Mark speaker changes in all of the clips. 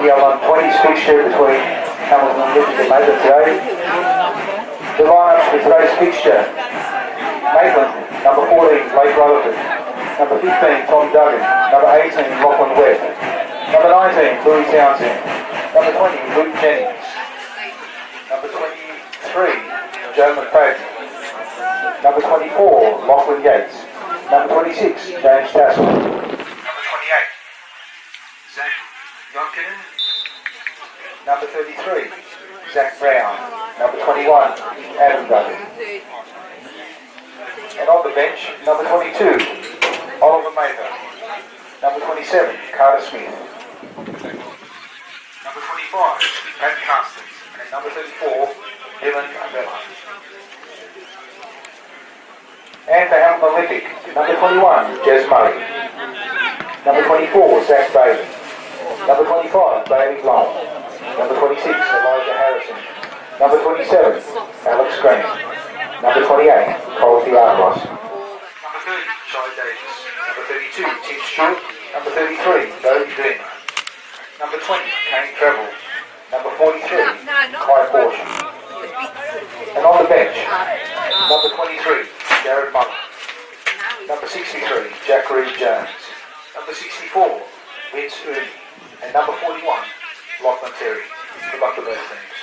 Speaker 1: u20s fixture between Hamilton and Maitland today. The lineups for today's fixture: Maitland, number 14, Blake Rutherford, number 15, Tom Duggan, number 18, Lachlan Webb, number 19, Louis Townsend, number 20, Luke Jennings, number 23, Joe McFadden, number 24, Lachlan Yates, number 26, James Tassel, number 28, Zach Yonkinen, number 33, Zach Brown, number 21, Adam Duggan. And on the bench, number 22, Oliver Mather, number 27, Carter Smith, number 25, Pat Carstens, and number 34, Dylan Abella. And for Hamilton Olympic, number 21, Jez Murray, number 24, Zach Bailey, number 25, Bailey Long, number 26, Elijah Harrison, number 27, Alex Green, number 28, Cole Diablos, number 30, Charlie Davis, number 32, Tim Stewart, number 33, Bodie Dreamer, number 20, Kane Treble, number 43, Kai Portia. And on the bench, number 23, Jared Muller, number 63, Jack Reed Jones, number 64, Vince Ernie, and number 41, Lachlan Terry. Good luck to both teams.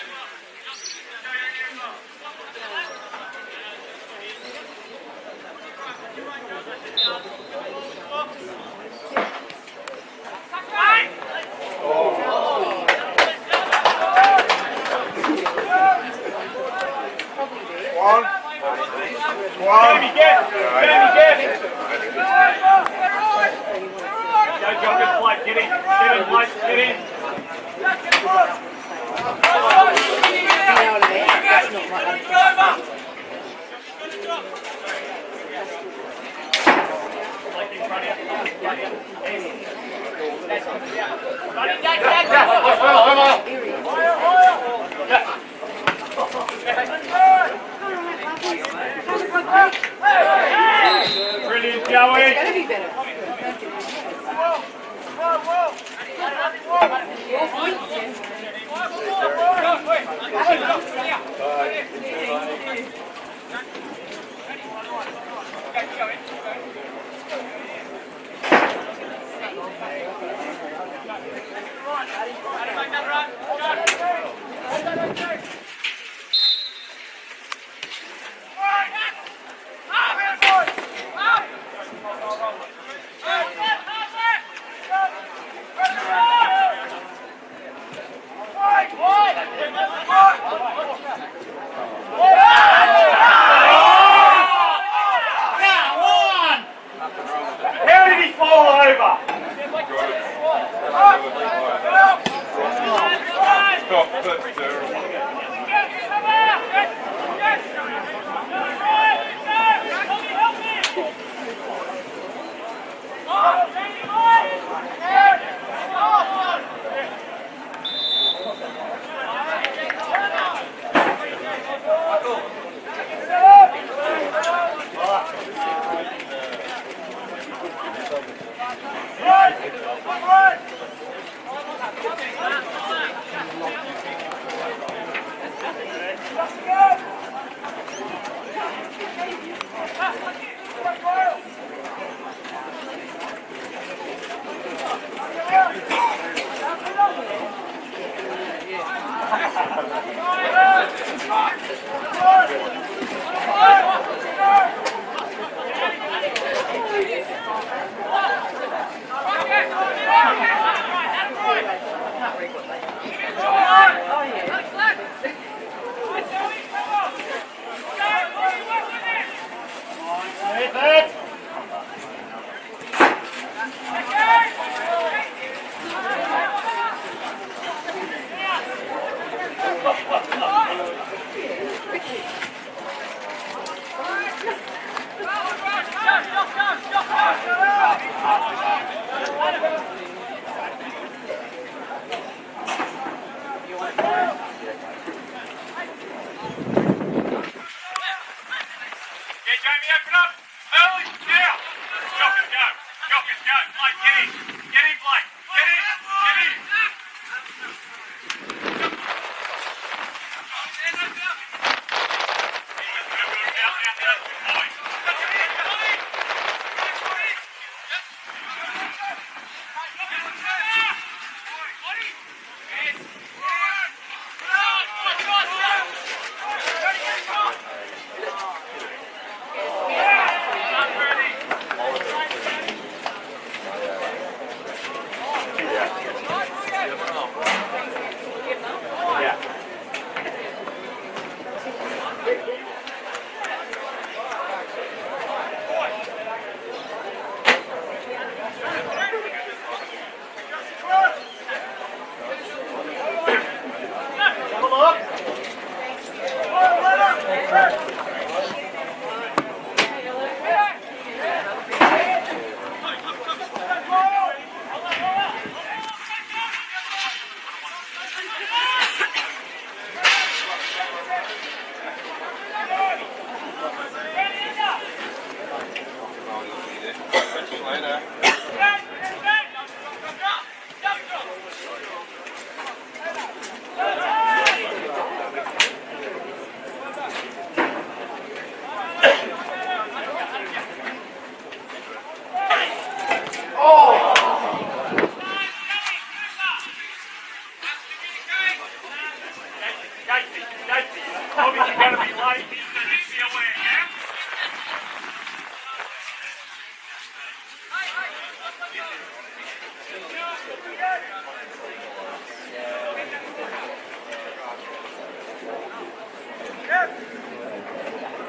Speaker 2: Brilliant, Joey.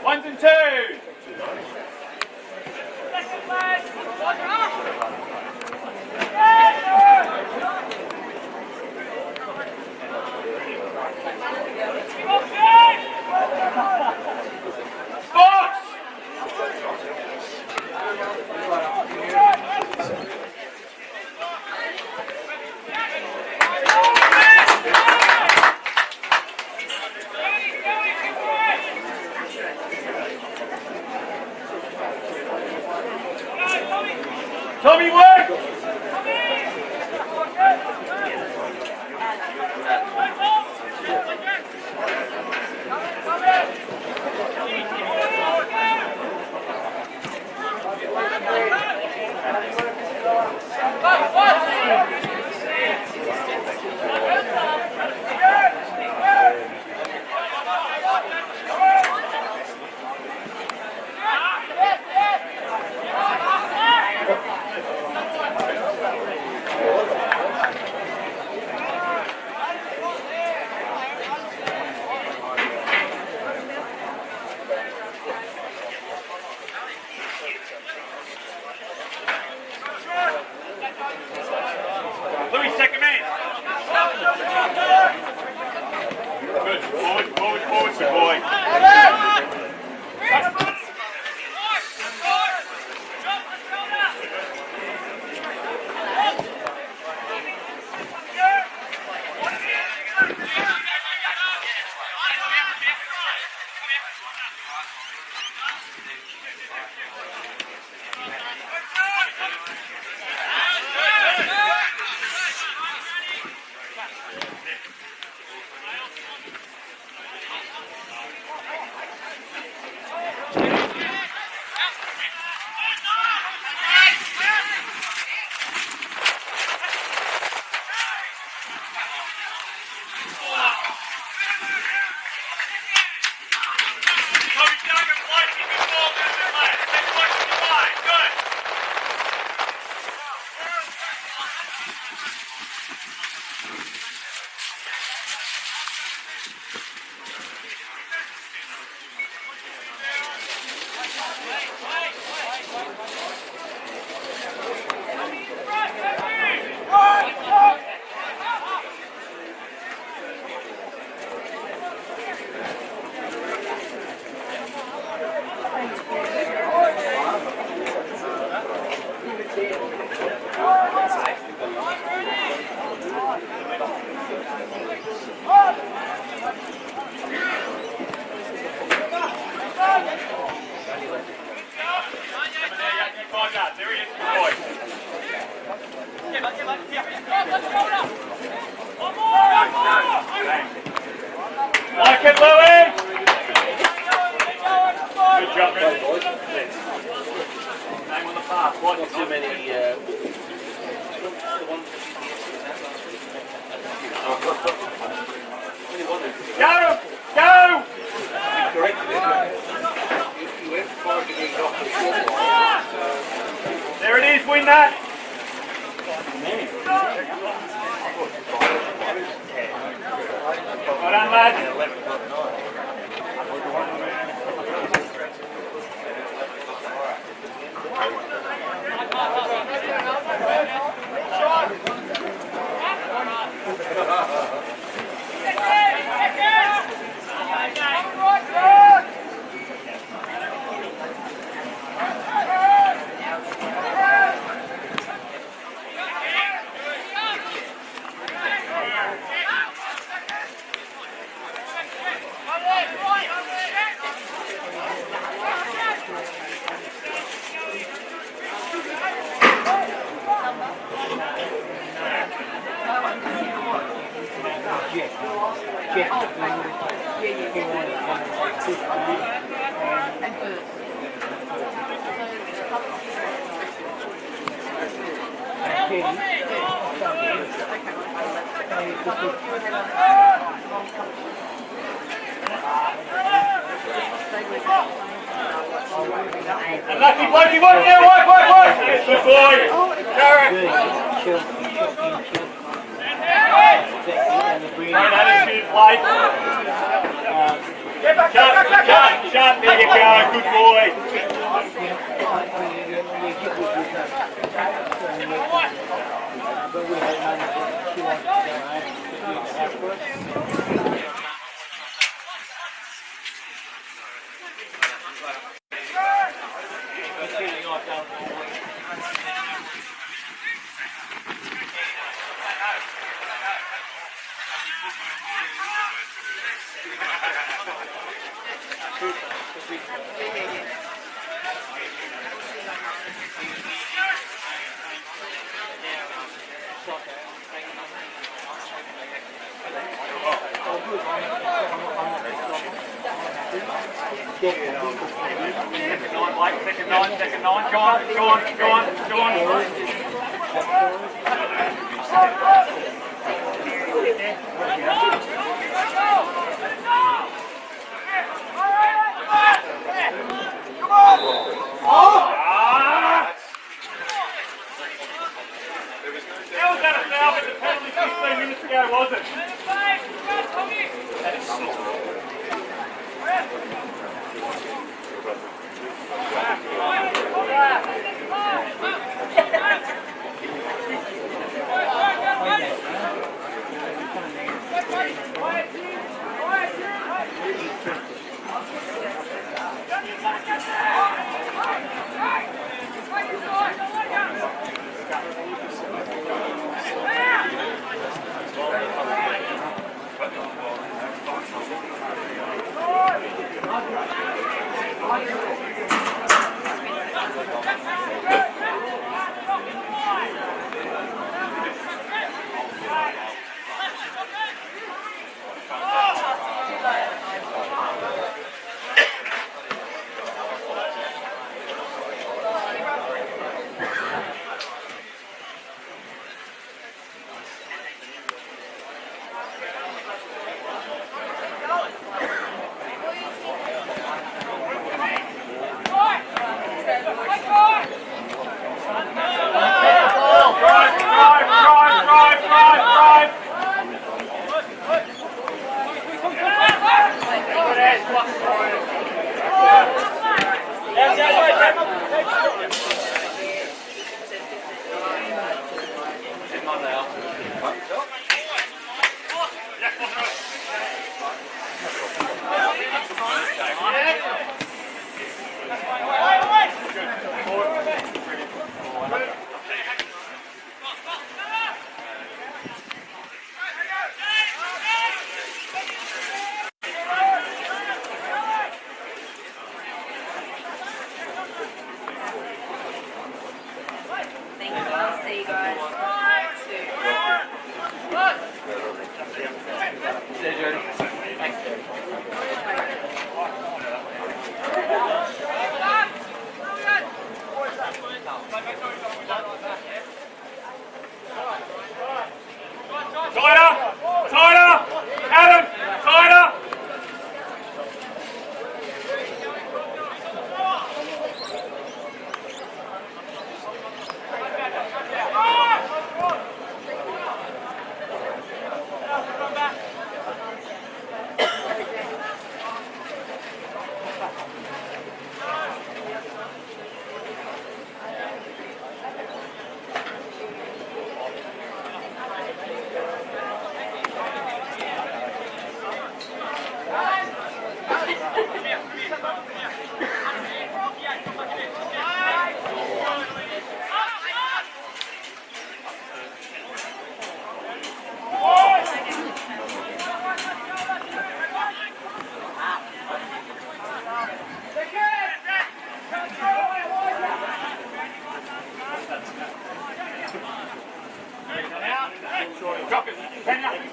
Speaker 2: Ones and twos. Tommy, work! Louis, second man. Good. Forward, good boy. There he is, good boy. Like it, Louis! Good job. Name on the pass. What?
Speaker 3: Not too many.
Speaker 2: Go! Go! There it is, win that! Well done, lads. And lucky bloke, you want there, work! Yes, good boy! Garrett! Great attitude, play. Sharp, there you go, good boy. Second nine, go on. How was that a foul with the penalty 15 minutes ago, was it? That is slow. Drive!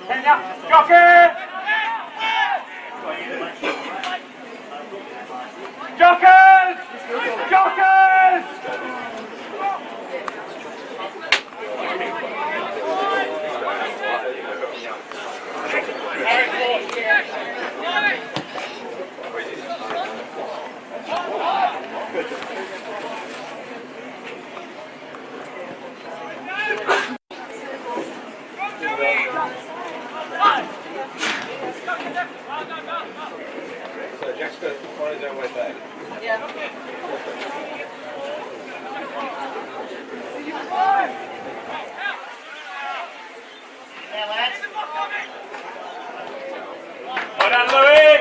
Speaker 2: Kenya, Jockers! Jockers! Jockers!
Speaker 3: So Jessica finds her way back.
Speaker 2: Well done, Louis!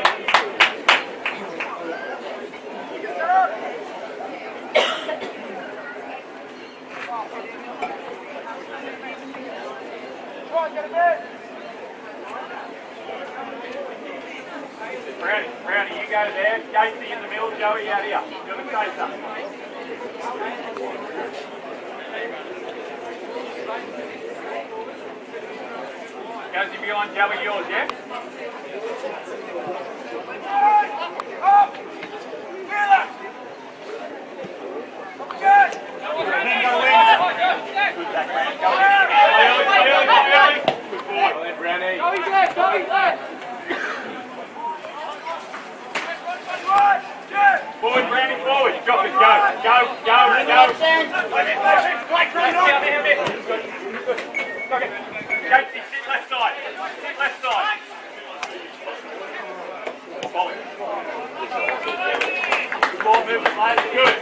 Speaker 2: Brownie, you go there. Casey in the middle, Joey out here. You're the chaser. Casey behind Joey, yours, yeah? Forward, Brownie, forward. Jockers, go. Casey, sit left side. Left side. Good ball movement, lads. Good.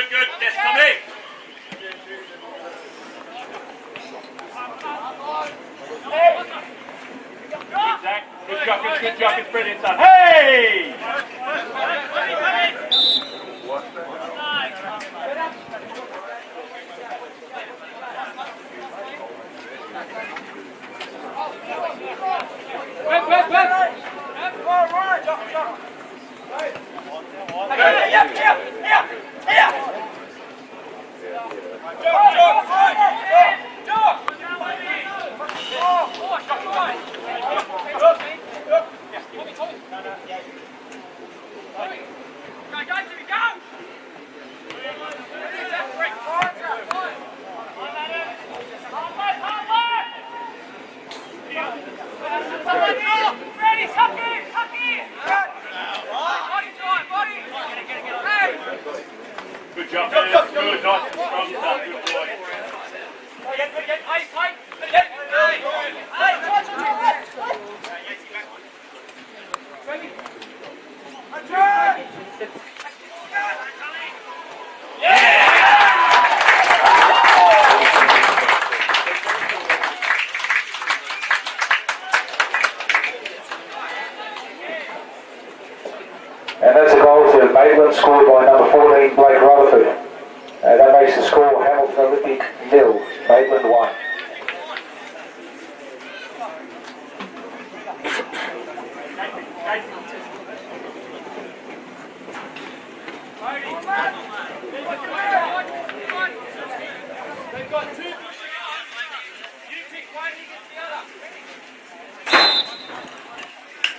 Speaker 2: Good. Yes, come in. Good job, it's brilliant, son. Hey! Good job, man. Good, nice and strong stuff. Good boy.
Speaker 1: And that's a goal to Maitland, scored by number 14, Blake Rutherford. That makes the score Hamilton Olympic 0, Maitland 1.
Speaker 2: Ready,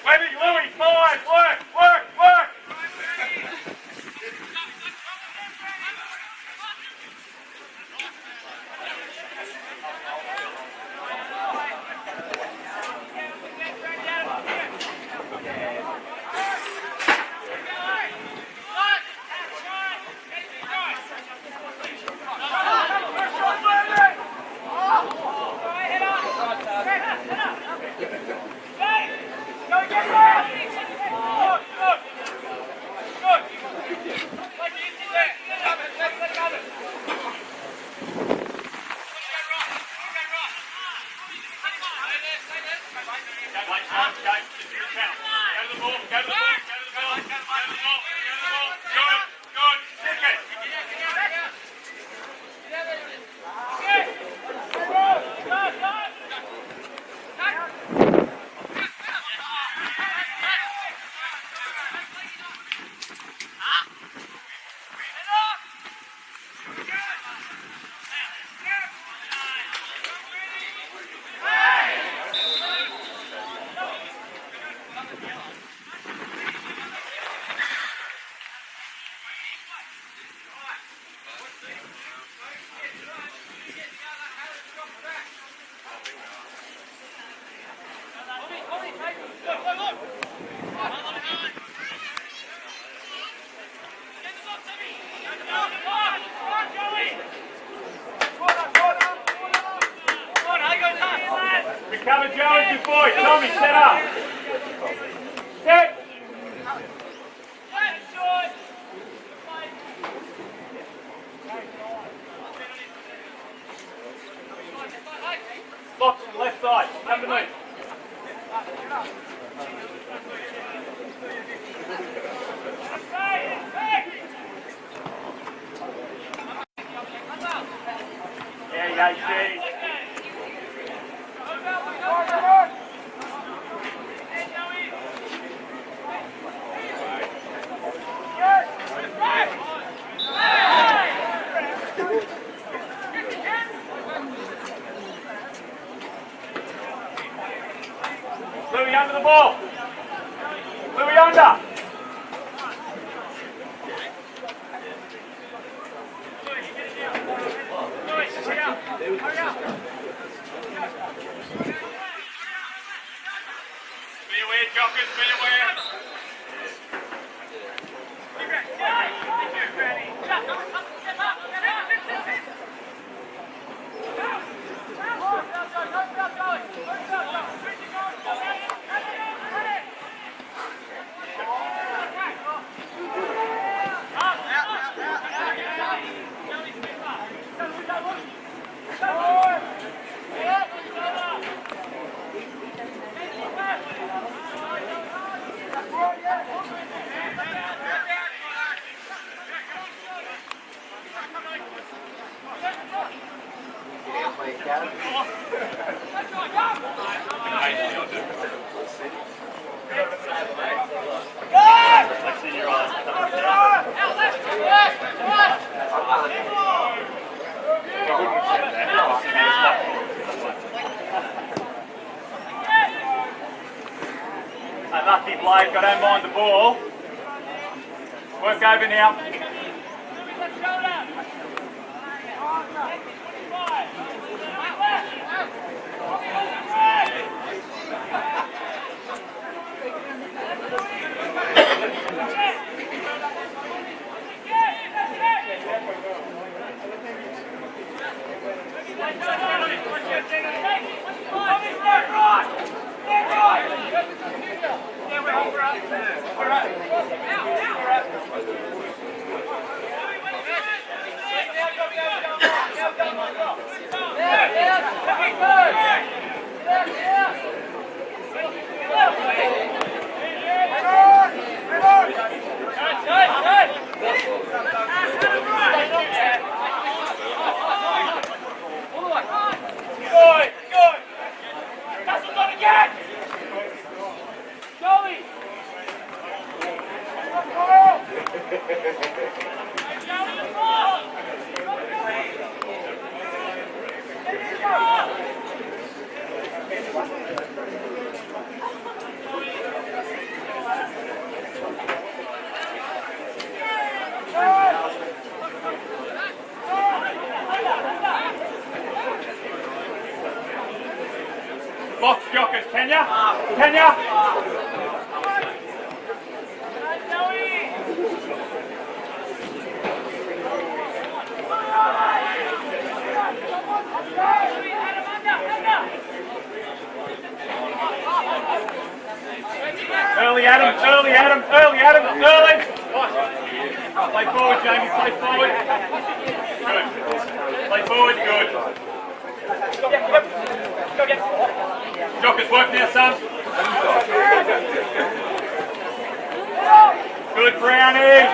Speaker 2: Webby, Louis, forward, work, work, work! Recover Joe and boy. Tommy, set up. Set. Lots on the left side, underneath. Yeah, yeah, Louis under the ball. Louis under. Be aware, jockers, be aware. Lucky Blake, I don't mind the ball. Work over now. Good. Box jockers, can ya? Can ya? Early Adam, early Adam, early Adam, early! Play forward, Jamie, play forward. Good. Play forward, good. Jockers, work now, son. Good, Brownie.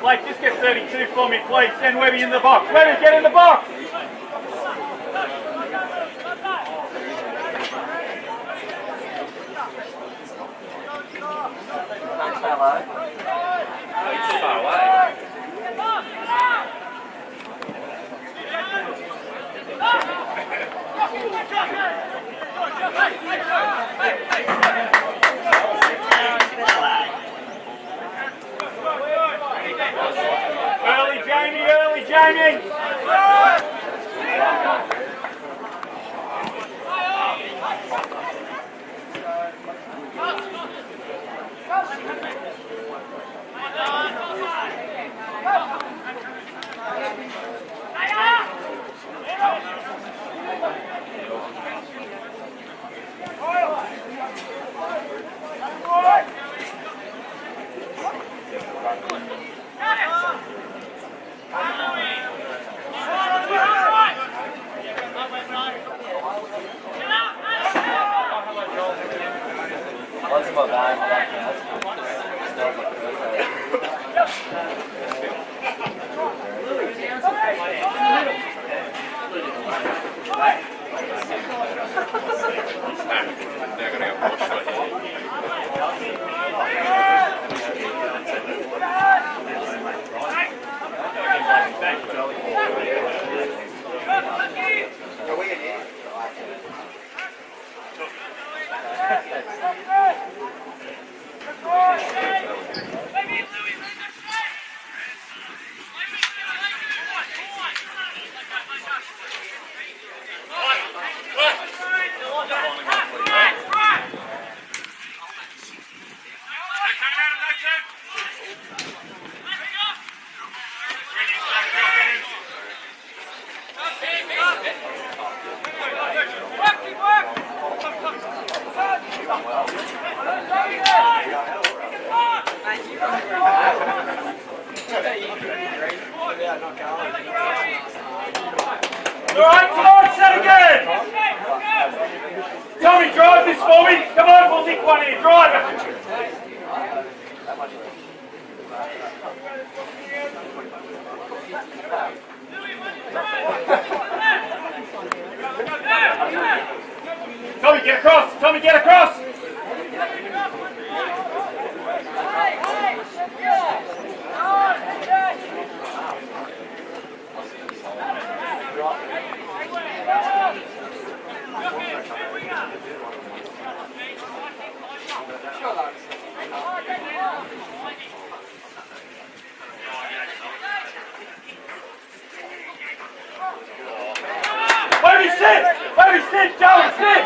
Speaker 2: Blake, just get 32 for me, please. Send Webby in the box. Webby, get in the box!
Speaker 4: Thanks, fellow.
Speaker 3: It's far away.
Speaker 2: Early Jamie, early Jamie!
Speaker 4: What's my bag?
Speaker 3: They're going to go push right here.
Speaker 2: Alright, come on, set again! Tommy, drive this for me! Come on, we'll nick one here, drive it! Tommy, get across! Tommy, get across! Where sit? Where sit? Joey, sit!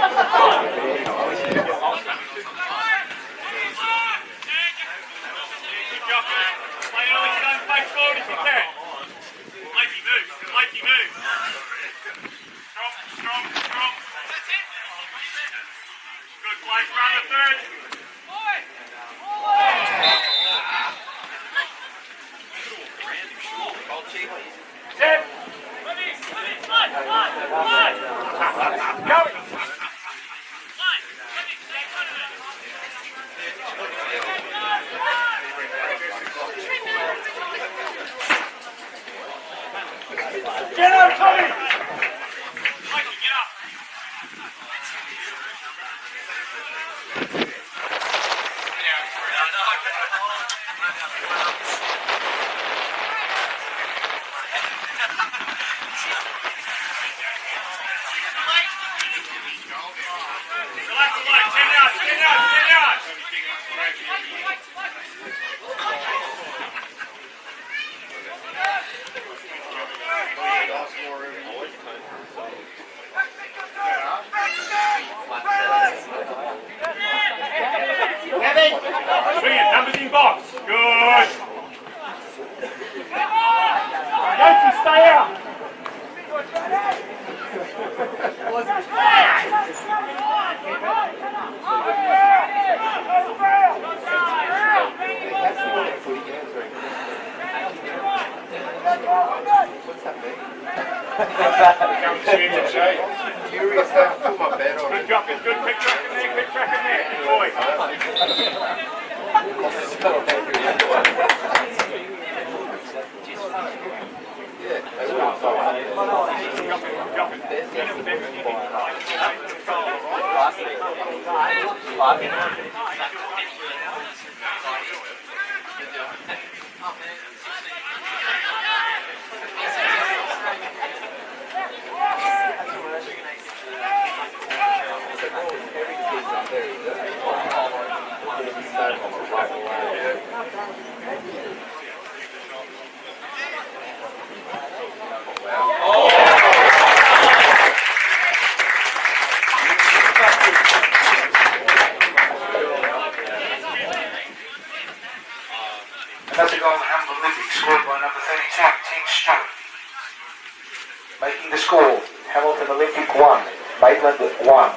Speaker 2: Good job, man. Play early, son. Face forward if you can. Mikey moves. Mikey moves. Strong, strong, strong. Good play, brother. Third. Set. Go. Get up, Tommy! Mikey, get up! stay out.
Speaker 3: Curious how to put my bed on.
Speaker 2: Good job, good quick track in there, quick track in there. Good boy.
Speaker 1: Another goal for Hamilton Olympic, scored by number 32, Tim Stewart. Making the score, Hamilton Olympic 1, Maitland 1.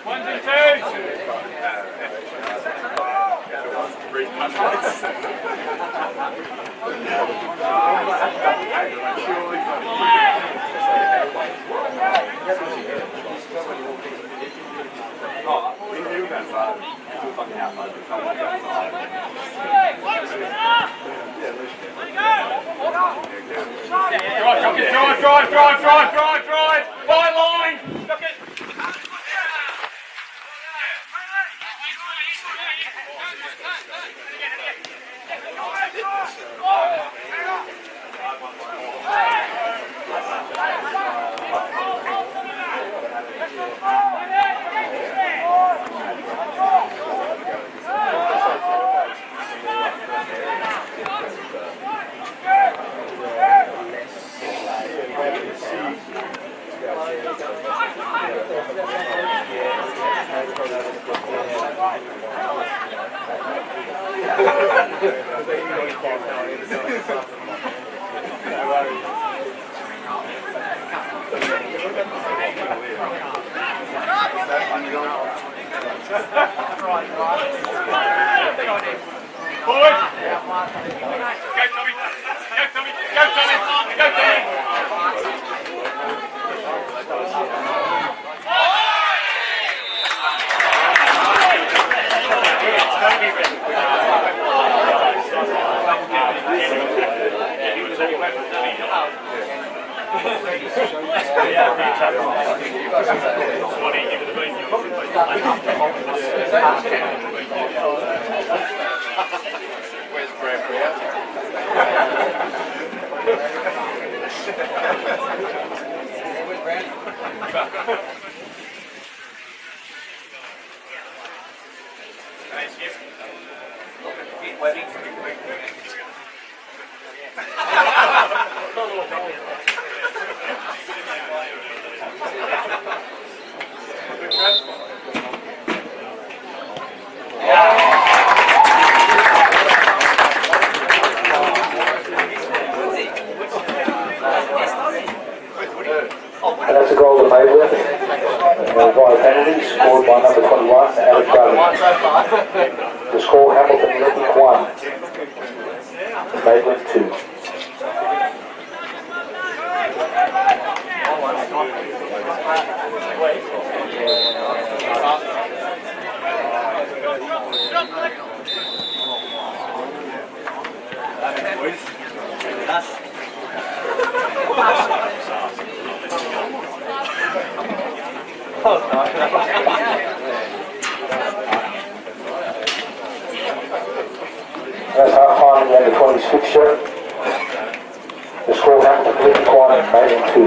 Speaker 1: Ones and drive, by line, look it.
Speaker 2: Forward. Go, Tommy. Go, Tommy. Go, Tommy. Go, Tommy.
Speaker 3: Where's Bradbury at?
Speaker 1: And that's a goal to Maitland. Via penalty, scored by number 21, Alex Brothers. The score, Hamilton Olympic 1, Maitland 2. That's half time in the under 20s fixture. The score, Hamilton Olympic 1, Maitland 2.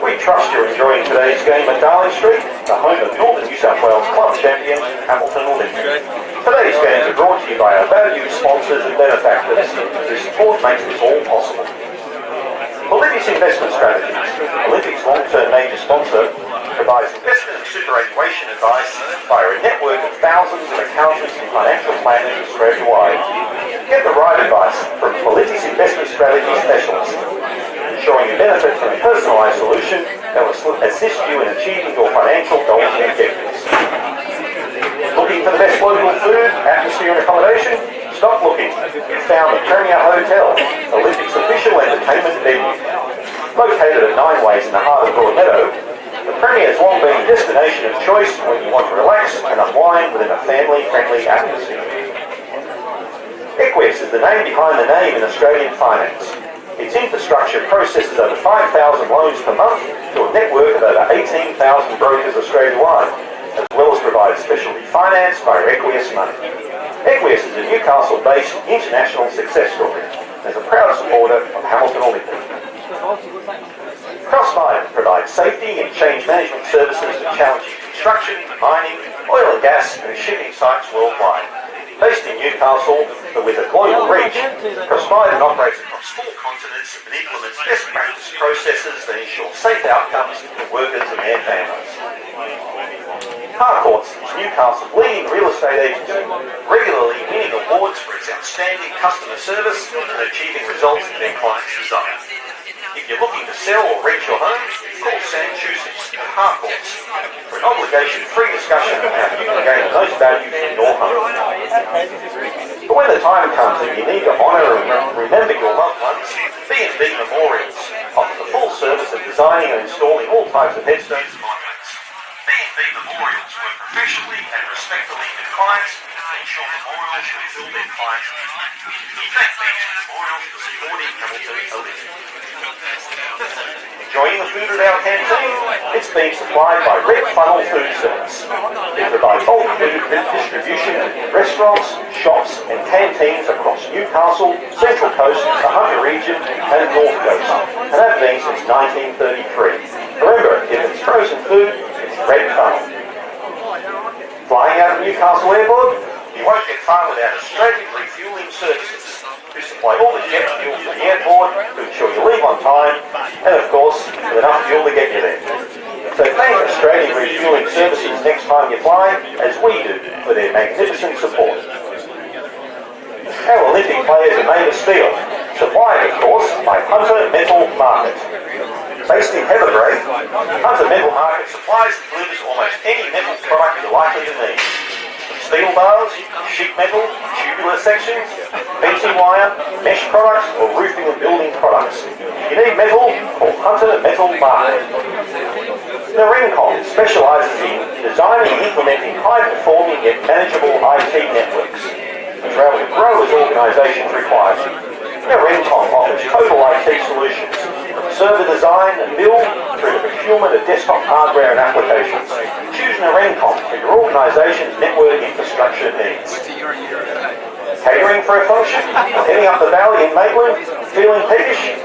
Speaker 5: We trust you're enjoying today's game at Darling Street, the home of Northern New South Wales club champion Hamilton Olympic. Today's games are brought to you by our valued sponsors and benefactors. Your support makes this all possible. Olympics Investment Strategies, Olympics long-term major sponsor, provides investment and superannuation advice via a network of thousands of accountants and financial planners Australia-wide. Get the right advice from Olympics Investment Strategy specialists, ensuring you benefit from a personalised solution that will assist you in achieving your financial goals and objectives. Looking for the best local food, atmosphere and accommodation? Stop looking. You've found the Premier Hotel, Olympics official entertainment venue. Located at 9 Ways in the heart of Broadmeadow, the Premier has long been a destination of choice when you want to relax and unwind within a family-friendly atmosphere. Equus is the name behind the name in Australian finance. Its infrastructure processes over 5,000 loans per month to a network of over 18,000 brokers Australia-wide, as well as provide specialty finance via Equus Money. Equus is a Newcastle-based international success story and is a proud supporter of Hamilton Olympic. Crossmine provides safety and change management services to challenging construction, mining, oil and gas and shipping sites worldwide. Based in Newcastle, but with a global reach, Crossmine operates across 4 continents and implements best practice processes that ensure safe outcomes for workers and their families. Harcourts is Newcastle's leading real estate agency, regularly winning awards for its outstanding customer service and achieving results that their clients desire. If you're looking to sell or rent your home, call Sam Chusey at Harcourts for an obligation-free discussion on how you can gain the most value from your home. But when the time comes and you need to honour and remember your loved ones, B&B Memorials offer the full service of designing and installing all types of headstones and monuments. B&B Memorials work professionally and respectfully with clients to ensure memorials fulfill their clients' needs. We thank B&B Memorials for supporting Hamilton Olympic. Enjoying the food at our canteen? It's being supplied by Red Funnel Food Service. They provide bulk food distribution in restaurants, shops and canteens across Newcastle, Central Coast, the Hunter region and North Coast, and have been since 1933. Remember, if it's frozen food, it's Red Funnel. Flying out of Newcastle Airport? You won't get far without Australian Refuelling Services, who supply all the jet fuel to the airport to ensure you leave on time, and of course, with enough fuel to get you there. So thank Australian Refuelling Services next time you fly, as we do, for their magnificent support. Our Olympic players are made of steel, supplied, of course, by Hunter Metal Market. Based in Heatherbrae, Hunter Metal Market supplies and delivers almost any metal product you're likely to need. Steel bars, sheet metal, tubular sections, fencing wire, mesh products, or roofing and building products. If you need metal, call Hunter Metal Market. Rencom specialises in designing and implementing high-performing yet manageable IT networks, which are able to grow as organisations require. Rencom offers total IT solutions, from server design and build through to procurement of desktop hardware and applications. Choose Rencom for your organisation's network infrastructure needs. Catering for a function? Heading up the valley in Maitland? Feeling peckish?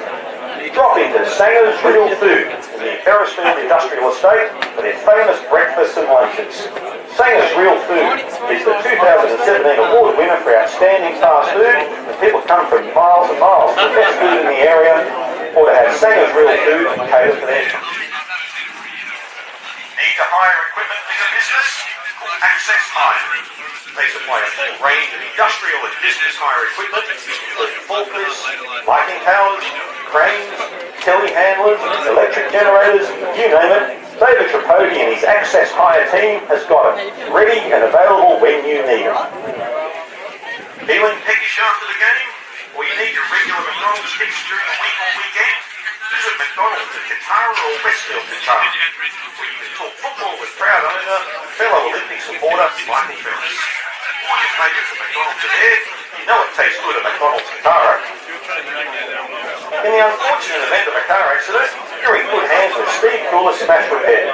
Speaker 5: Drop into Sanger's Real Food in the Ferrisfield Industrial Estate for their famous breakfasts and lunches. Sanger's Real Food is the 2017 award winner for outstanding fast food, and people come from miles and miles for the best food in the area or to have Sanger's Real Food and cater for their function. Need to hire equipment for your business? Access Hire. They supply a full range of industrial and business hire equipment, including forklifts, lighting towers, cranes, telehandlers, electric generators, you name it. David Tripodi and his Access Hire team has got it, ready and available when you need it. Feeling peckish after the game? Or you need your regular McDonald's fix during the week or weekend? Visit McDonald's at Katara or Westfield Katara, where you can talk football with proud owner, fellow Olympic supporter Michael Phelps. All your favourites at McDonald's are there. You know it tastes good at McDonald's Katara. In the unfortunate event of a car accident, you're in good hands with Steve Coulis Smash Repairs.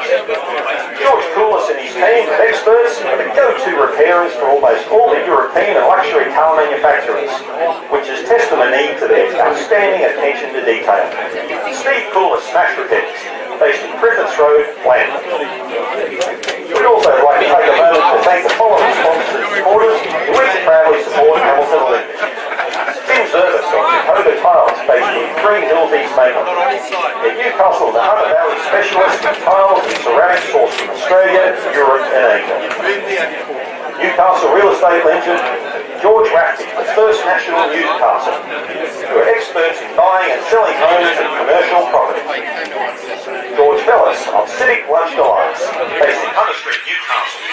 Speaker 5: George Coulis and his team of experts are the go-to repairers for almost all the European and luxury car manufacturers, which is testimony to their outstanding attention to detail. Steve Coulis Smash Repairs, based in Griffiths Road, Landon. We'd also like to take a moment to thank the following sponsors and supporters who each proudly support Hamilton Olympic. Tim Service of Dakota Tiles, based in Green Hills, East Maitland. In Newcastle, the Hunter Valley specialist in tiles and ceramics sourced from Australia, Europe and Asia. Newcastle real estate legend George Rafty, the First National Newcastle, who are experts in buying and selling homes and commercial property. George Fellis of Civic Lunch Delights, based in Hunter Street, Newcastle.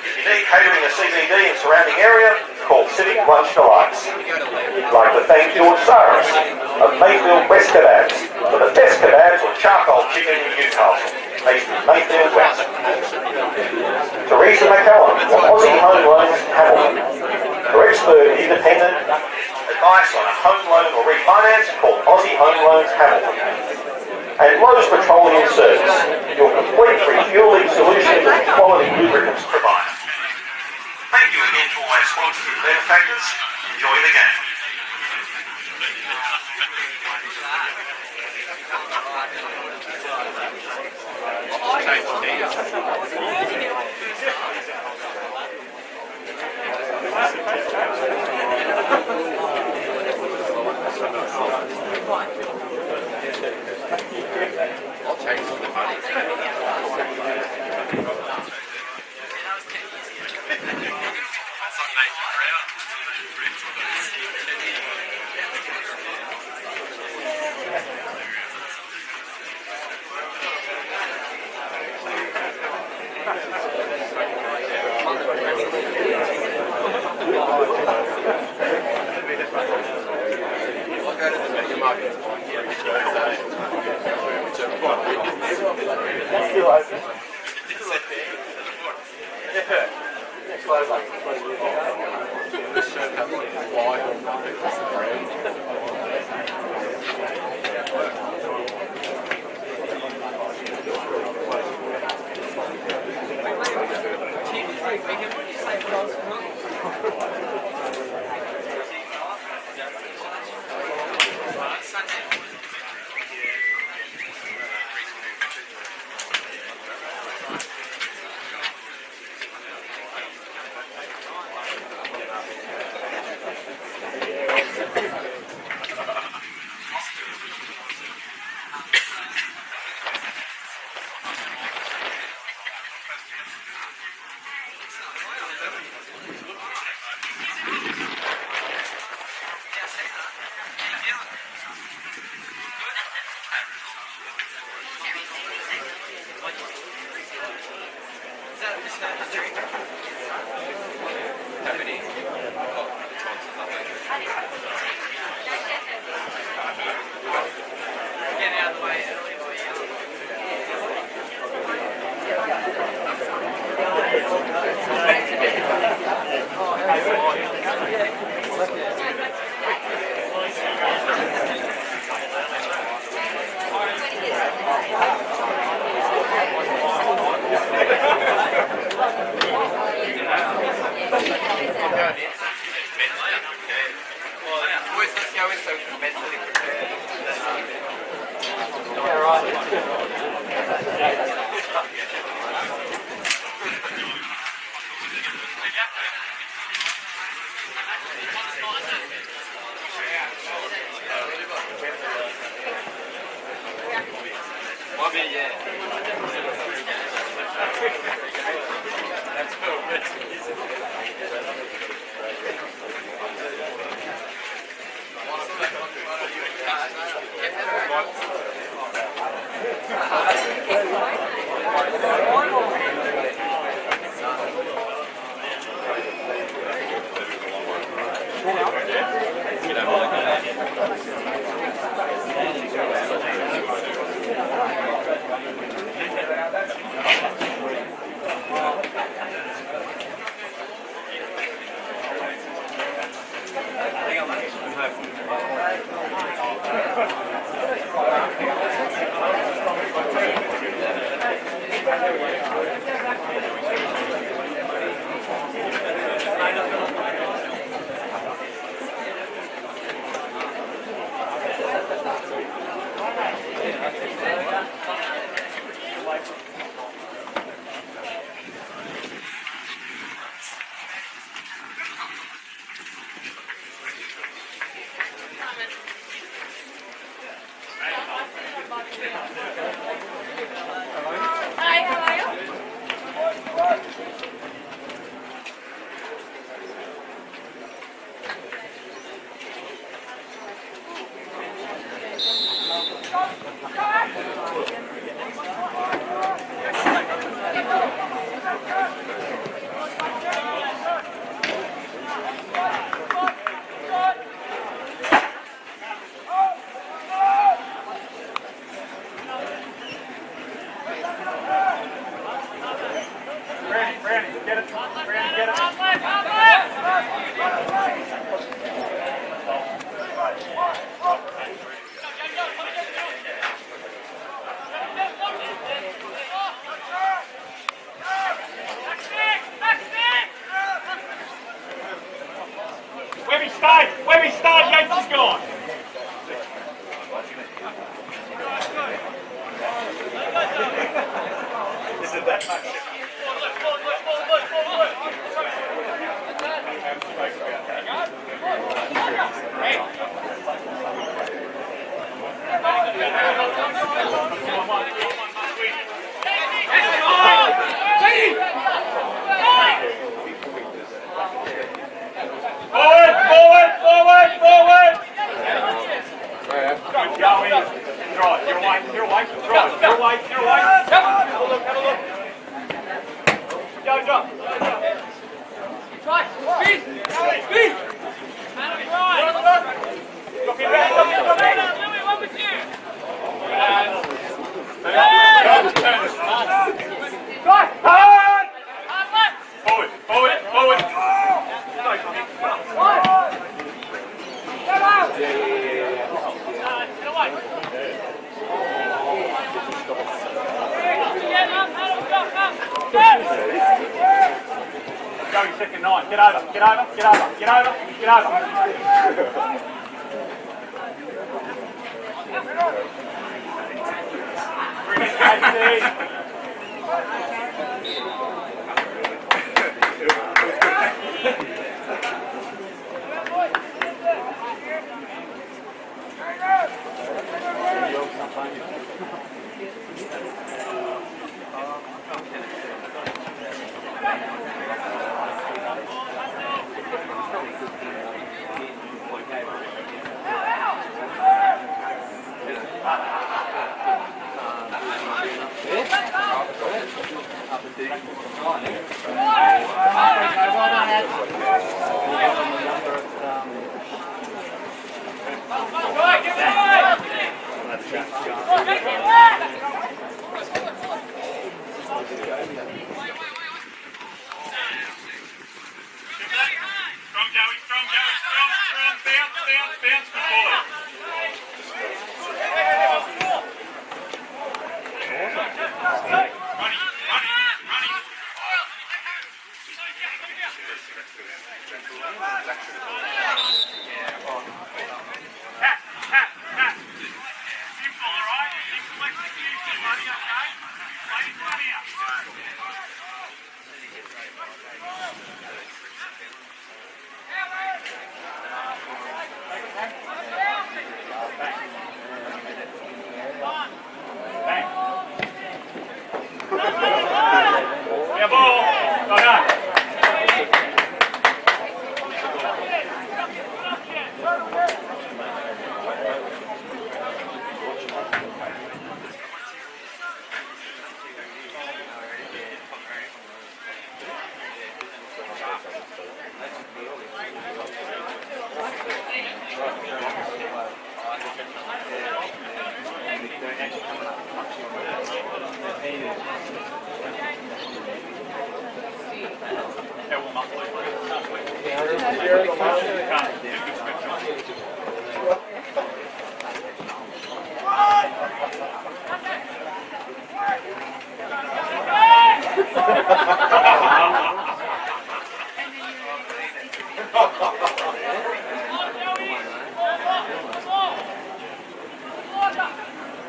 Speaker 5: If you need catering in the CBD and surrounding area, call Civic Lunch Delights. I'd like to thank George Saris of Mayfield West Kebabs for the best kebabs or charcoal chicken in Newcastle, based in Mayfield West. Teresa McCallum of Aussie Home Loans, Hamilton. For expert independent advice on a home loan or refinance, call Aussie Home Loans, Hamilton. And Lowe's Petroleum Service, your complete refuelling solution and quality lubricants provider. Thank you again to all our sponsors and benefactors. Enjoy the game.
Speaker 3: I'll take some of the money.
Speaker 2: Where we start, Yates is gone.
Speaker 5: Is it that much?
Speaker 2: Forward! Good going. Draw. You're away. Have a look. Go. Try. Speed. Man on right. Look it back. Louis, one with you. Forward. Going second nine. Get over. Bring it back,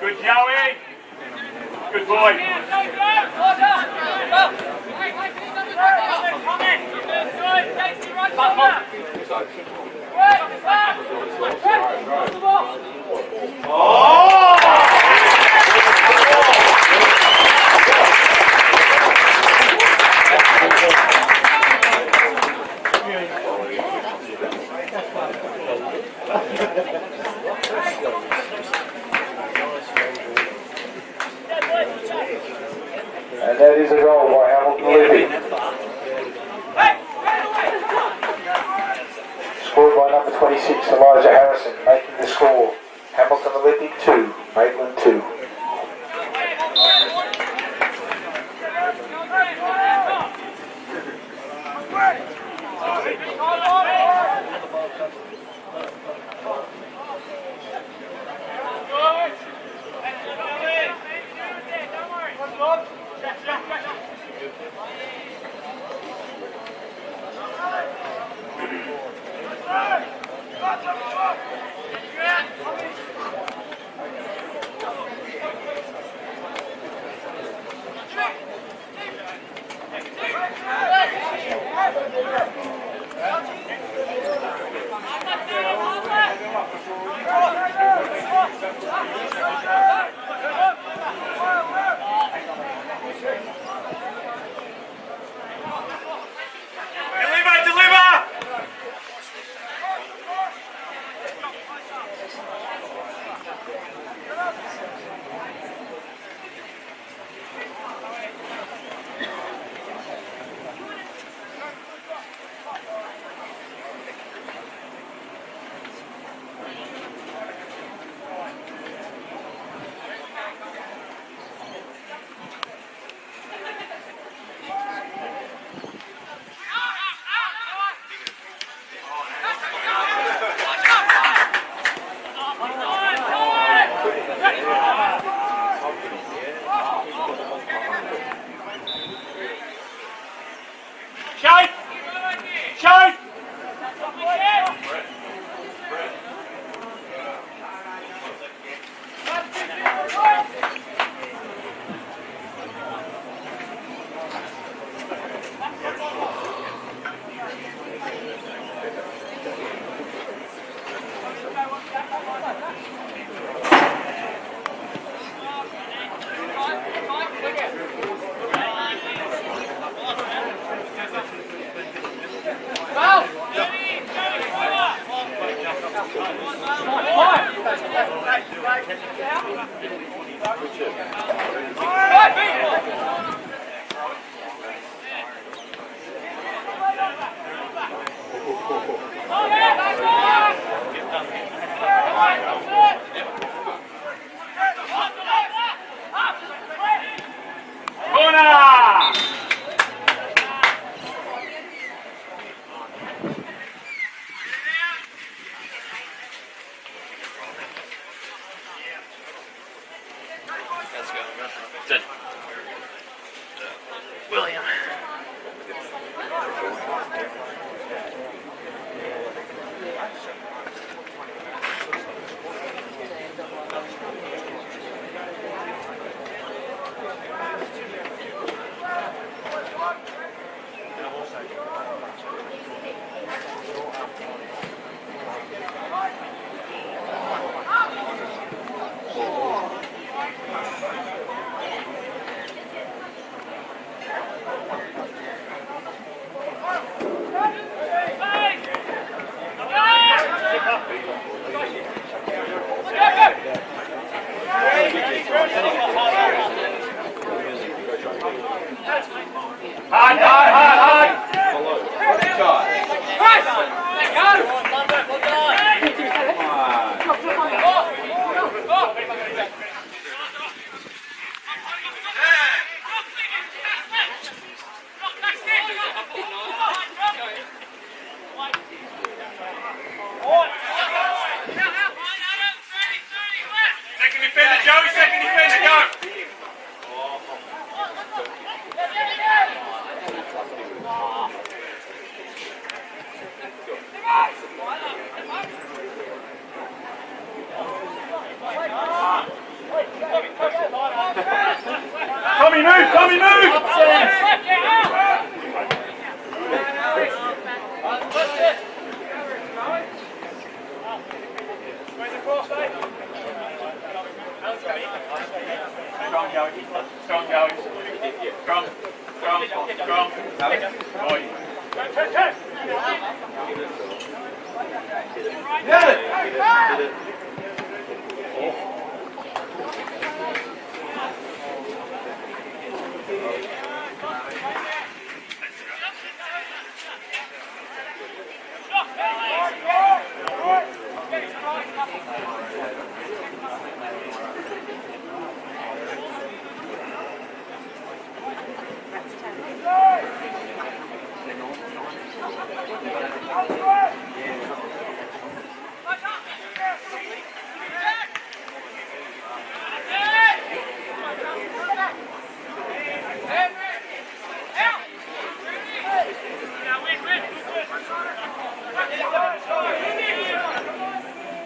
Speaker 2: Good, Joey. Good boy.
Speaker 1: And that is a goal by Hamilton Levy. Scored by number 26, Elijah Harrison, making the score. Hamilton Levy 2, Maitland 2.
Speaker 2: William. Second defender, Joey, second defender, go! Tommy, move! Tommy, move! Strong, Joey. Strong, Joey. Strong, strong, strong. Boy.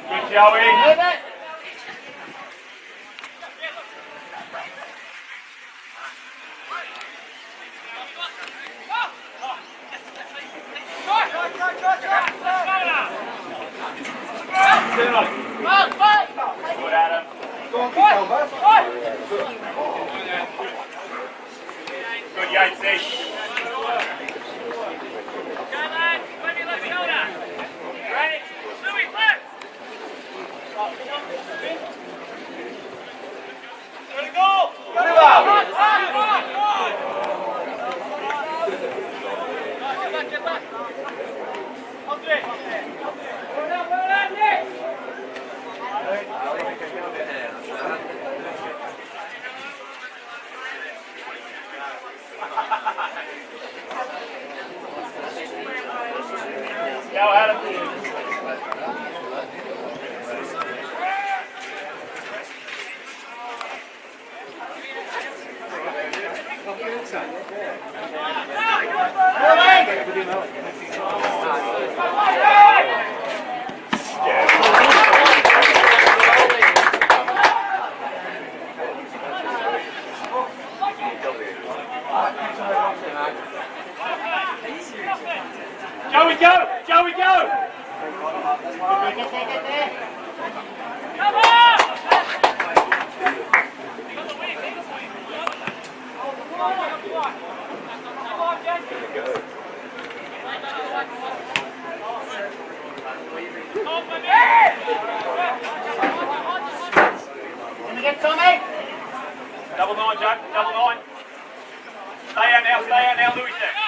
Speaker 2: Good, Joey. Good, Adam. Good, Yatesy. Go, Adam. Joey, go! Joey, go! Come on! Can we get Tommy? Double 9, Joe. Double 9. Stay out now, Louis there.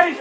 Speaker 2: Up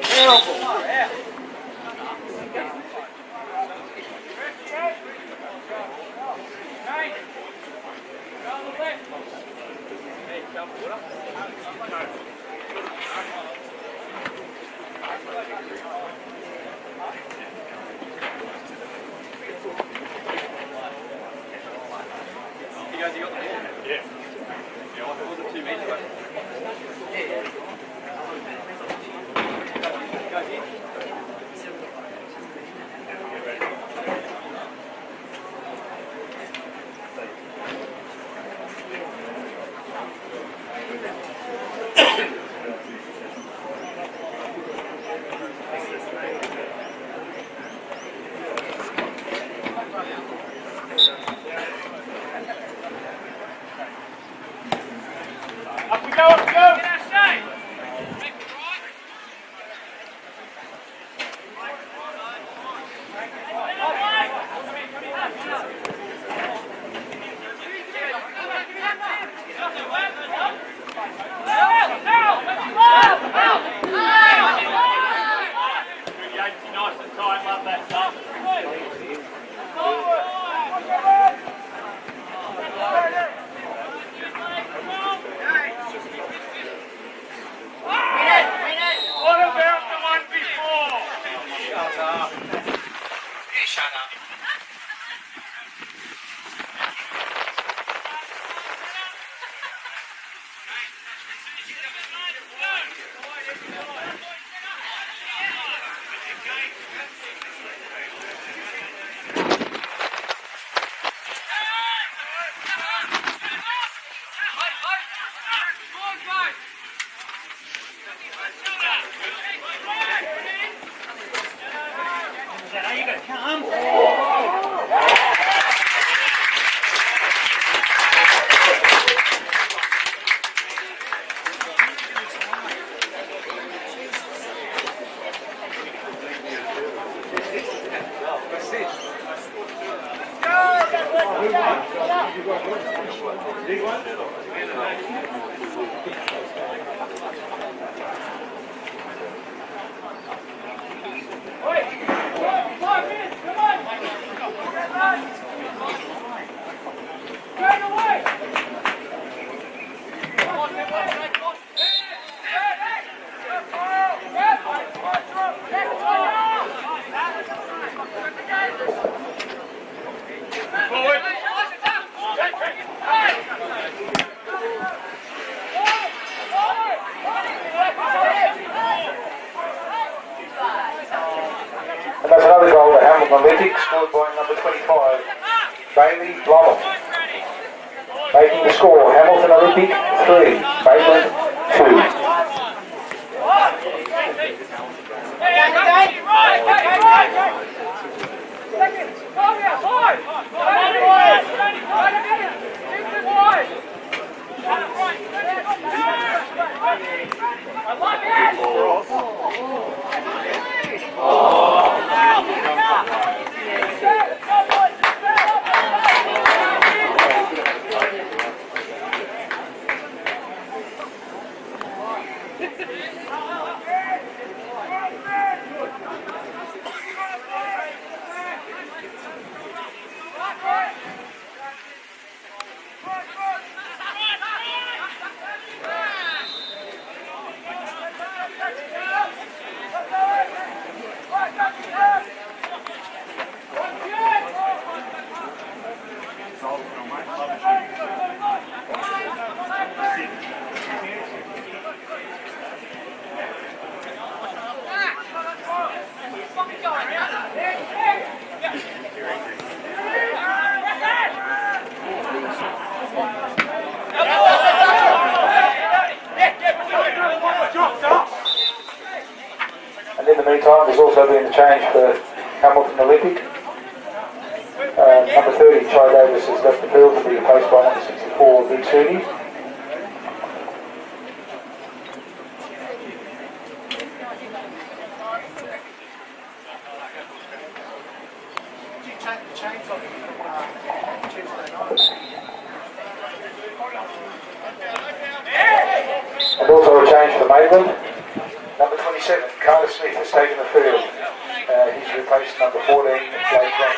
Speaker 2: we go, up we go! Nice and tight, love that stuff. What about the one before? Shut up. Yeah, shut up.
Speaker 1: And that's another goal at Hamilton Olympic, scored by number 25, Bailey Blomel. Making the score, Hamilton Olympic 3, Maitland 2. And in the meantime, there's also been a change for Hamilton Olympic. Number 30, Chai Davis, has left the field to be replaced by number 64, u20s. And also a change for Maitland. Number 27, Smith has taken the field. He's replaced number 14, Jake Rock.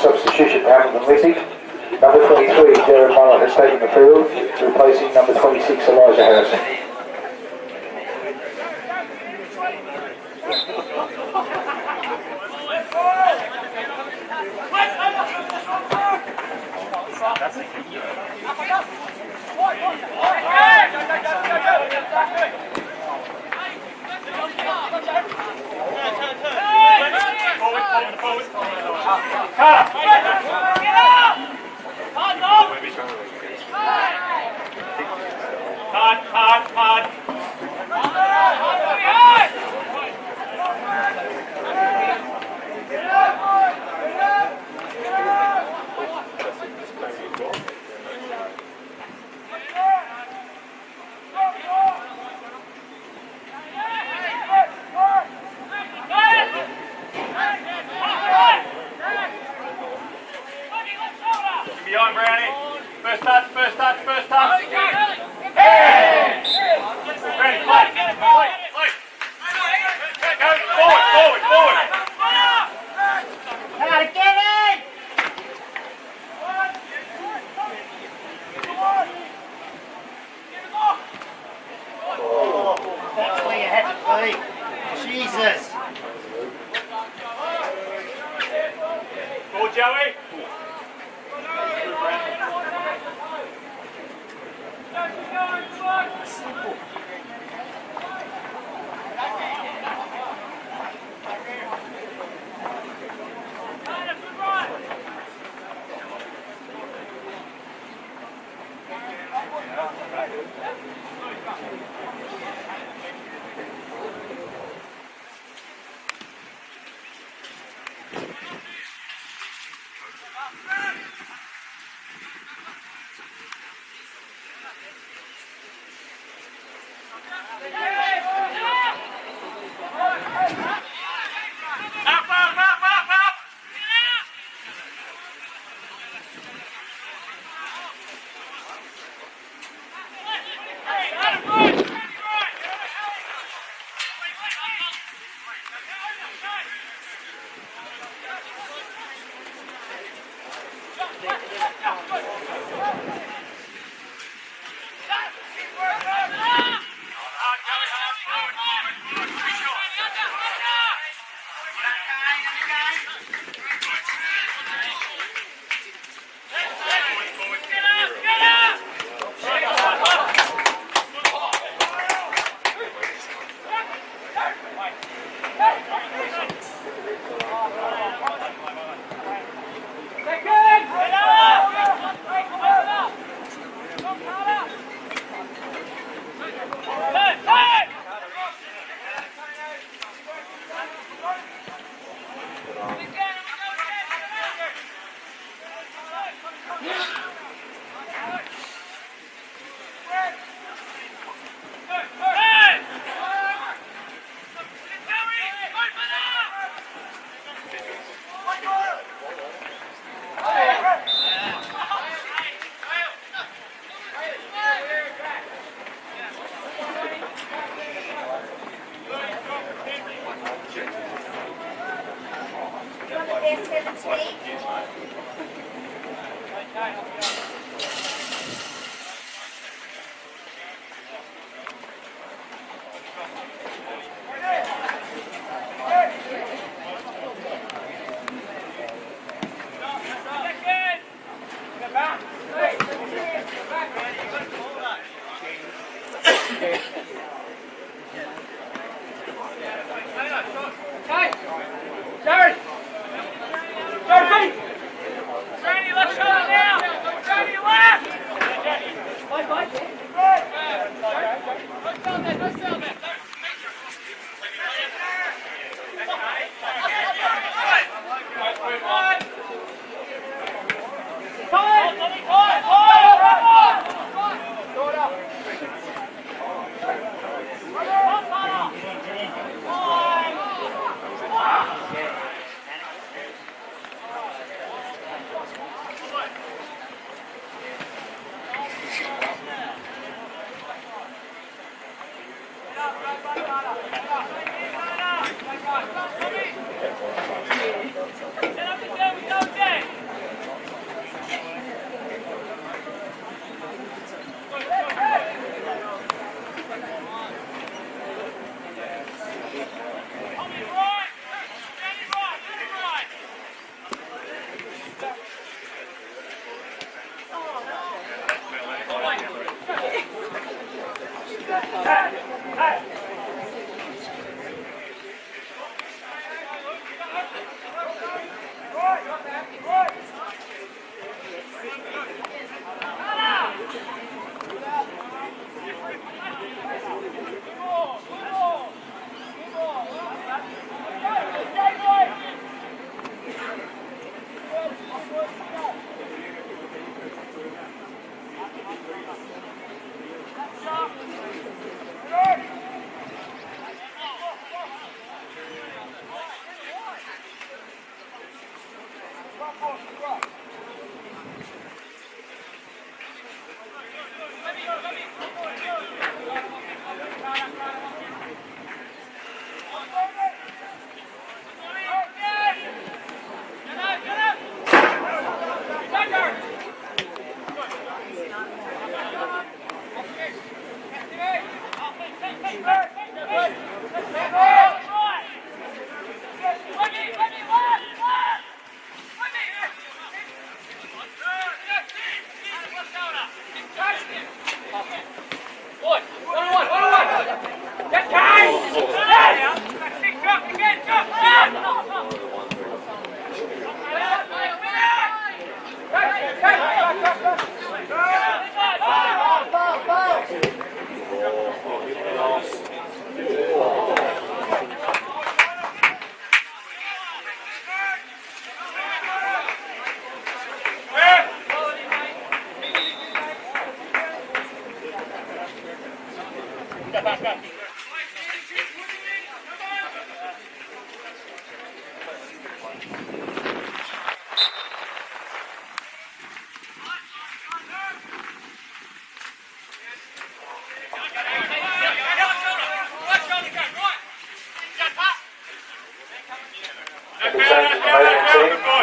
Speaker 1: Substitution for Hamilton Lythic. Number 23, Jared Mullen has taken the field, replacing number 26, Elijah Harrison.
Speaker 2: Behind Brownie. First touch, first touch, first touch. Hey! Brownie, play. Go forward, forward, forward.
Speaker 6: How to get in! That's where you had to be. Jesus.
Speaker 2: Go, Joey.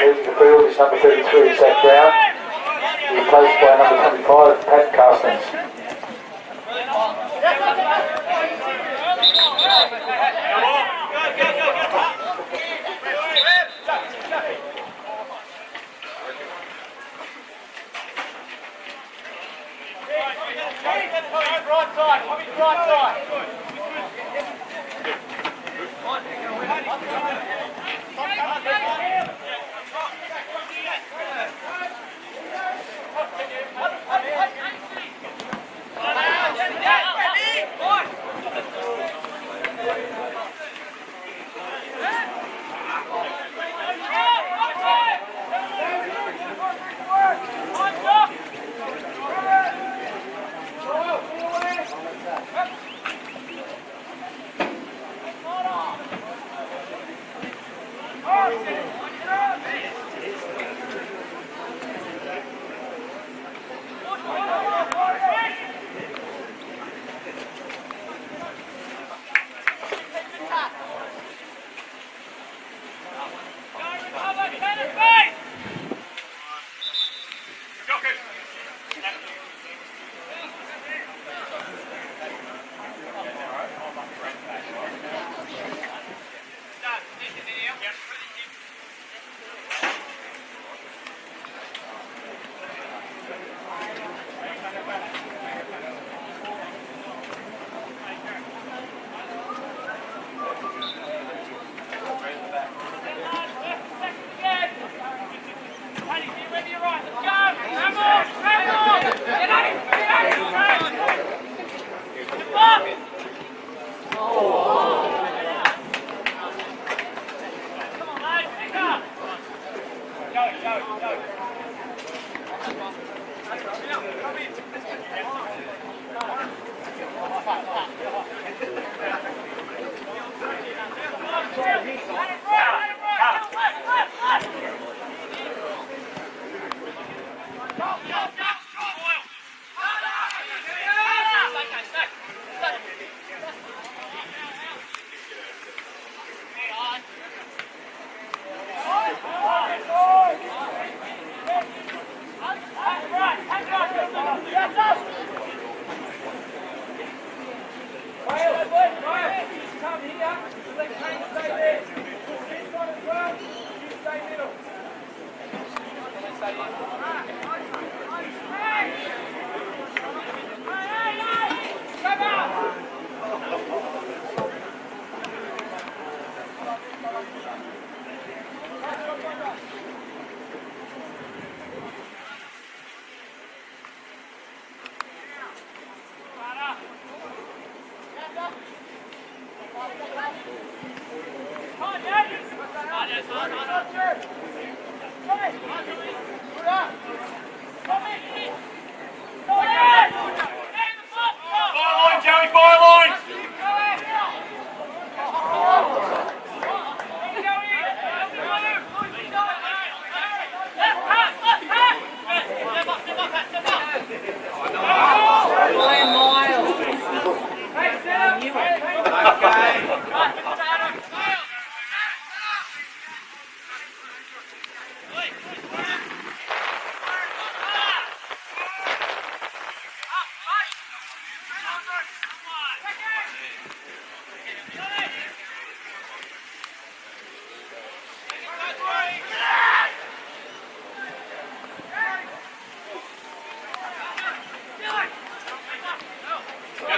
Speaker 1: Moving the field is number 33, Zach Brown, replaced by number 25, Pat Carstens.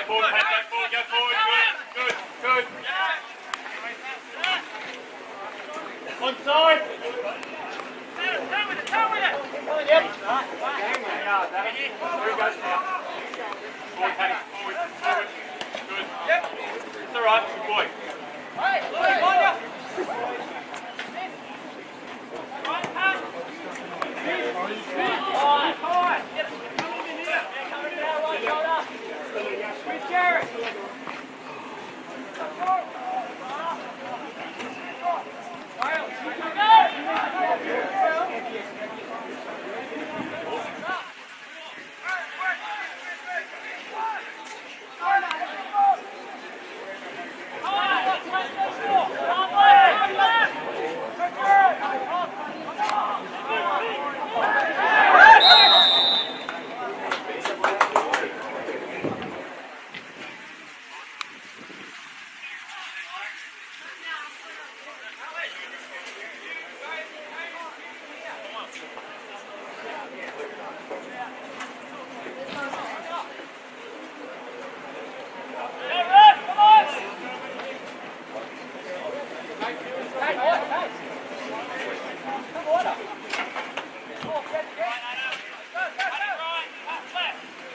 Speaker 2: forward, Pat, go forward, go forward. Good, good, good. Onside. Yep. Where he goes now. Forward, Paddy, forward, forward. Good. Yep. It's all right, good boy.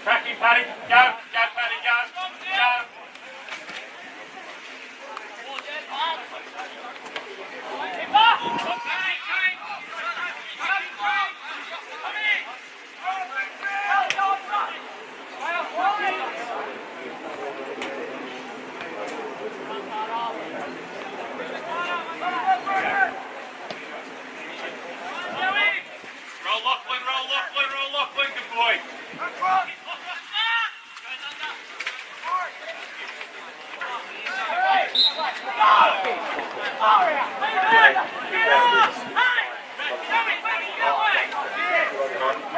Speaker 2: Tracking, Paddy, go, Paddy, go. Roll Lachlan, good boy.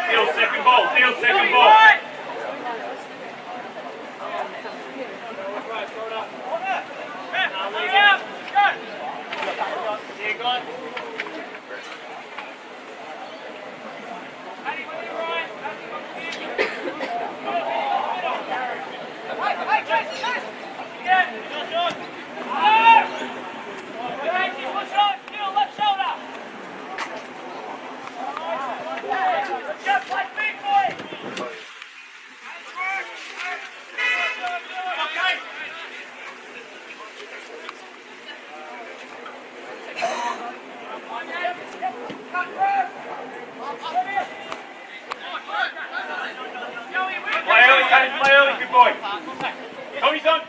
Speaker 2: Deal second ball. Play early, good boy. Tony's on.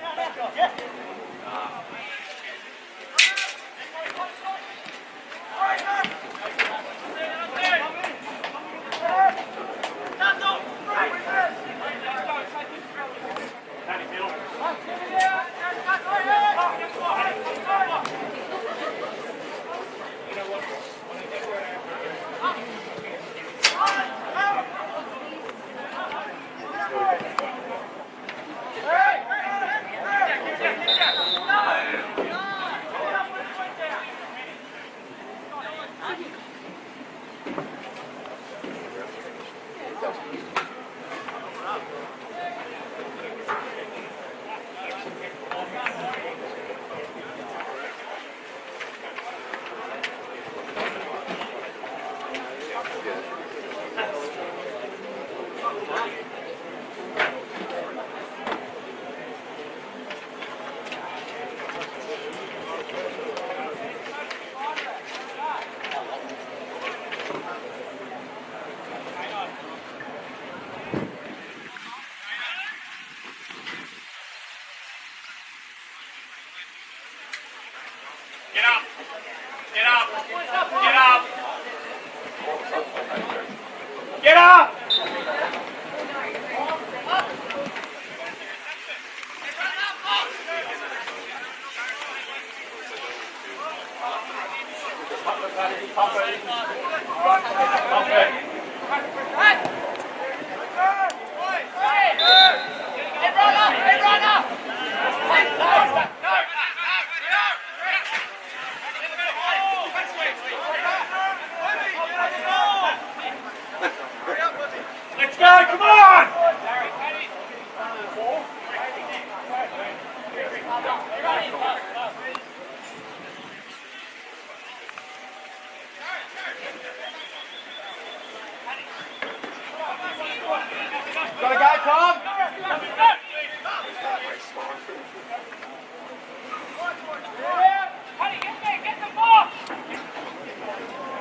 Speaker 2: Tom!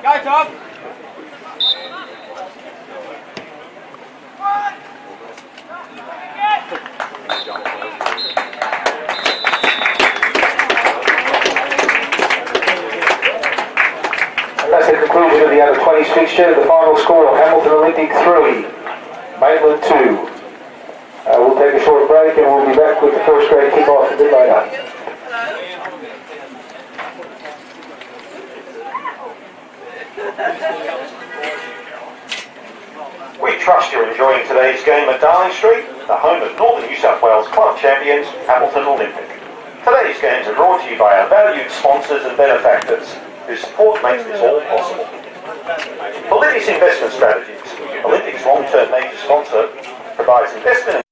Speaker 2: Go, Tom!
Speaker 1: And that's the conclusion of the under-20s fixture. The final score of Hamilton Olympic 3, Maitland 2. We'll take a short break and we'll be back with the first grade kick-off a bit later.
Speaker 5: We trust you're enjoying today's game at Darling Street, the home of Northern New South Wales club champions, Hamilton Olympic. Today's games are brought to you by our valued sponsors and benefactors, whose support makes this all possible. Olympics Investment Strategies, Olympics long-term major sponsor, provides investment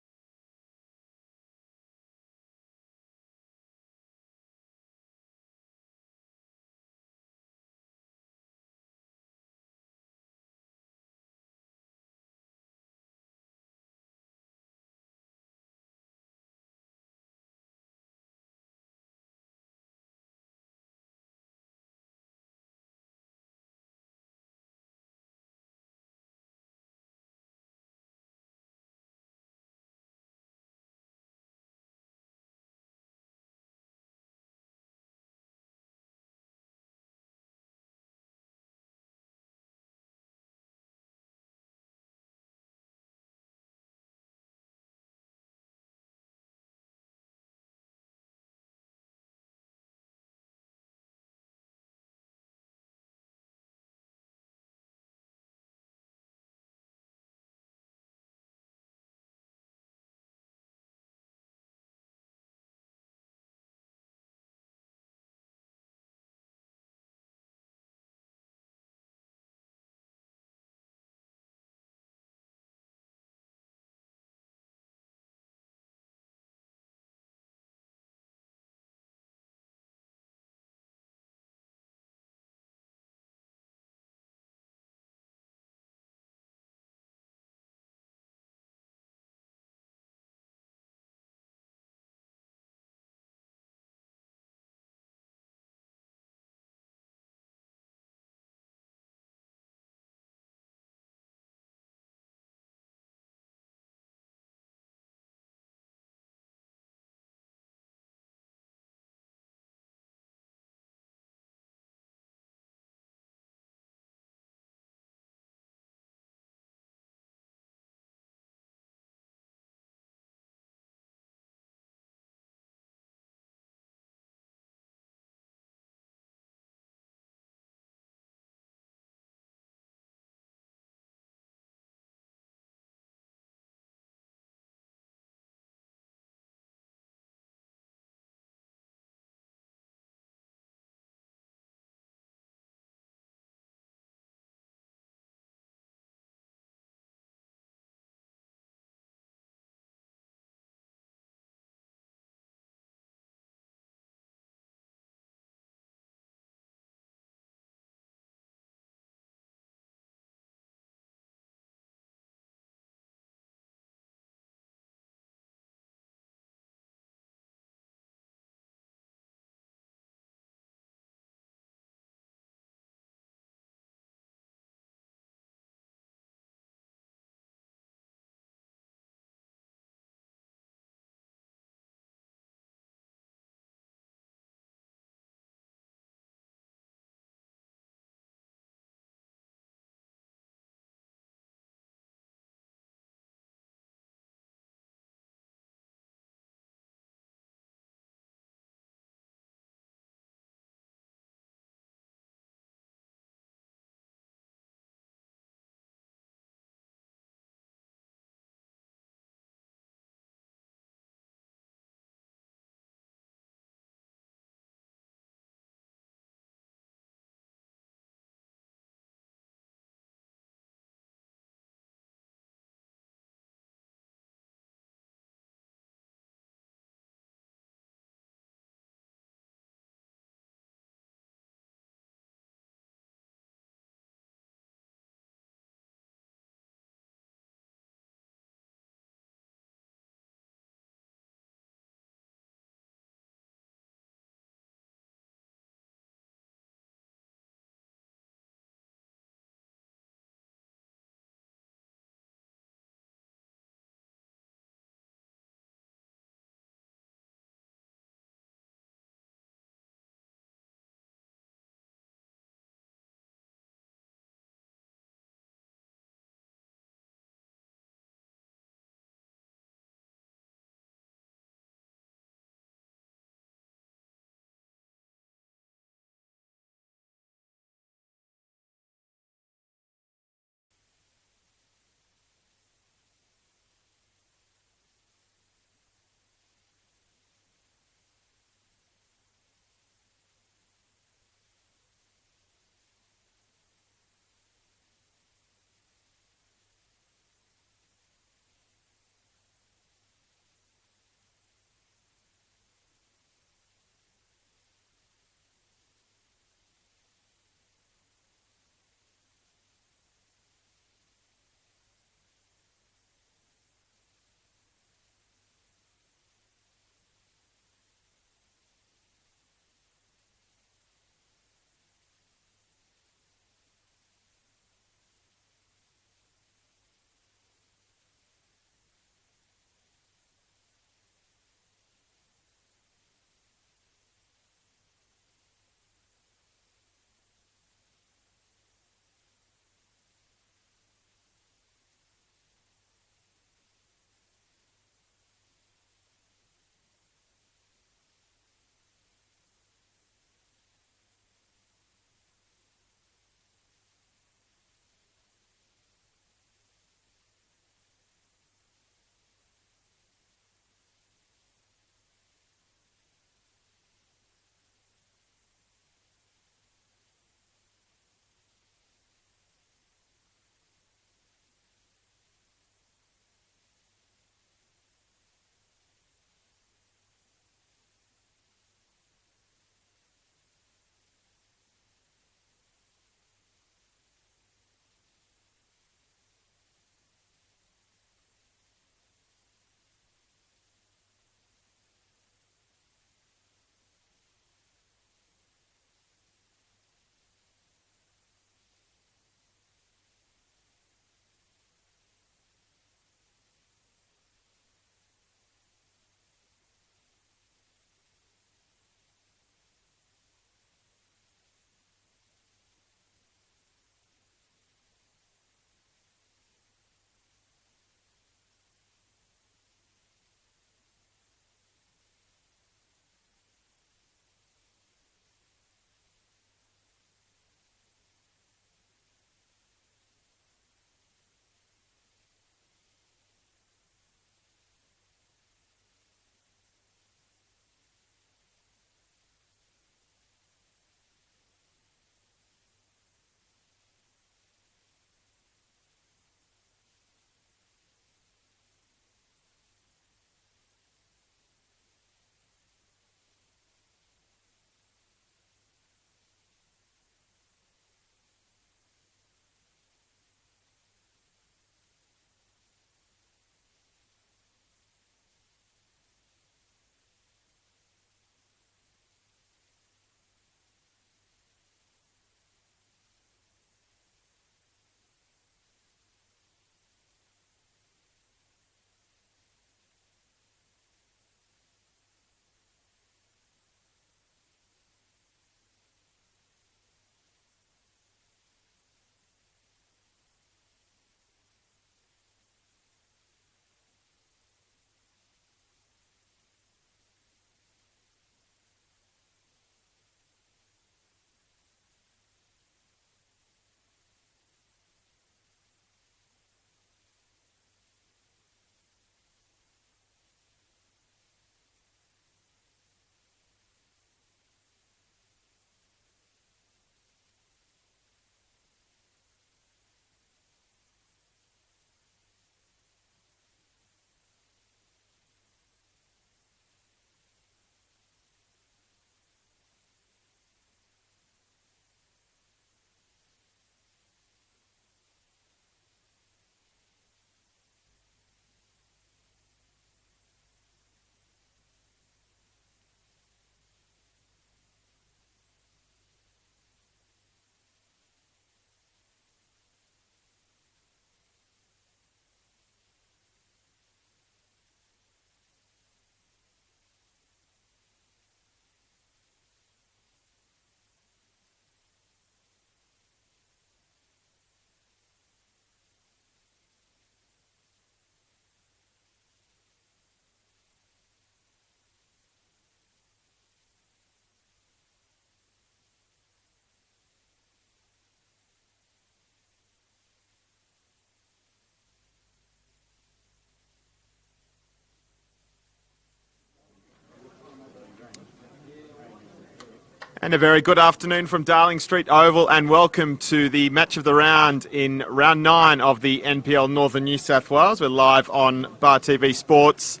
Speaker 7: And a very good afternoon from Darling Street Oval, and welcome to the match of the round in round 9 of the NPL Northern New South Wales. We're live on Bar TV Sports.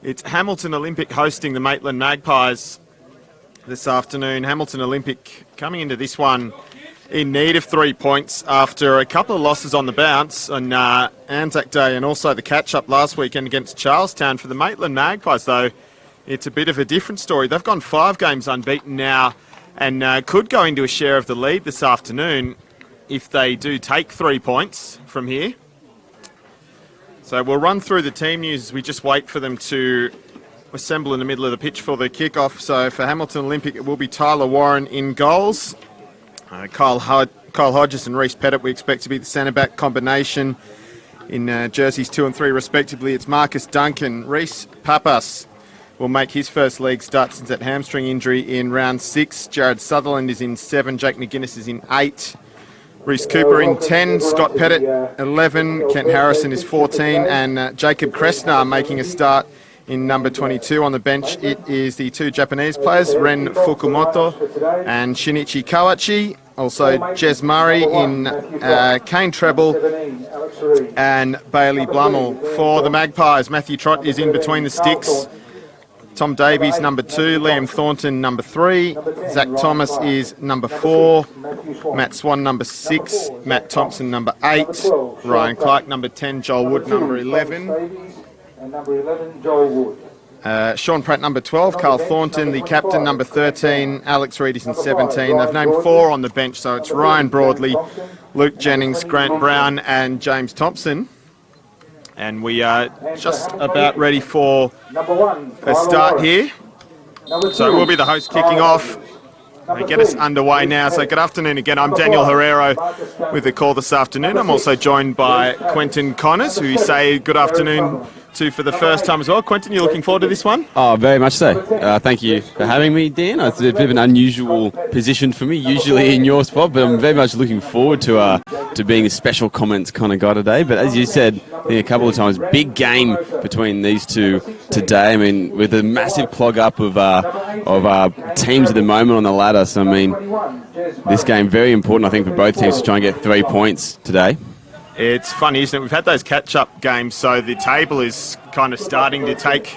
Speaker 7: It's Hamilton Olympic hosting the Maitland Magpies this afternoon. Hamilton Olympic coming into this one in need of 3 points after a couple of losses on the bounce on Anzac Day and also the catch-up last weekend against Charlestown. For the Maitland Magpies, though, it's a bit of a different story. They've gone 5 games unbeaten now and could go into a share of the lead this afternoon if they do take 3 points from here. So we'll run through the team news as we just wait for them to assemble in the middle of the pitch for the kick-off. So for Hamilton Olympic, it will be Tyler Warren in goals. Kyle Hodges and Reece Pettit we expect to be the centre-back combination in jerseys 2 and 3 respectively. It's Marcus Duncan. Reece Papas will make his first league start since that hamstring injury in round 6. Jared Sutherland is in 7. Jake McGuinness is in 8. Reece Cooper in 10. Scott Pettit 11. Kent Harrison is 14. And Jacob Kressnar making a start in number 22. On the bench, it is the 2 Japanese players, Ren Fukumoto and Shinichi Kawachi. Also, Jez Murray in Kane Treble and Bailey Blummel. For the Magpies, Matthew Trott is in between the sticks. Tom Davies, number 2. Liam Thornton, number 3. Zach Thomas is number 4. Matt Swan, number 6. Matt Thompson, number 8. Ryan Clark, number 10. Joel Wood, number 11.
Speaker 1: And number 11, Joel Wood.
Speaker 7: Sean Pratt, number 12. Carl Thornton, the captain, number 13. Alex Reid is in 17. They've named 4 on the bench, so it's Ryan Broadley, Luke Jennings, Grant Brown and James Thompson. And we are just about ready for a start here. So we'll be the host kicking off. They get us underway now. So good afternoon again. I'm Daniel Herrero with the call this afternoon. I'm also joined by Quentin Connors, who you say good afternoon to for the first time as well. Quentin, you looking forward to this one?
Speaker 8: Oh, very much so. Thank you for having me, Dan. It's a bit of an unusual position for me, usually in your spot, but I'm very much looking forward to being a special comments kind of guy today. But as you said, I think a couple of times, big game between these two today. I mean, with a massive clog up of teams at the moment on the ladder. So, I mean, this game very important, I think, for both teams to try and get 3 points today.
Speaker 7: It's funny, isn't it? We've had those catch-up games, so the table is kind of starting to take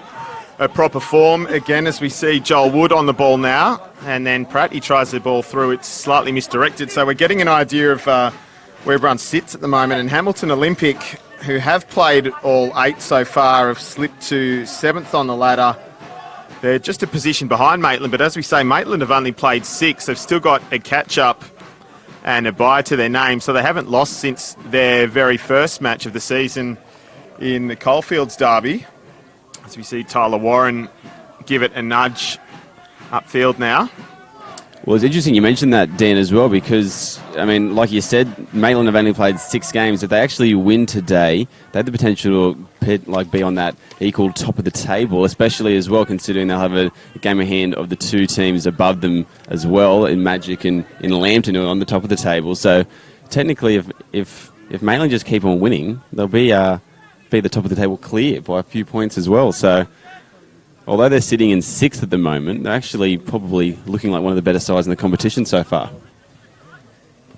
Speaker 7: a proper form again as we see Joel Wood on the ball now. And then Pratt, he tries the ball through. It's slightly misdirected. So we're getting an idea of where everyone sits at the moment. And Hamilton Olympic, who have played all 8 so far, have slipped to 7th on the ladder. They're just a position behind Maitland, but as we say, Maitland have only played 6. They've still got a catch-up and a bye to their name, so they haven't lost since their very first match of the season in the Coalfields Derby. As we see Tyler Warren give it a nudge upfield now.
Speaker 8: Well, it's interesting you mentioned that, Dan, as well, because, I mean, like you said, Maitland have only played 6 games. If they actually win today, they have the potential to be on that equal top of the table, especially as well considering they'll have a game of hand of the 2 teams above them as well, in Magic and in Lambton, who are on the top of the table. So technically, if Maitland just keep on winning, they'll be the top of the table clear by a few points as well. So although they're sitting in 6th at the moment, they're actually probably looking like one of the better sides in the competition so far.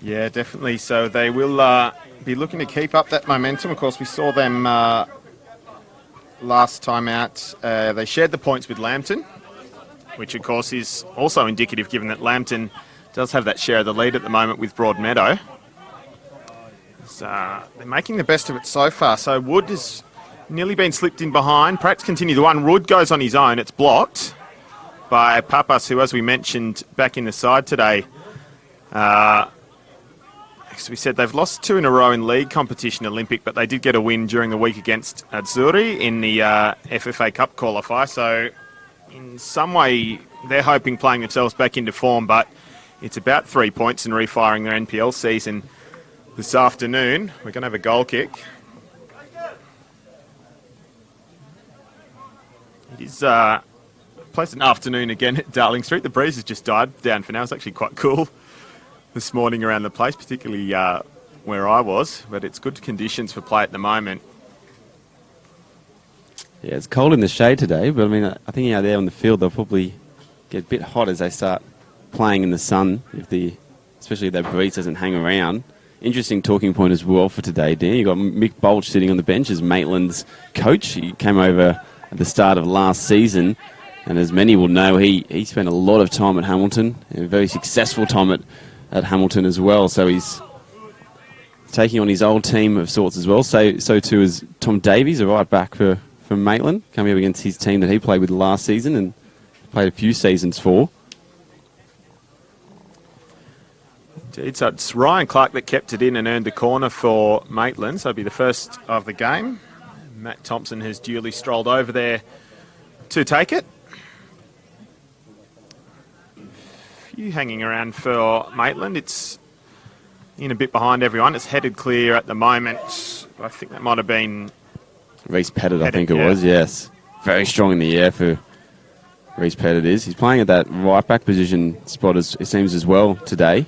Speaker 7: Yeah, definitely. So they will be looking to keep up that momentum. Of course, we saw them last time out. They shared the points with Lambton, which of course is also indicative given that Lambton does have that share of the lead at the moment with Broadmeadow. So they're making the best of it so far. So Wood is nearly been slipped in behind. Pratt's continued the one. Wood goes on his own. It's blocked by Papas, who, as we mentioned, back in the side today. As we said, they've lost 2 in a row in league competition Olympic, but they did get a win during the week against Azzurri in the FFA Cup qualifier. So in some way, they're hoping playing themselves back into form, but it's about 3 points and refiring their NPL season this afternoon. We're going to have a goal kick. It is a pleasant afternoon again at Darling Street. The breeze has just died down for now. It's actually quite cool this morning around the place, particularly where I was, but it's good conditions for play at the moment.
Speaker 8: Yeah, it's cold in the shade today, but I mean, I think out there on the field they'll probably get a bit hot as they start playing in the sun, especially if that breeze doesn't hang around. Interesting talking point as well for today, Dan. You've got Mick Bolch sitting on the bench as Maitland's coach. He came over at the start of last season, and as many will know, he spent a lot of time at Hamilton, a very successful time at Hamilton as well. So he's taking on his old team of sorts as well. So too is Tom Davies, a right back for Maitland, coming up against his team that he played with last season and played a few seasons for.
Speaker 7: Indeed, so it's Ryan Clark that kept it in and earned the corner for Maitland, so it'll be the first of the game. Matt Thompson has duly strolled over there to take it. Few hanging around for Maitland. It's in a bit behind everyone. It's headed clear at the moment. I think that might have been
Speaker 8: Reece Pettit, I think it was, yes. Very strong in the air for Reece Pettit is. He's playing at that right back position spot, as it seems, as well today.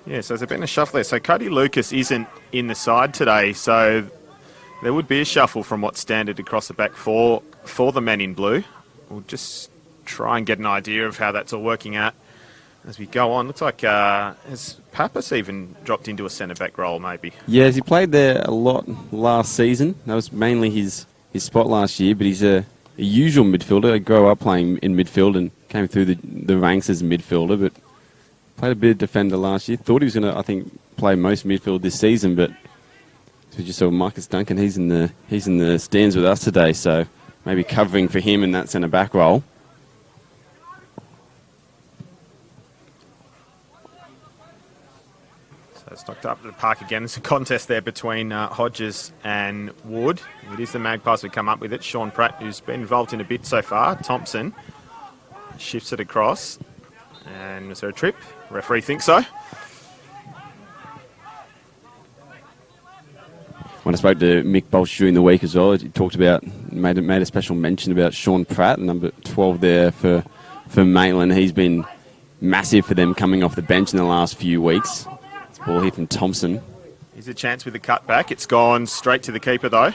Speaker 7: Yeah, so there's been a shuffle there. So Cody Lucas isn't in the side today, so there would be a shuffle from what's standard across the back for the men in blue. We'll just try and get an idea of how that's all working out as we go on. Looks like has Pappas even dropped into a centre-back role, maybe?
Speaker 8: Yes, he played there a lot last season. That was mainly his spot last year, but he's a usual midfielder. He grew up playing in midfield and came through the ranks as a midfielder, but played a bit of defender last year. Thought he was going to, I think, play most midfield this season, but we just saw Marcus Duncan. He's in the stands with us today, so maybe covering for him in that centre-back role.
Speaker 7: So it's knocked up to the park again. There's a contest there between Hodges and Wood. It is the Magpies who come up with it. Sean Pratt, who's been involved in a bit so far. Thompson shifts it across. And was there a trip? Referee thinks so.
Speaker 8: When I spoke to Mick Bolch during the week as well, he talked about, made a special mention about Sean Pratt, number 12 there for Maitland. He's been massive for them coming off the bench in the last few weeks. It's a ball here from Thompson.
Speaker 7: Here's a chance with the cut back. It's gone straight to the keeper though.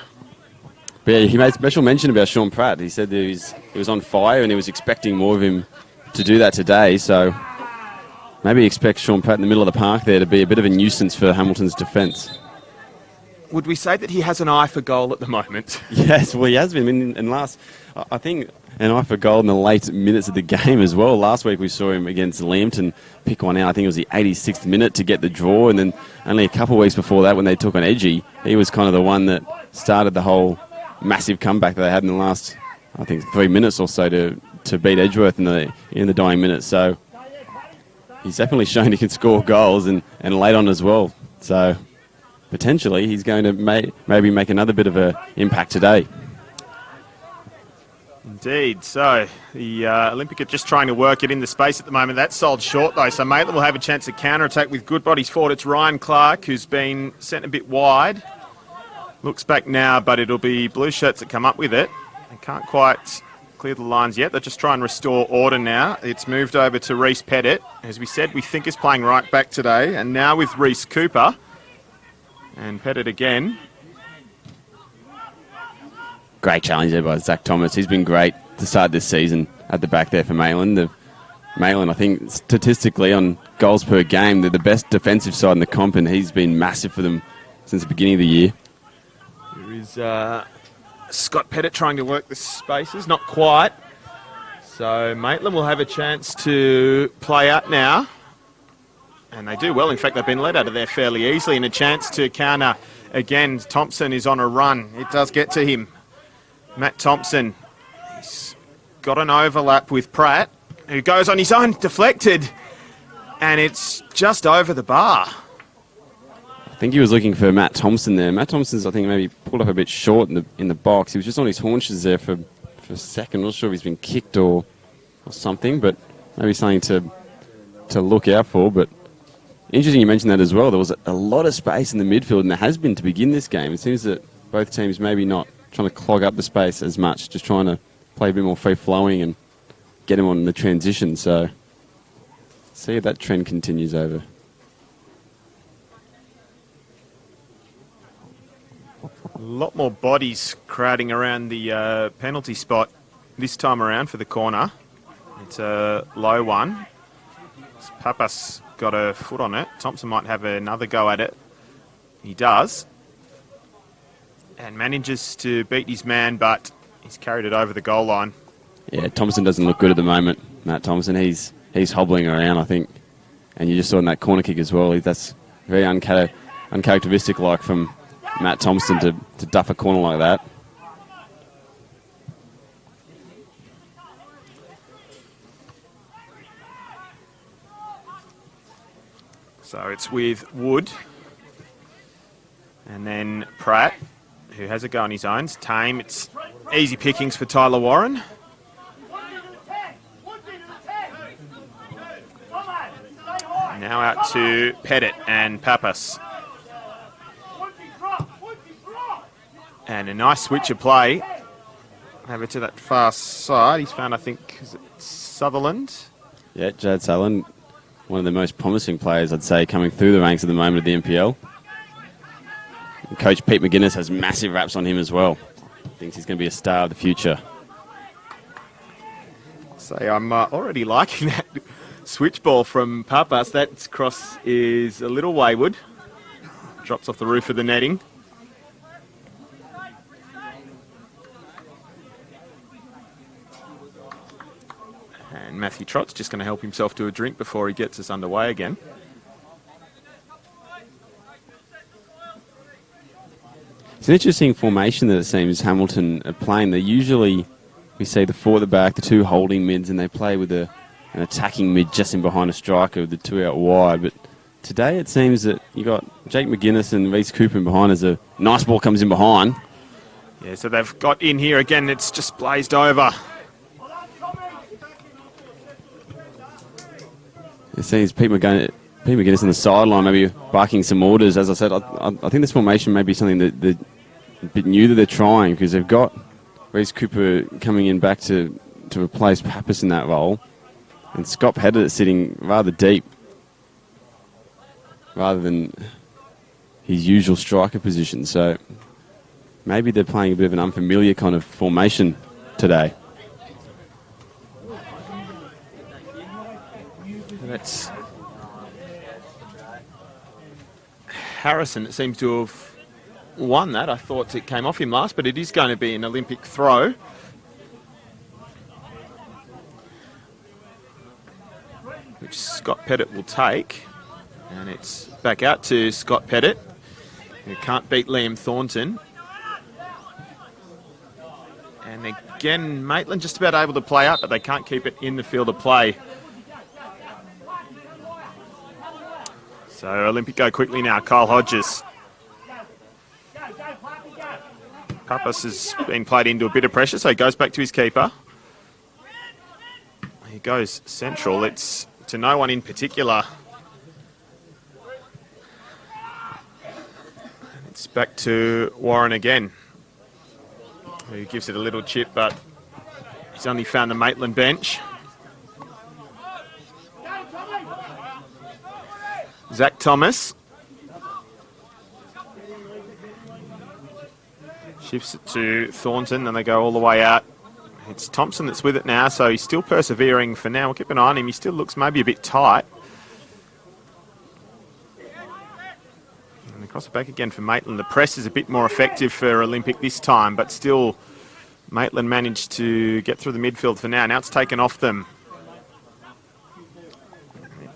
Speaker 8: But yeah, he made special mention about Sean Pratt. He said that he was on fire and he was expecting more of him to do that today, so maybe expect Sean Pratt in the middle of the park there to be a bit of a nuisance for Hamilton's defence.
Speaker 7: Would we say that he has an eye for goal at the moment?
Speaker 8: Yes, well, he has been. I think an eye for goal in the late minutes of the game as well. Last week we saw him against Lambton pick one out. I think it was the 86th minute to get the draw, and then only a couple of weeks before that when they took on Edgy, he was kind of the one that started the whole massive comeback that they had in the last, I think, 3 minutes or so to beat Edgeworth in the dying minutes. So he's definitely shown he can score goals and late on as well. So potentially he's going to maybe make another bit of an impact today.
Speaker 7: Indeed. So the Olympic are just trying to work it in the space at the moment. That's sold short though, so Maitland will have a chance to counter-attack with good bodies forward. It's Ryan Clark who's been sent a bit wide. Looks back now, but it'll be blue shirts that come up with it. They can't quite clear the lines yet. They're just trying to restore order now. It's moved over to Reece Pettit. As we said, we think is playing right back today. And now with Reece Cooper. And Pettit again.
Speaker 8: Great challenge there by Zach Thomas. He's been great to start this season at the back there for Maitland. Maitland, I think, statistically on goals per game, they're the best defensive side in the comp, and he's been massive for them since the beginning of the year.
Speaker 7: There is Scott Pettit trying to work the spaces. Not quite. So Maitland will have a chance to play out now. And they do well. In fact, they've been let out of there fairly easily. And a chance to counter. Again, Thompson is on a run. It does get to him. Matt Thompson. He's got an overlap with Pratt, who goes on his own, deflected. And it's just over the bar.
Speaker 8: I think he was looking for Matt Thompson there. Matt Thompson's, I think, maybe pulled up a bit short in the box. He was just on his haunches there for a second. Not sure if he's been kicked or something, but maybe something to look out for. But interesting you mentioned that as well. There was a lot of space in the midfield, and there has been to begin this game. It seems that both teams maybe not trying to clog up the space as much, just trying to play a bit more free-flowing and get him on the transition. So see if that trend continues over.
Speaker 7: A lot more bodies crowding around the penalty spot this time around for the corner. It's a low one. Papas got a foot on it. Thompson might have another go at it. He does. And manages to beat his man, but he's carried it over the goal line.
Speaker 8: Yeah, Thompson doesn't look good at the moment. Matt Thompson, he's hobbling around, I think. And you just saw in that corner kick as well. That's very uncharacteristic like from Matt Thompson to duff a corner like that.
Speaker 7: So it's with Wood. And then Pratt, who has a go on his own. It's tame. It's easy pickings for Tyler Warren. Now out to Pettit and Papas. And a nice switch of play. Over to that far side. He's found, I think, is it Sutherland?
Speaker 8: Yeah, Jad Sutherland, one of the most promising players, I'd say, coming through the ranks at the moment of the NPL. And Coach Pete McGuinness has massive raps on him as well. Thinks he's going to be a star of the future.
Speaker 7: So I'm already liking that switch ball from Papas. That cross is a little wayward. Drops off the roof of the netting. And Matthew Trott's just going to help himself to a drink before he gets us underway again.
Speaker 8: It's an interesting formation that it seems Hamilton are playing. They usually, we see the four at the back, the two holding mids, and they play with an attacking mid just in behind a striker with the two out wide. But today it seems that you got Jake McGuinness and Reece Cooper in behind as a nice ball comes in behind.
Speaker 7: Yeah, so they've got in here again. It's just blazed over.
Speaker 8: It seems Pete McGuinness on the sideline, maybe barking some orders. As I said, I think this formation may be something that a bit new that they're trying, because they've got Reece Cooper coming in back to replace Pappas in that role, and Scott Pettit sitting rather deep, rather than his usual striker position. So maybe they're playing a bit of an unfamiliar kind of formation today.
Speaker 7: That's Harrison that seems to have won that. I thought it came off him last, but it is going to be an Olympic throw. Which Scott Pettit will take. And it's back out to Scott Pettit, who can't beat Liam Thornton. And again, Maitland just about able to play up, but they can't keep it in the field of play. So Olympic go quickly now. Kyle Hodges. Papas has been played into a bit of pressure, so he goes back to his keeper. He goes central. It's to no one in particular. And it's back to Warren again, who gives it a little chip, but he's only found the Maitland bench. Zach Thomas shifts it to Thornton, and they go all the way out. It's Thompson that's with it now, so he's still persevering for now. We'll keep an eye on him. He still looks maybe a bit tight. And across it back again for Maitland. The press is a bit more effective for Olympic this time, but still Maitland managed to get through the midfield for now. Now it's taken off them.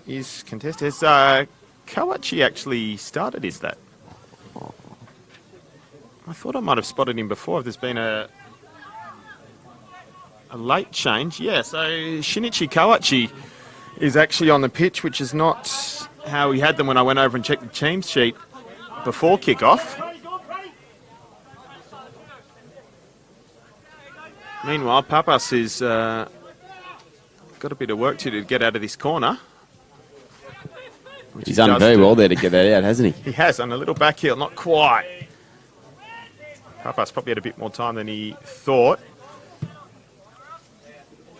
Speaker 7: It is contested. Kawachi actually started, is that? I thought I might have spotted him before if there's been a late change. Yeah, so Shinichi Kawachi is actually on the pitch, which is not how we had them when I went over and checked the team sheet before kick-off. Meanwhile, Papas has got a bit of work to get out of this corner.
Speaker 8: He's done very well there to get that out, hasn't he?
Speaker 7: He has, on a little back heel, not quite. Papas probably had a bit more time than he thought.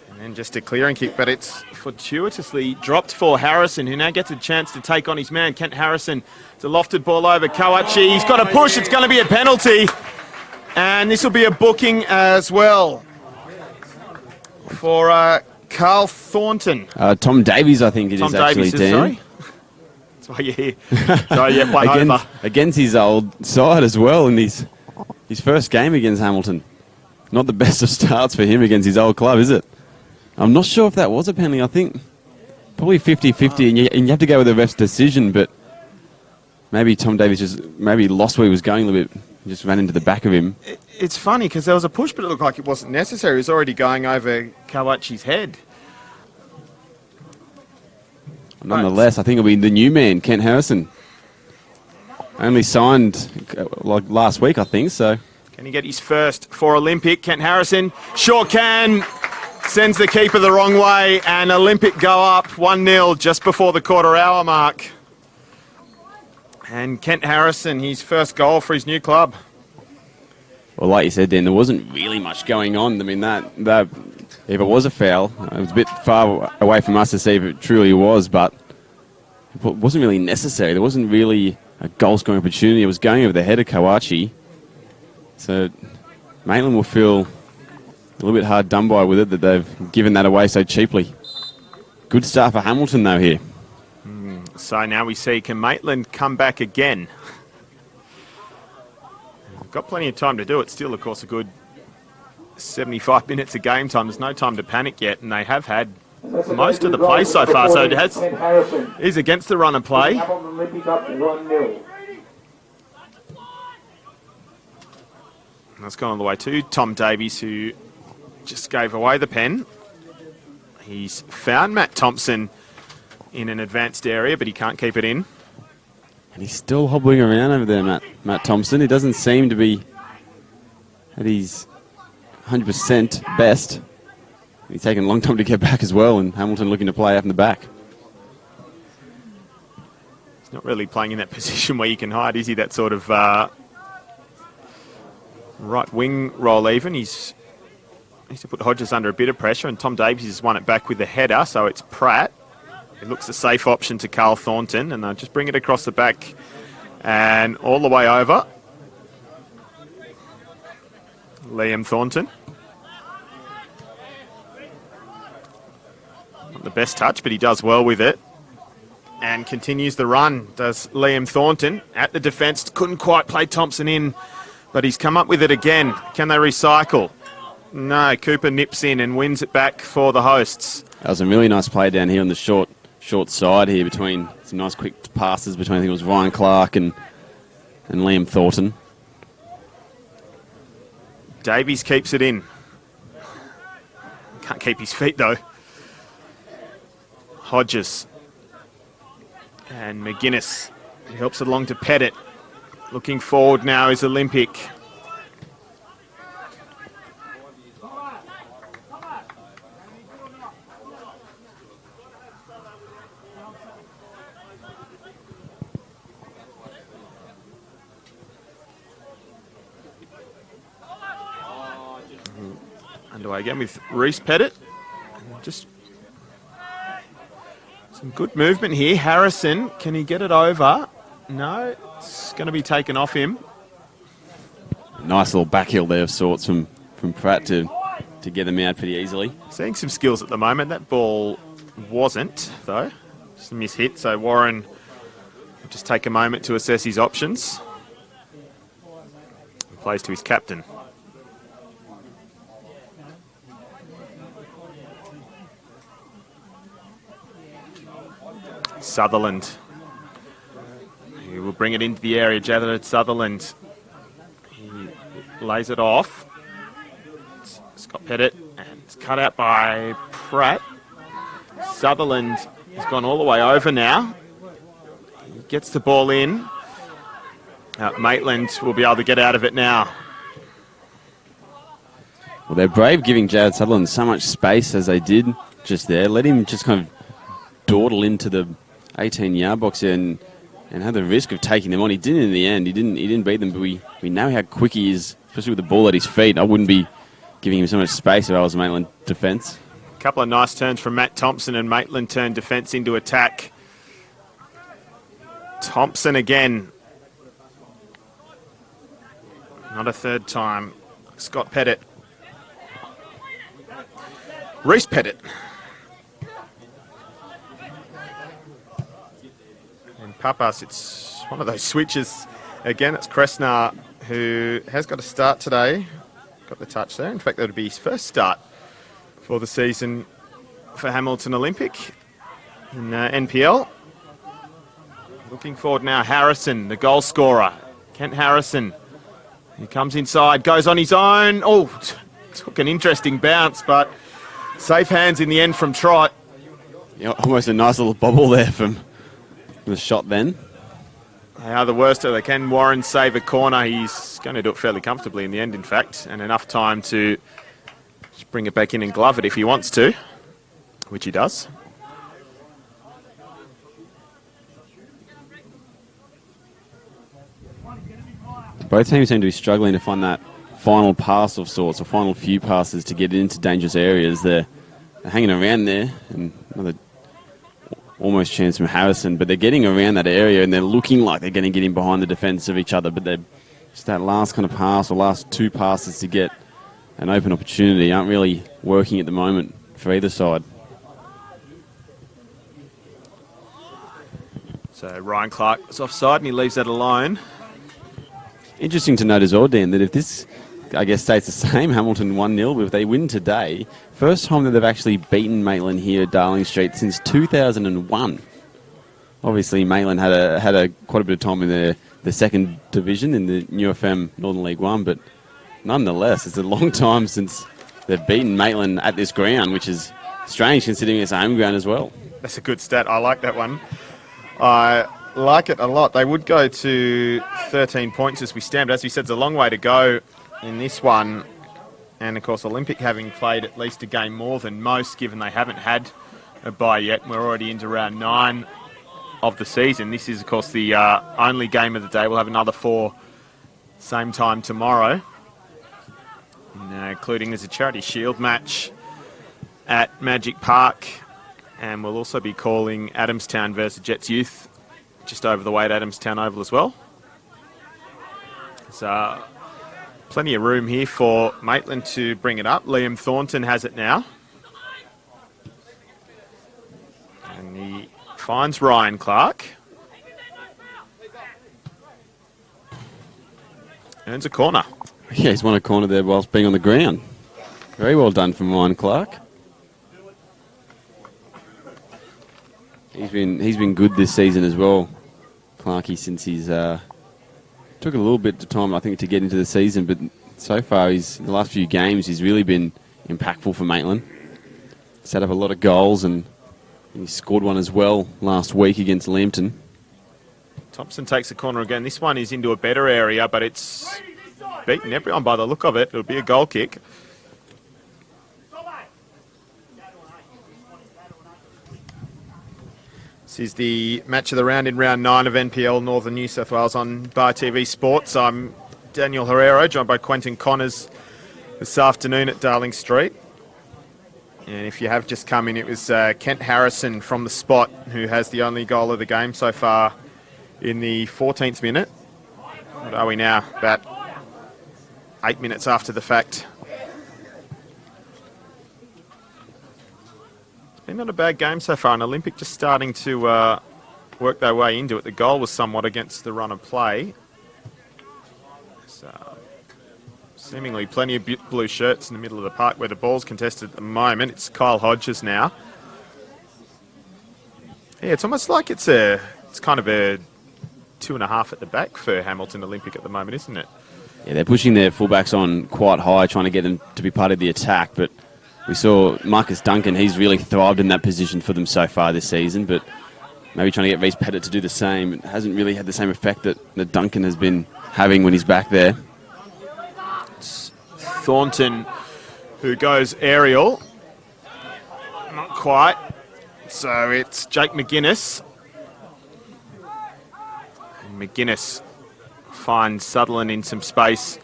Speaker 7: And then just a clearing kick, but it's fortuitously dropped for Harrison, who now gets a chance to take on his man, Kent Harrison. It's a lofted ball over Kawachi. He's got a push. It's going to be a penalty. And this will be a booking as well for Carl Thornton.
Speaker 8: Tom Davies, I think it
Speaker 7: Tom
Speaker 8: is actually,
Speaker 7: Davies,
Speaker 8: Dan.
Speaker 7: sorry. That's why you're here. Sorry, yeah, one over.
Speaker 8: Against his old side as well in his first game against Hamilton. Not the best of starts for him against his old club, is it? I'm not sure if that was a penalty. I think probably 50-50, and you have to go with the ref's decision, but maybe Tom Davies just maybe lost where he was going a little bit. He just ran into the back of him.
Speaker 7: It's funny because there was a push, but it looked like it wasn't necessary. He was already going over Kawachi's head.
Speaker 8: Nonetheless, I think it'll be the new man, Kent Harrison. Only signed like last week, I think, so...
Speaker 7: Can he get his first for Olympic? Kent Harrison sure can. Sends the keeper the wrong way, and Olympic go up 1-0 just before the quarter hour mark. And Kent Harrison, his first goal for his new club.
Speaker 8: Well, like you said, Dan, there wasn't really much going on. I mean, that if it was a foul, it was a bit far away from us to see if it truly was, but it wasn't really necessary. There wasn't really a goal-scoring opportunity. It was going over the head of Kawachi. So Maitland will feel a little bit hard done by with it that they've given that away so cheaply. Good start for Hamilton, though, here.
Speaker 7: So now we see, can Maitland come back again? Got plenty of time to do it. Still, of course, a good 75 minutes of game time. There's no time to panic yet, and they have had most of the play so far. So it is against the run of play. That's gone all the way to Tom Davies, who just gave away the pen. He's found Matt Thompson in an advanced area, but he can't keep it in.
Speaker 8: And he's still hobbling around over there, Matt Thompson. He doesn't seem to be at his 100% best. He's taken a long time to get back as well, and Hamilton looking to play up in the back.
Speaker 7: He's not really playing in that position where you can hide, is he? That sort of right wing role even. He's to put Hodges under a bit of pressure, and Tom Davies has won it back with the header, so it's Pratt. It looks a safe option to Carl Thornton, and they'll just bring it across the back and all the way over. Liam Thornton. Not the best touch, but he does well with it. And continues the run, does Liam Thornton. At the defence, couldn't quite play Thompson in, but he's come up with it again. Can they recycle? No, Cooper nips in and wins it back for the hosts.
Speaker 8: That was a really nice play down here on the short side here between some nice quick passes between, I think it was Ryan Clark and Liam Thornton.
Speaker 7: Davies keeps it in. Can't keep his feet though. Hodges. And McGuinness helps it along to Pettit. Looking forward now is Olympic. Underway again with Reese Pettit. Just some good movement here. Harrison, can he get it over? No, it's going to be taken off him.
Speaker 8: Nice little back heel there of sorts from Pratt to get them out pretty easily.
Speaker 7: Seeing some skills at the moment. That ball wasn't, though. Just a mishit, so Warren will just take a moment to assess his options. And plays to his captain. Sutherland. He will bring it into the area. Jared Sutherland. He lays it off. Scott Pettit. And it's cut out by Pratt. Sutherland has gone all the way over now. He gets the ball in. Maitland will be able to get out of it now.
Speaker 8: Well, they're brave giving Jared Sutherland so much space as they did just there. Let him just kind of dawdle into the 18-yard box there and had the risk of taking them on. He didn't in the end. He didn't beat them, but we know how quick he is, especially with the ball at his feet. I wouldn't be giving him so much space if I was Maitland defence.
Speaker 7: A couple of nice turns from Matt Thompson, and Maitland turned defence into attack. Thompson again. Not a third time. Scott Pettit. Reese Pettit. Papas. It's one of those switches. Again, it's Kressner who has got a start today. Got the touch there. In fact, that would be his first start for the season for Hamilton Olympic in NPL. Looking forward now, Harrison, the goal scorer. Kent Harrison. He comes inside, goes on his own. Oh, took an interesting bounce, but safe hands in the end from Trott.
Speaker 8: Yeah, almost a nice little bobble there from the shot then.
Speaker 7: They are the worst. They can Warren save a corner. He's going to do it fairly comfortably in the end, in fact, and enough time to just bring it back in and glove it if he wants to, which he does.
Speaker 8: Both teams seem to be struggling to find that final pass of sorts, or final few passes to get into dangerous areas. They're hanging around there, and another almost chance from Harrison, but they're getting around that area and they're looking like they're going to get in behind the defence of each other, but they're just that last kind of pass or last two passes to get an open opportunity aren't really working at the moment for either side.
Speaker 7: So Ryan Clark is offside and he leaves that alone.
Speaker 8: Interesting to note as well, Dan, that if this, I guess, stays the same, Hamilton 1-0, but if they win today, first time that they've actually beaten Maitland here at Darling Street since 2001. Obviously, Maitland had a quite a bit of time in the second division in the New FM Northern League 1, but nonetheless, it's a long time since they've beaten Maitland at this ground, which is strange considering it's a home ground as well.
Speaker 7: That's a good stat. I like that one. I like it a lot. They would go to 13 points as we stand, but as we said, it's a long way to go in this one. And, of course, Olympic having played at least a game more than most, given they haven't had a bye yet. We're already into round 9 of the season. This is, of course, the only game of the day. We'll have another 4 same time tomorrow, including there's a Charity Shield match at Magic Park. And we'll also be calling Adamstown versus Jets Youth just over the way at Adamstown Oval as well. So plenty of room here for Maitland to bring it up. Liam Thornton has it now. And he finds Ryan Clark. Earns a corner.
Speaker 8: Yeah, he's won a corner there whilst being on the ground. Very well done from Ryan Clark. He's been good this season as well, Clarkey, since he's took a little bit of time, I think, to get into the season, but so far in the last few games he's really been impactful for Maitland. Set up a lot of goals and he scored one as well last week against Lambton.
Speaker 7: Thompson takes the corner again. This one is into a better area, but it's beaten everyone by the look of it. It'll be a goal kick. This is the match of the round in round 9 of NPL Northern New South Wales on Bar TV Sports. I'm Daniel Herrero, joined by Quentin Connors this afternoon at Darling Street. And if you have just come in, it was Kent Harrison from the spot who has the only goal of the game so far in the 14th minute. What are we now? About 8 minutes after the fact. Been not a bad game so far, and Olympic just starting to work their way into it. The goal was somewhat against the run of play. So, seemingly plenty of blue shirts in the middle of the park where the ball's contested at the moment. It's Kyle Hodges now. Yeah, it's almost like it's kind of a 2.5 at the back for Hamilton Olympic at the moment, isn't it?
Speaker 8: Yeah, they're pushing their fullbacks on quite high, trying to get them to be part of the attack, but we saw Marcus Duncan, he's really thrived in that position for them so far this season, but maybe trying to get Reece Pettit to do the same. It hasn't really had the same effect that Duncan has been having when he's back there.
Speaker 7: It's Thornton who goes aerial. Not quite. So it's Jake McGuinness. And McGuinness finds Sutherland in some space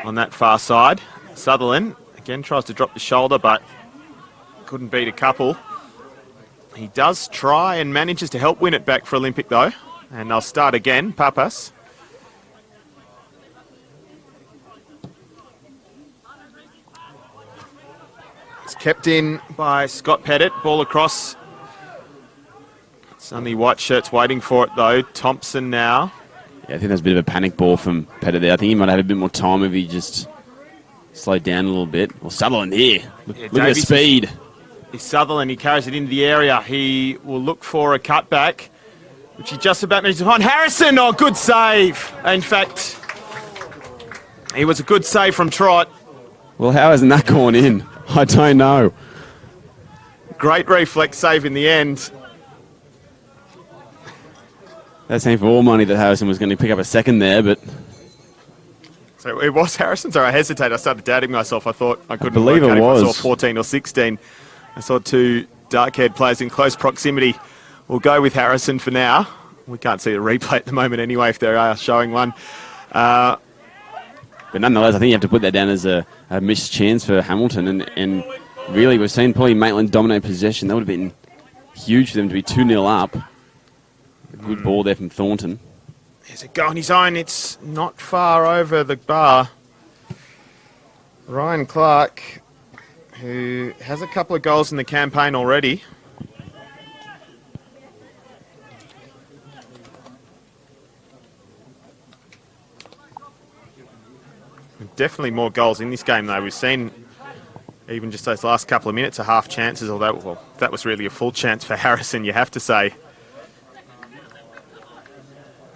Speaker 7: on that far side. Sutherland again tries to drop the shoulder, but couldn't beat a couple. He does try and manages to help win it back for Olympic, though. And they'll start again. Papas. It's kept in by Scott Pettit. Ball across. It's only white shirts waiting for it, though. Thompson now.
Speaker 8: Yeah, I think that's a bit of a panic ball from Pettit there. I think he might have had a bit more time if he just slowed down a little bit. Well, Sutherland here. Look at the speed.
Speaker 7: Is Sutherland, he carries it into the area. He will look for a cutback, which he just about needs to find. Harrison, oh, good save. In fact, it was a good save from Trott.
Speaker 8: Well, how hasn't that gone in? I don't know.
Speaker 7: Great reflex save in the end.
Speaker 8: That seemed for all money that Harrison was going to pick up a second there, but...
Speaker 7: So it was Harrison? Sorry, I hesitated. I started doubting myself. I thought I couldn't
Speaker 8: believe
Speaker 7: work out
Speaker 8: it
Speaker 7: if I
Speaker 8: was.
Speaker 7: saw 14 or 16. I saw two dark-haired players in close proximity. We'll go with Harrison for now. We can't see a replay at the moment anyway if they are showing one.
Speaker 8: But nonetheless, I think you have to put that down as a missed chance for Hamilton. And really, we've seen probably Maitland dominate possession. That would have been huge for them to be 2-0 up. A good ball there from Thornton.
Speaker 7: There's a go on his own. It's not far over the bar. Ryan Clark, who has a couple of goals in the campaign already. Definitely more goals in this game, though. We've seen even just those last couple of minutes of half chances, although well, that was really a full chance for Harrison, you have to say.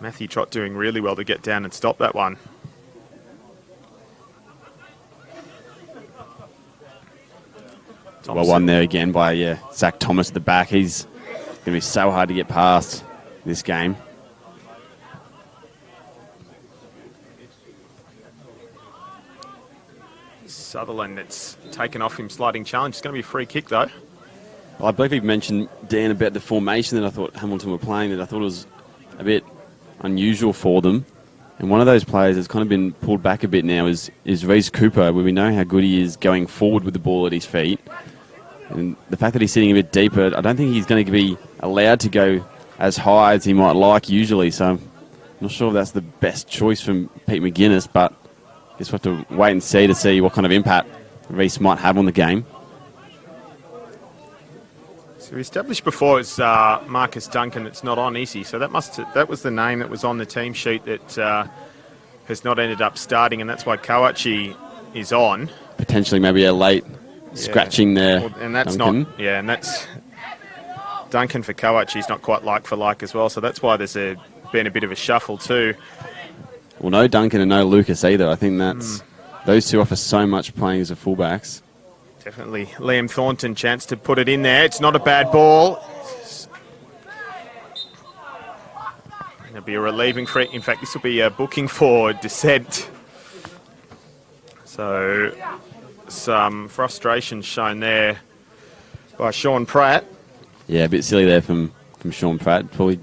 Speaker 7: Matthew Trott doing really well to get down and stop that one. Thompson.
Speaker 8: Well, one there again by Zach Thomas at the back. He's going to be so hard to get past this game.
Speaker 7: Sutherland, it's taken off him, sliding challenge. It's going to be a free kick, though.
Speaker 8: Well, I believe you mentioned, Dan, about the formation that I thought Hamilton were playing, that I thought it was a bit unusual for them. And one of those players that's kind of been pulled back a bit now is Reece Cooper, where we know how good he is going forward with the ball at his feet. And the fact that he's sitting a bit deeper, I don't think he's going to be allowed to go as high as he might like usually. So I'm not sure if that's the best choice from Pete McGuinness, but I guess we'll have to wait and see what kind of impact Reece might have on the game.
Speaker 7: So we established before it's Marcus Duncan. It's not on, is he? So that was the name that was on the team sheet that has not ended up starting, and that's why Kawachi is on.
Speaker 8: Potentially maybe a late scratching there.
Speaker 7: Well, and that's
Speaker 8: Duncan.
Speaker 7: not. Yeah, and that's Duncan for Kawachi's not quite like for like as well. So that's why there's been a bit of a shuffle too.
Speaker 8: Well, no Duncan and no Lucas either. I think that's those two offer so much playing as a fullbacks.
Speaker 7: Definitely Liam Thornton, chance to put it in there. It's not a bad ball. It'll be a relieving free. In fact, this will be a booking for dissent. So some frustration shown there by Sean Pratt.
Speaker 8: Yeah, a bit silly there from Sean Pratt. Probably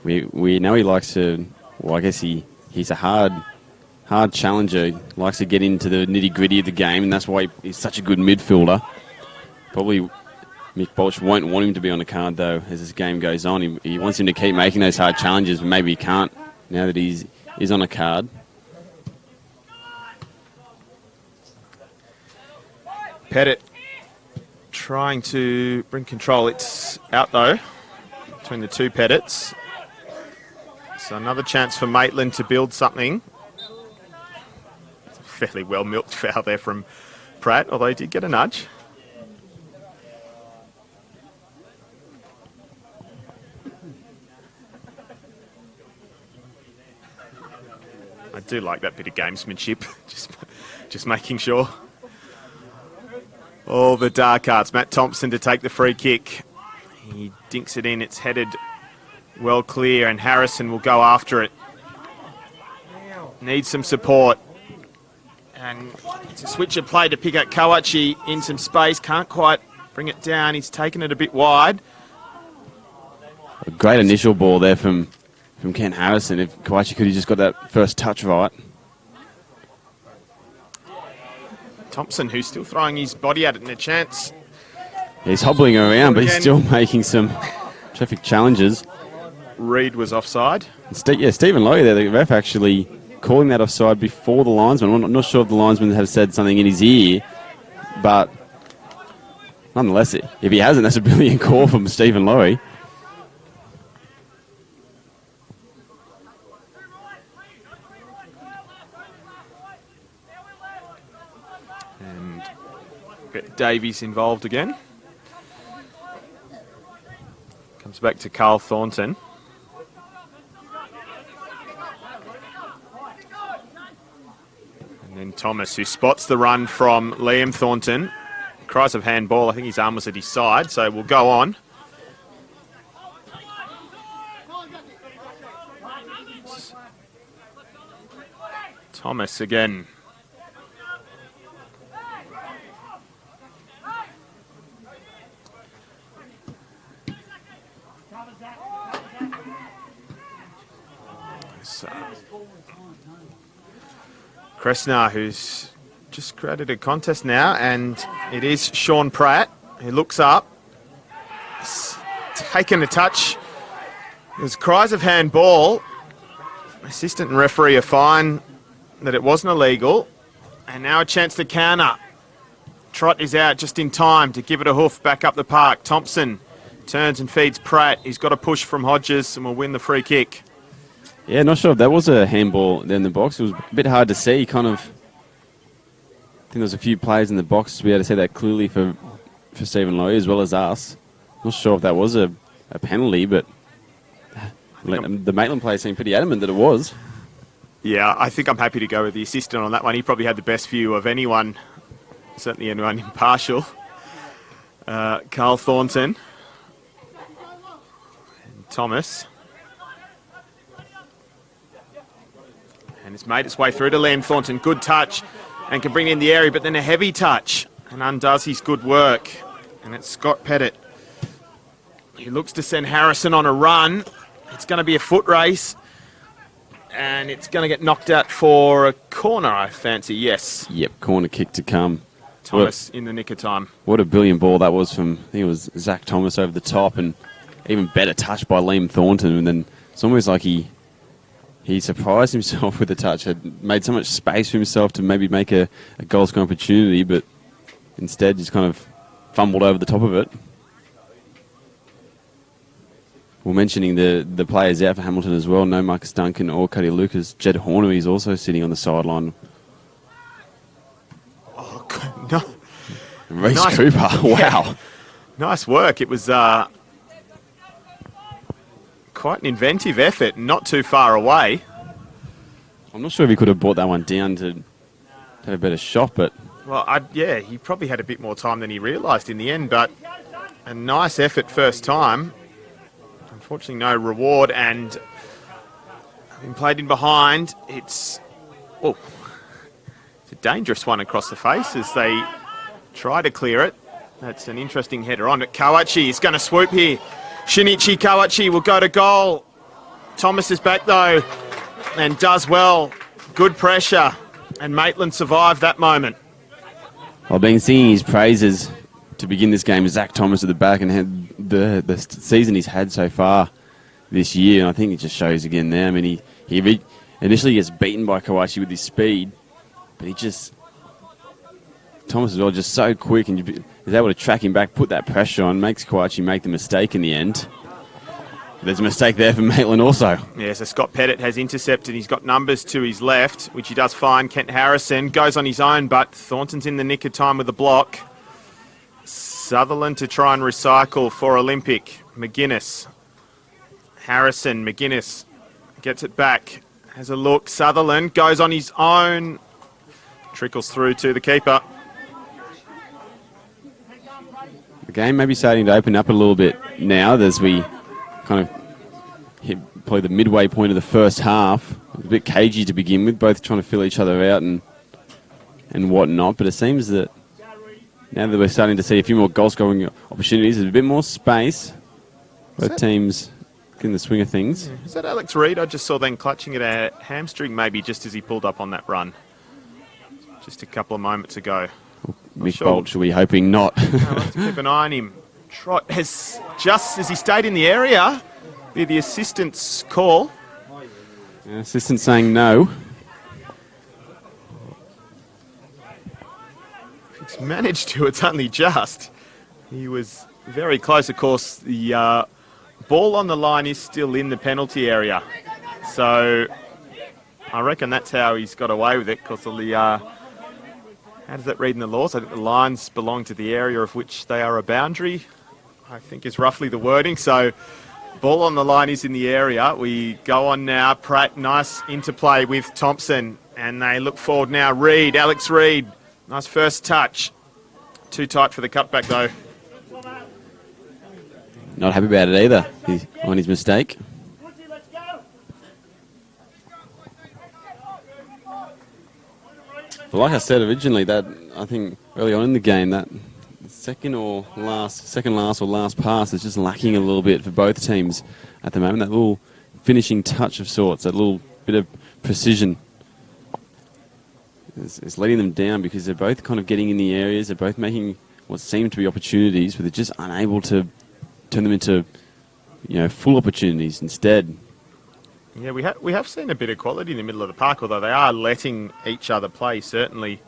Speaker 8: we know he likes to. Well, I guess he's a hard challenger. He likes to get into the nitty-gritty of the game, and that's why he's such a good midfielder. Probably Mick Bolch won't want him to be on the card, though, as this game goes on. He wants him to keep making those hard challenges, but maybe he can't now that he's on a card.
Speaker 7: Pettit trying to bring control. It's out, though, between the two Pettits. So another chance for Maitland to build something. Fairly well milked foul there from Pratt, although he did get a nudge. I do like that bit of gamesmanship, just making sure. All the dark arts. Matt Thompson to take the free kick. He dinks it in. It's headed well clear, and Harrison will go after it. Needs some support. And it's a switch of play to pick up Kawachi in some space. Can't quite bring it down. He's taken it a bit wide.
Speaker 8: A great initial ball there from Ken Harrison. If Kawachi could have just got that first touch right.
Speaker 7: Thompson, who's still throwing his body at it in a chance.
Speaker 8: He's hobbling around, but he's still making some traffic challenges.
Speaker 7: Reed was offside.
Speaker 8: Stephen Lowy there, the ref actually calling that offside before the linesman. I'm not sure if the linesman had said something in his ear, but nonetheless, if he hasn't, that's a brilliant call from Stephen Lowy.
Speaker 7: And get Davies involved again. Comes back to Carl Thornton. And then Thomas, who spots the run from Liam Thornton. Cries of handball. I think his arm was at his side, so we'll go on. Thomas again. So, Kressner, who's just created a contest now, and it is Sean Pratt who looks up. He's taken a touch. There's cries of handball. Assistant and referee are fine that it wasn't illegal. And now a chance to counter. Trott is out just in time to give it a hoof back up the park. Thompson turns and feeds Pratt. He's got a push from Hodges and will win the free kick.
Speaker 8: Yeah, not sure if that was a handball there in the box. It was a bit hard to see. I think there was a few players in the box to be able to see that clearly for Stephen Lowy as well as us. Not sure if that was a penalty, but the Maitland player seemed pretty adamant that it was.
Speaker 7: Yeah, I think I'm happy to go with the assistant on that one. He probably had the best view of anyone, certainly anyone impartial. Carl Thornton. And Thomas. And it's made its way through to Liam Thornton. Good touch and can bring it in the area, but then a heavy touch and undoes his good work. And it's Scott Pettit. He looks to send Harrison on a run. It's going to be a foot race. And it's going to get knocked out for a corner, I fancy, yes.
Speaker 8: Yep, corner kick to come.
Speaker 7: Thomas in the nick of time.
Speaker 8: What a brilliant ball that was from, I think it was Zach Thomas over the top, and even better touch by Liam Thornton. And then it's almost like he surprised himself with the touch, had made so much space for himself to maybe make a goal scoring opportunity, but instead just kind of fumbled over the top of it. We're mentioning the players out for Hamilton as well. No Marcus Duncan or Cody Lucas. Jed Horner is also sitting on the sideline.
Speaker 7: Oh, God, no.
Speaker 8: Reece
Speaker 7: Nice.
Speaker 8: Cooper, wow.
Speaker 7: Yeah. Nice work. It was quite an inventive effort, not too far away.
Speaker 8: I'm not sure if he could have brought that one down to have a better shot, but...
Speaker 7: Well, yeah, he probably had a bit more time than he realised in the end, but a nice effort first time. Unfortunately, no reward, and having played in behind, it's a dangerous one across the face as they try to clear it. That's an interesting header on, but Kawachi is going to swoop here. Shinichi Kawachi will go to goal. Thomas is back though and does well. Good pressure, and Maitland survived that moment.
Speaker 8: I've been singing his praises to begin this game. Zach Thomas at the back and had the season he's had so far this year, and I think it just shows again there. I mean, he initially gets beaten by Kawachi with his speed, but Thomas as well, just so quick, and is able to track him back, put that pressure on, makes Kawachi make the mistake in the end. There's a mistake there for Maitland also.
Speaker 7: Yeah, so Scott Pettit has intercepted. He's got numbers to his left, which he does fine. Kent Harrison goes on his own, but Thornton's in the nick of time with the block. Sutherland to try and recycle for Olympic. McGuinness. Harrison. McGuinness gets it back. Has a look. Sutherland goes on his own. Trickles through to the keeper.
Speaker 8: The game may be starting to open up a little bit now as we kind of hit probably the midway point of the first half. It was a bit cagey to begin with, both trying to fill each other out and whatnot, but it seems that now that we're starting to see a few more goal-scoring opportunities, there's a bit more space. Both teams in the swing of things.
Speaker 7: Yeah. Is that Alex Reid? I just saw then clutching at a hamstring maybe just as he pulled up on that run. Just a couple of moments ago.
Speaker 8: Mick Bolch, are we hoping not?
Speaker 7: I'll have to keep an eye on him. Trott has, just as he stayed in the area, be the assistant's call.
Speaker 8: Assistant saying no.
Speaker 7: It's managed to, it's only just. He was very close. Of course, the ball on the line is still in the penalty area. So I reckon that's how he's got away with it, because of the How does that read in the laws? I think the lines belong to the area of which they are a boundary, I think is roughly the wording. So ball on the line is in the area. We go on now. Pratt, nice interplay with Thompson. And they look forward now. Reed, Alex Reed. Nice first touch. Too tight for the cutback though.
Speaker 8: Not happy about it either. He's on his mistake. But like I said originally, that I think early on in the game, that second last or last pass is just lacking a little bit for both teams at the moment. That little finishing touch of sorts, that little bit of precision is letting them down because they're both kind of getting in the areas. They're both making what seem to be opportunities, but they're just unable to turn them into, full opportunities instead.
Speaker 7: Yeah, we have seen a bit of quality in the middle of the park, although they are letting each other play, certainly.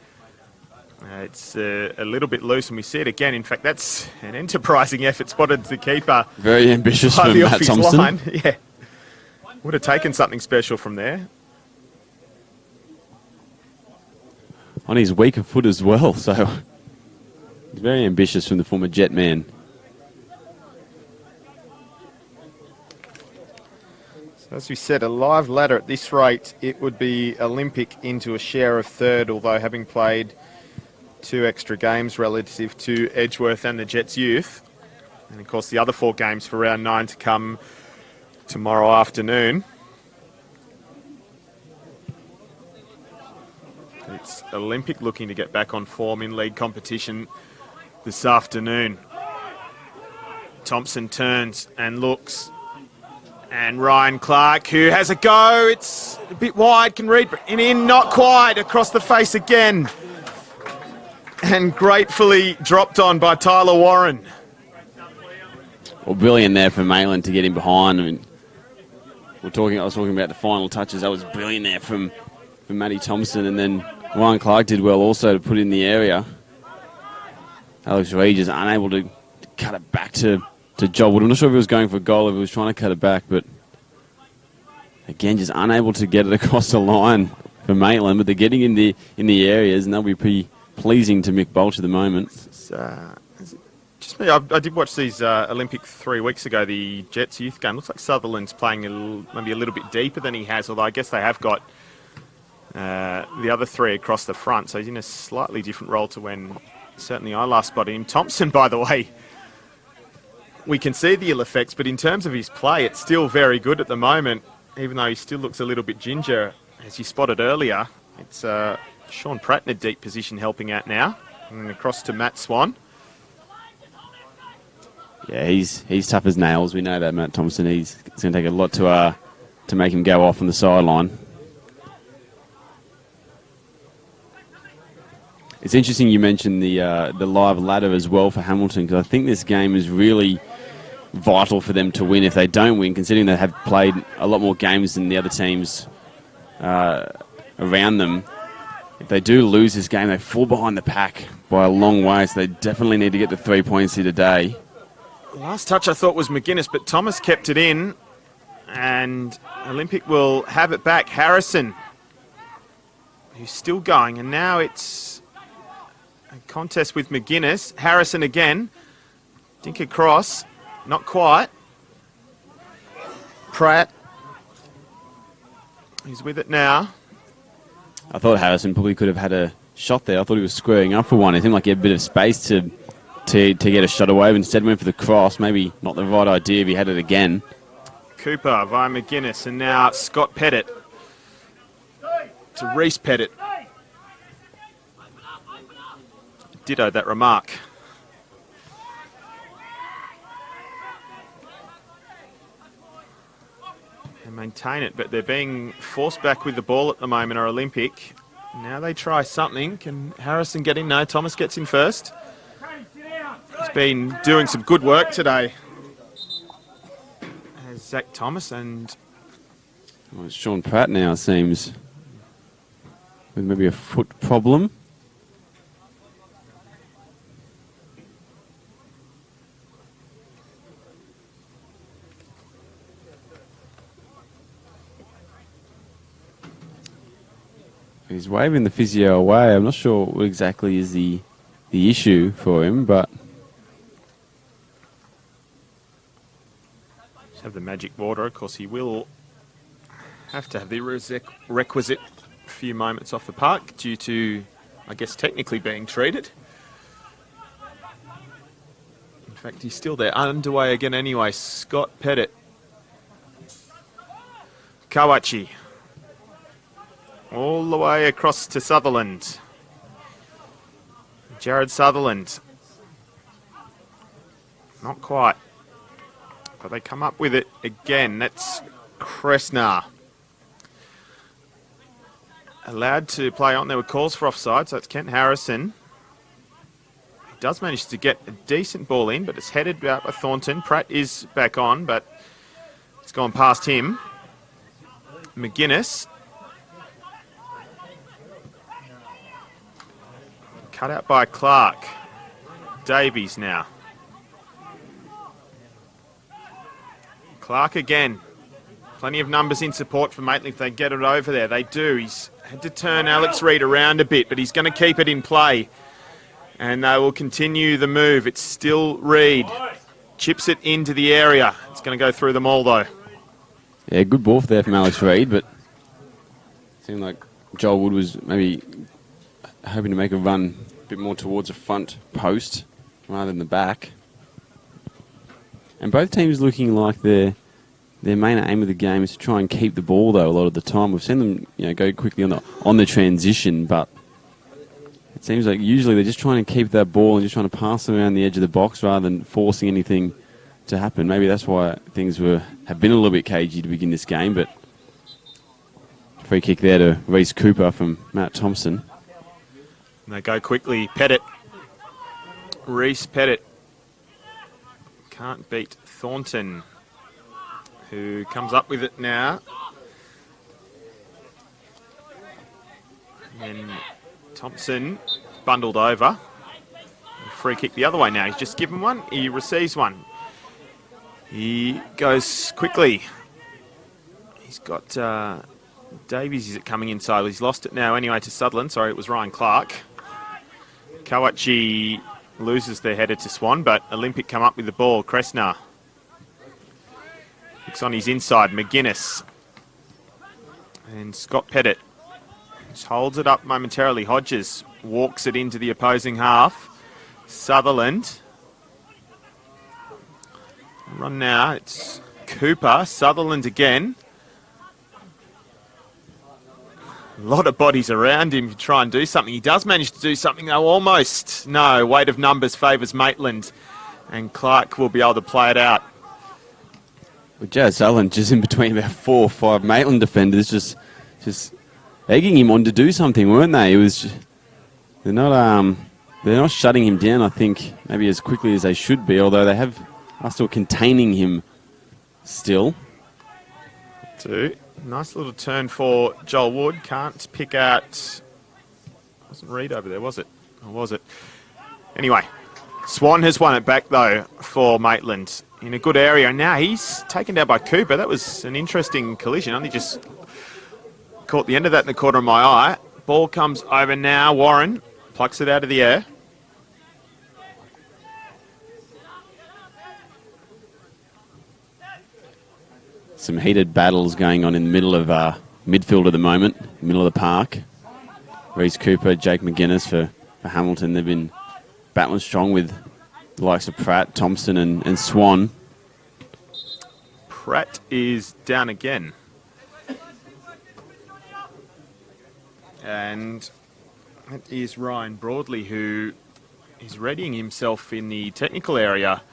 Speaker 7: It's a little bit loose, and we see it again. In fact, that's an enterprising effort spotted the keeper.
Speaker 8: Very ambitious from Matt Thompson.
Speaker 7: Line. Yeah, would have taken something special from there.
Speaker 8: On his weaker foot as well, so he's very ambitious from the former Jet man.
Speaker 7: As we said, a live ladder at this rate, it would be Olympic into a share of third, although having played 2 extra games relative to Edgeworth and the Jets youth. And of course the other 4 games for round 9 to come tomorrow afternoon. It's Olympic looking to get back on form in league competition this afternoon. Thompson turns and looks. And Ryan Clark, who has a go, it's a bit wide, can read in, not quite, across the face again. And gratefully dropped on by Tyler Warren.
Speaker 8: Well, brilliant there for Maitland to get him behind. I mean, I was talking about the final touches. That was brilliant there from Matty Thompson, and then Ryan Clark did well also to put it in the area. Alex Reed is unable to cut it back to Jobwood. I'm not sure if he was going for a goal or if he was trying to cut it back, but again, just unable to get it across the line for Maitland. But they're getting in the areas, and they'll be pretty pleasing to Mick Bolch at the moment.
Speaker 7: Just me. I did watch these Olympic 3 weeks ago, the Jets youth game. Looks like Sutherland's playing maybe a little bit deeper than he has, although I guess they have got the other 3 across the front, so he's in a slightly different role to when certainly I last spotted him. Thompson, by the way, we can see the ill effects, but in terms of his play, it's still very good at the moment, even though he still looks a little bit ginger, as you spotted earlier. It's Sean Pratt in a deep position helping out now. And then across to Matt Swan.
Speaker 8: Yeah, he's tough as nails. We know that, Matt Thompson. It's going to take a lot to make him go off on the sideline. It's interesting you mentioned the live ladder as well for Hamilton, because I think this game is really vital for them to win. If they don't win, considering they have played a lot more games than the other teams around them, if they do lose this game, they fall behind the pack by a long way, so they definitely need to get the 3 points here today.
Speaker 7: The last touch I thought was McGuinness, but Thomas kept it in, and Olympic will have it back. Harrison, who's still going, and now it's a contest with McGuinness. Harrison again, dink across. Not quite. Pratt. He's with it now.
Speaker 8: I thought Harrison probably could have had a shot there. I thought he was squaring up for one. It seemed like he had a bit of space to get a shot away, but instead went for the cross. Maybe not the right idea if he had it again.
Speaker 7: Cooper via McGuinness, and now Scott Pettit to Reese Pettit. Ditto that remark. And maintain it, but they're being forced back with the ball at the moment, are Olympic. Now they try something. Can Harrison get in? No, Thomas gets in first. He's been doing some good work today. As Zach Thomas and...
Speaker 8: Well, it's Sean Pratt now, it seems, with maybe a foot problem. He's waving the physio away. I'm not sure what exactly is the issue for him, but
Speaker 7: Just have the magic water. Of course, he will have to have the requisite few moments off the park due to, I guess, technically being treated. In fact, he's still there. Underway again anyway. Scott Pettit. Kawachi. All the way across to Sutherland. Jared Sutherland. Not quite. But they come up with it again. That's Kressner. Allowed to play on. There were calls for offside, so it's Kent Harrison. He does manage to get a decent ball in, but it's headed out by Thornton. Pratt is back on, but it's gone past him. McGuinness. Cut out by Clark. Davies now. Clark again. Plenty of numbers in support for Maitland if they get it over there. They do. He's had to turn Alex Reid around a bit, but he's going to keep it in play. And they will continue the move. It's still Reid. Chips it into the area. It's going to go through them all, though.
Speaker 8: yeah, good ball there from Alex Reid, but it seemed like Joel Wood was maybe hoping to make a run a bit more towards the front post rather than the back. And both teams looking like their main aim of the game is to try and keep the ball, though, a lot of the time. We've seen them go quickly on the transition, but it seems like usually they're just trying to keep that ball and just trying to pass them around the edge of the box rather than forcing anything to happen. Maybe that's why things have been a little bit cagey to begin this game, but free kick there to Reese Cooper from Matt Thompson.
Speaker 7: And they go quickly. Pettit. Reese Pettit. Can't beat Thornton, who comes up with it now. And then Thompson bundled over. Free kick the other way now. He's just given one. He receives one. He goes quickly. He's got Davies is coming inside. He's lost it now anyway to Sutherland. Sorry, it was Ryan Clark. Kawachi loses their header to Swan, but Olympic come up with the ball. Kressner. Looks on his inside. McGuinness. And Scott Pettit just holds it up momentarily. Hodges walks it into the opposing half. Sutherland. Run now. It's Cooper. Sutherland again. A lot of bodies around him to try and do something. He does manage to do something, though, almost. No, weight of numbers favours Maitland. And Clark will be able to play it out.
Speaker 8: Well, Jared Sutherland just in between about 4 or 5 Maitland defenders, just egging him on to do something, weren't they? It was they're not shutting him down, I think, maybe as quickly as they should be, although they are still containing him still.
Speaker 7: Nice little turn for Joel Wood. Can't pick out... Wasn't Reid over there, was it? Or was it? Anyway, Swan has won it back, though, for Maitland. In a good area. Now he's taken down by Cooper. That was an interesting collision. Only just caught the end of that in the corner of my eye. Ball comes over now. Warren plucks it out of the air.
Speaker 8: Some heated battles going on in the middle of midfield at the moment, middle of the park. Reese Cooper, Jake McGuinness for Hamilton. They've been battling strong with the likes of Pratt, Thompson and Swan.
Speaker 7: Pratt is down again. And that is Ryan Broadley, who is readying himself in the technical area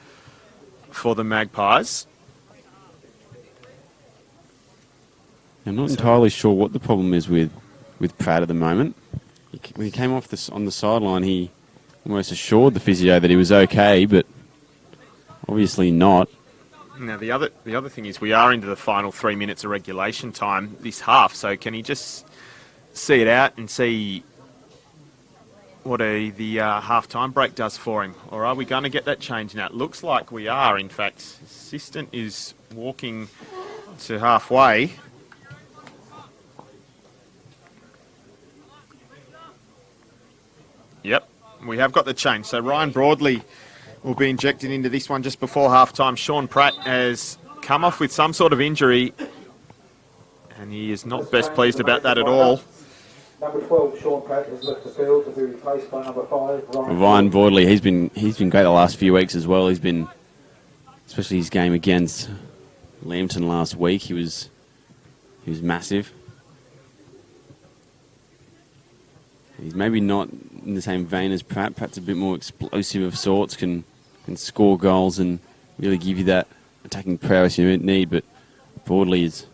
Speaker 7: for the Magpies.
Speaker 8: I'm not entirely sure what the problem is with Pratt at the moment. When he came off on the sideline, he almost assured the physio that he was okay, but obviously not.
Speaker 7: Now the other thing is we are into the final 3 minutes of regulation time this half, so can he just see it out and see what the half-time break does for him? Or are we going to get that change now? It looks like we are, in fact. Assistant is walking to halfway. Yep, we have got the change. So Ryan Broadley will be injected into this one just before half-time. Sean Pratt has come off with some sort of injury, and he is not best pleased about that at all.
Speaker 1: Number 12, Sean Pratt, has left the field to be replaced by number 5,
Speaker 8: Ryan Broadley, he's been great the last few weeks as well. He's been, especially his game against Lambton last week, he was massive. He's maybe not in the same vein as Pratt. Pratt's a bit more explosive of sorts, can score goals and really give you that attacking prowess you need, but Broadley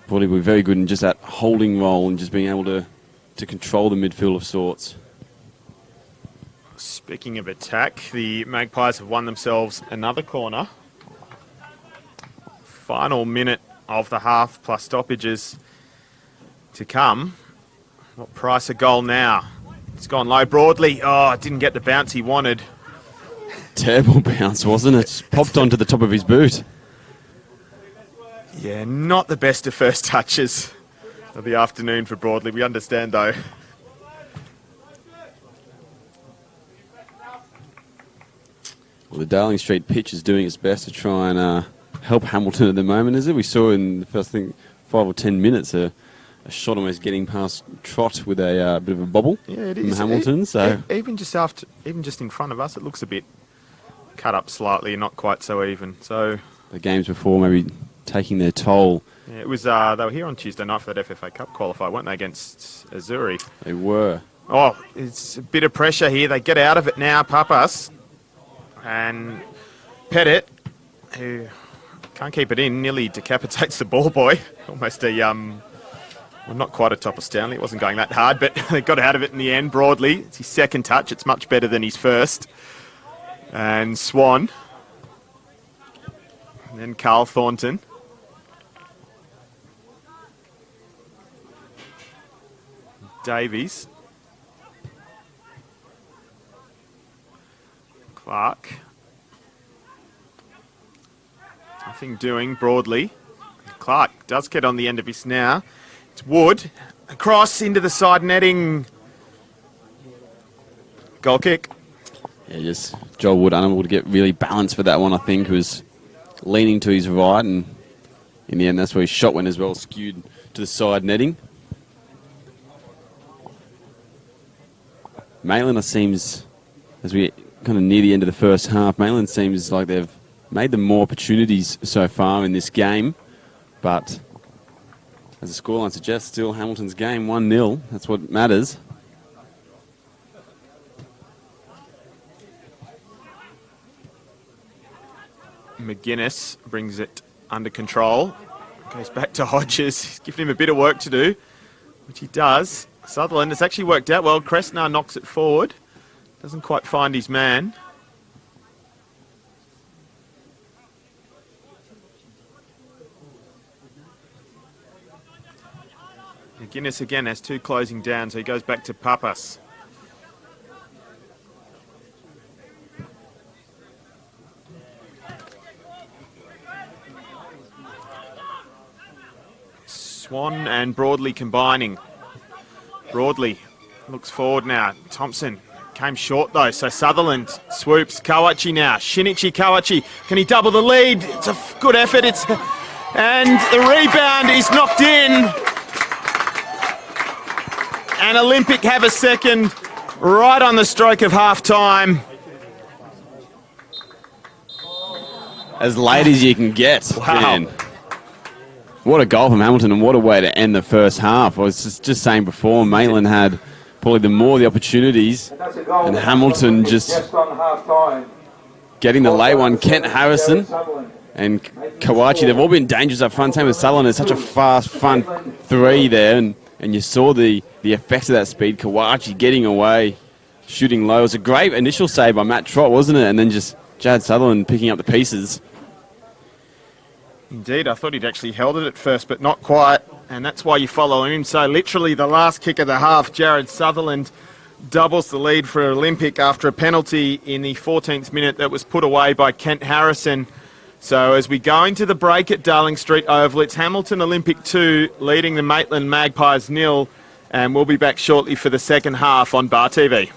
Speaker 8: will be very good in just that holding role and just being able to control the midfield of sorts.
Speaker 7: Speaking of attack, the Magpies have won themselves another corner. Final minute of the half plus stoppages to come. What price a goal now? It's gone low. Broadley, didn't get the bounce he wanted.
Speaker 8: Terrible bounce, wasn't it? Just popped onto the top of his boot.
Speaker 7: Yeah, not the best of first touches of the afternoon for Broadley. We understand, though.
Speaker 8: Well, the Darling Street pitch is doing its best to try and help Hamilton at the moment, is it? We saw in the first 5 or 10 minutes a shot almost getting past Trot with a bit of a bobble.
Speaker 7: Yeah, it
Speaker 8: from
Speaker 7: is.
Speaker 8: Hamilton. So
Speaker 7: even just in front of us, it looks a bit cut up slightly and not quite so even. So
Speaker 8: the games before maybe taking their toll.
Speaker 7: Yeah, it was. They were here on Tuesday night for that FFA Cup qualifier, weren't they, against Azuri?
Speaker 8: They were.
Speaker 7: Oh, it's a bit of pressure here. They get out of it now, Papas. And Pettit, who can't keep it in, nearly decapitates the ball boy. Almost a, well, not quite a Topper Stanley. It wasn't going that hard, but they got out of it in the end. Broadly, it's his second touch. It's much better than his first. And Swan. And then Carl Thornton. Davies. Clark. Nothing doing. Broadly. Clark does get on the end of his now. It's Wood. Across into the side netting. Goal kick.
Speaker 8: Yeah, just Joel Wood unable to get really balanced for that one, I think. He was leaning to his right, and in the end that's where his shot went as well, skewed to the side netting. Maitland seems, as we kind of near the end of the first half, Maitland seems like they've made them more opportunities so far in this game, but as the scoreline suggests, still Hamilton's game, 1-0. That's what matters.
Speaker 7: McGuinness brings it under control. Goes back to Hodges. He's giving him a bit of work to do, which he does. Sutherland, it's actually worked out well. Cressnar knocks it forward. Doesn't quite find his man. McGuinness again has two closing down, so he goes back to Papas. Swan and Broadley combining. Broadley looks forward now. Thompson came short though, so Sutherland swoops. Kawachi now. Shinichi Kawachi. Can he double the lead? It's a good effort. And the rebound is knocked in. And Olympic have a second right on the stroke of half-time.
Speaker 8: As late as you can get.
Speaker 7: Wow.
Speaker 8: Man. What a goal from Hamilton, and what a way to end the first half. I was just saying before, Maitland had probably the more the opportunities, and Hamilton just getting the late one. Kent Harrison and Kawachi, they've all been dangerous up front. Same with Sutherland. It's such a fast front three there, and you saw the effects of that speed. Kawachi getting away, shooting low. It was a great initial save by Matt Trott, wasn't it? And then just Jad Sutherland picking up the pieces.
Speaker 7: Indeed, I thought he'd actually held it at first, but not quite, and that's why you follow him. So literally the last kick of the half, Jared Sutherland doubles the lead for Olympic after a penalty in the 14th minute that was put away by Kent Harrison. So as we go into the break at Darling Street Oval, it's Hamilton Olympic 2 leading the Maitland Magpies 0, and we'll be back shortly for the second half on Bar TV.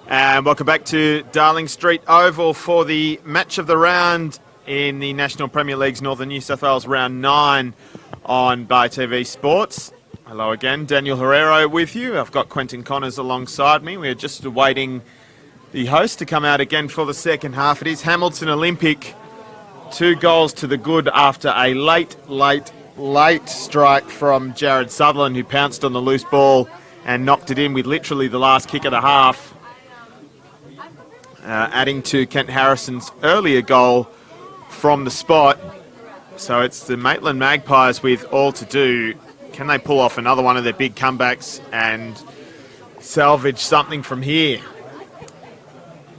Speaker 7: And welcome back to Darling Street Oval for the match of the round in the National Premier League's Northern New South Wales Round 9 on Bar TV Sports. Hello again, Daniel Herrero with you. I've got Quentin Connors alongside me. We're just awaiting the host to come out again for the second half. It is Hamilton Olympic. 2 goals to the good after a late strike from Jared Sutherland, who pounced on the loose ball and knocked it in with literally the last kick of the half. Adding to Kent Harrison's earlier goal from the spot. So it's the Maitland Magpies with all to do. Can they pull off another one of their big comebacks and salvage something from here?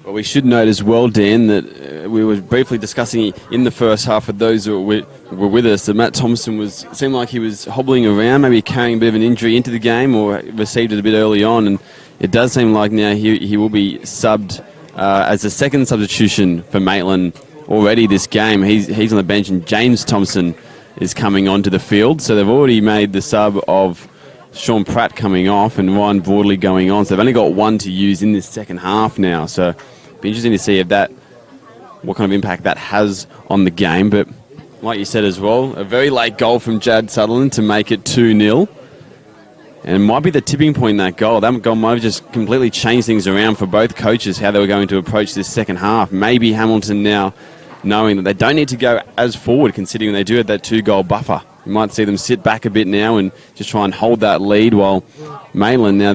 Speaker 8: Well, we should note as well, Dan, that we were briefly discussing in the first half for those who were with us that Matt Thompson seemed like he was hobbling around, maybe carrying a bit of an injury into the game or received it a bit early on. And it does seem like now he will be subbed as a second substitution for Maitland already this game. He's on the bench, and James Thompson is coming onto the field. So they've already made the sub of Sean Pratt coming off and Ryan Broadley going on. So they've only got one to use in this second half now. So it'll be interesting to see what kind of impact that has on the game. But like you said as well, a very late goal from Jad Sutherland to make it 2-0. And it might be the tipping point in that goal. That goal might have just completely changed things around for both coaches, how they were going to approach this second half. Maybe Hamilton now, knowing that they don't need to go as forward, considering they do have that 2-goal buffer. You might see them sit back a bit now and just try and hold that lead, while Maitland, now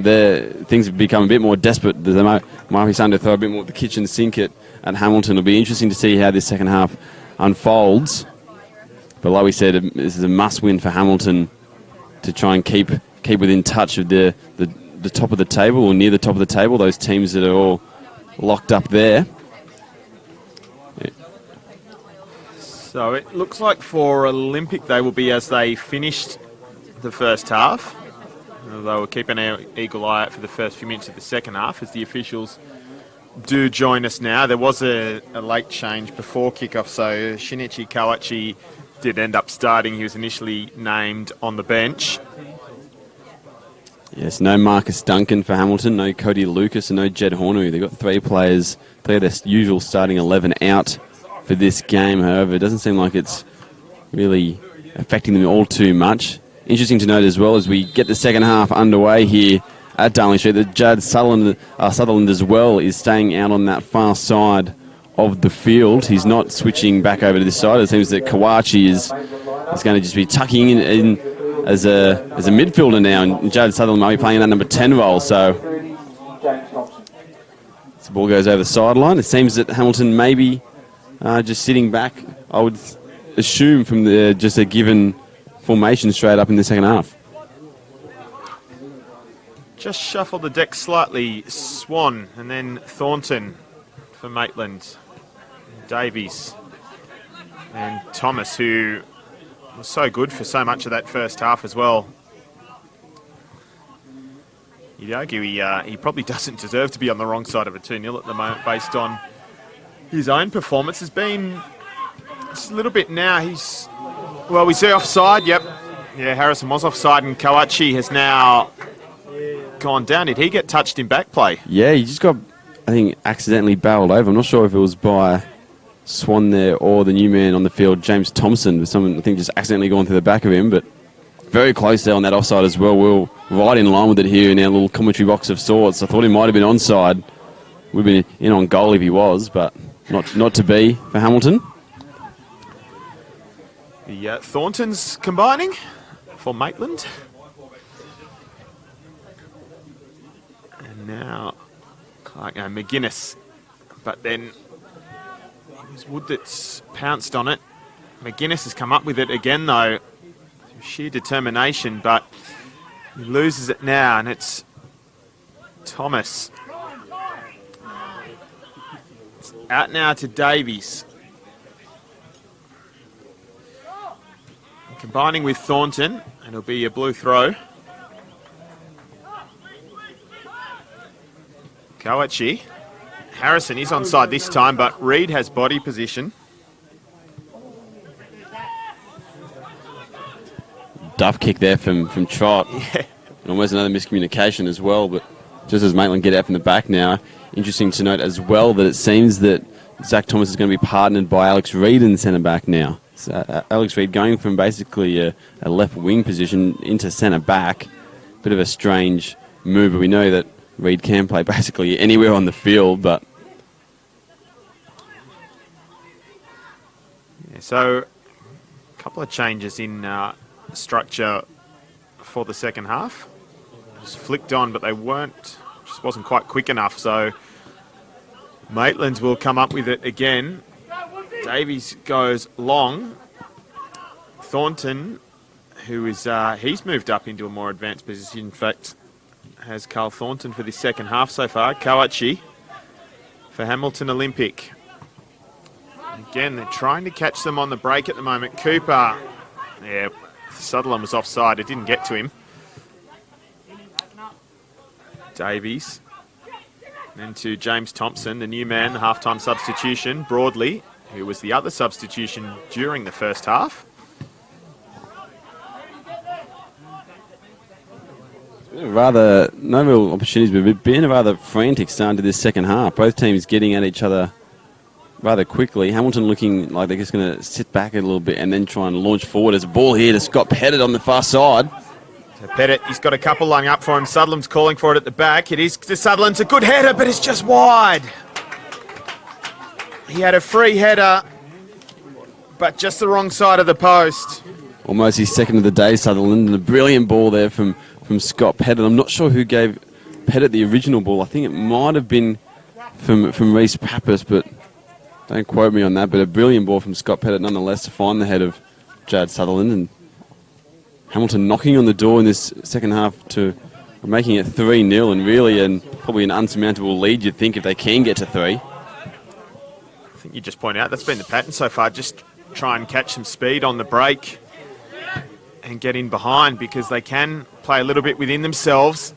Speaker 8: things have become a bit more desperate. They might be starting to throw a bit more of the kitchen sink at Hamilton. It'll be interesting to see how this second half unfolds. But like we said, this is a must-win for Hamilton to try and keep within touch of the top of the table, or near the top of the table, those teams that are all locked up there. Yeah.
Speaker 7: So it looks like for Olympic they will be as they finished the first half. They will keep an eagle eye out for the first few minutes of the second half as the officials do join us now. There was a late change before kickoff, so Shinichi Kawachi did end up starting. He was initially named on the bench.
Speaker 8: Yes, no Marcus Duncan for Hamilton, no Cody Lucas, and no Jed Hornery. They've got 3 players, their usual starting 11 out for this game. However, it doesn't seem like it's really affecting them all too much. Interesting to note as well, as we get the second half underway here at Darling Street, that Jad Sutherland as well is staying out on that far side of the field. He's not switching back over to this side. It seems that Kawachi is going to just be tucking in as a midfielder now, and Jared Sutherland might be playing that number 10 role. So the ball goes over the sideline. It seems that Hamilton may be just sitting back, I would assume, from just a given formation straight up in the second half.
Speaker 7: Just shuffle the deck slightly. Swan and then Thornton for Maitland. Davies and Thomas, who was so good for so much of that first half as well. You'd argue he probably doesn't deserve to be on the wrong side of a 2-0 at the moment based on his own performance. Has been just a little bit now. We see offside, yep. Yeah, Harrison was offside, and Kawachi has now gone down. Did he get touched in back play?
Speaker 8: Yeah, he just got, I think, accidentally barreled over. I'm not sure if it was by Swan there or the new man on the field, James Thompson, with someone, I think, just accidentally gone through the back of him, but very close there on that offside as well. We're right in line with it here in our little commentary box of sorts. I thought he might have been onside. We've been in on goal if he was, but not to be for Hamilton.
Speaker 7: The Thorntons combining for Maitland. And now McGuinness, but then it was Wood that's pounced on it. McGuinness has come up with it again though. Sheer determination, but he loses it now, and it's Thomas. It's out now to Davies. Combining with Thornton, and it'll be a blue throw. Kawachi. Harrison is onside this time, but Reid has body position.
Speaker 8: Duff kick there from Trot.
Speaker 7: Yeah.
Speaker 8: And almost another miscommunication as well, but just as Maitland get out from the back now. Interesting to note as well that it seems that Zach Thomas is going to be partnered by Alex Reid in centre-back now. So, Alex Reid going from basically a left wing position into centre-back. Bit of a strange move, but we know that Reid can play basically anywhere on the field, but...
Speaker 7: Yeah, so, a couple of changes in structure for the second half. Just flicked on, but they just wasn't quite quick enough, so Maitland will come up with it again. Davies goes long. Thornton, who is, he's moved up into a more advanced position, in fact, has Carl Thornton for the second half so far. Kawachi for Hamilton Olympic. Again, they're trying to catch them on the break at the moment. Cooper, yeah, Sutherland was offside. It didn't get to him. Davies. Then to James Thompson, the new man, the half-time substitution. Broadley, who was the other substitution during the first half.
Speaker 8: Rather, no real opportunities, but it's been a rather frantic start to this second half. Both teams getting at each other rather quickly. Hamilton looking like they're just going to sit back a little bit and then try and launch forward. There's a ball here to Scott Pettit on the far side.
Speaker 7: So Pettit, he's got a couple lining up for him. Sutherland's calling for it at the back. It is to Sutherland. It's a good header, but it's just wide. He had a free header, but just the wrong side of the post.
Speaker 8: Almost his second of the day, Sutherland, and a brilliant ball there from Scott Pettit. I'm not sure who gave Pettit the original ball. I think it might have been from Reece Pappas, but don't quote me on that. But a brilliant ball from Scott Pettit nonetheless to find the head of Jad Sutherland. And Hamilton knocking on the door in this second half to making it 3-0, and really probably an unsurmountable lead, you'd think, if they can get to 3.
Speaker 7: I think you just point out that's been the pattern so far. Just try and catch some speed on the break and get in behind, because they can play a little bit within themselves.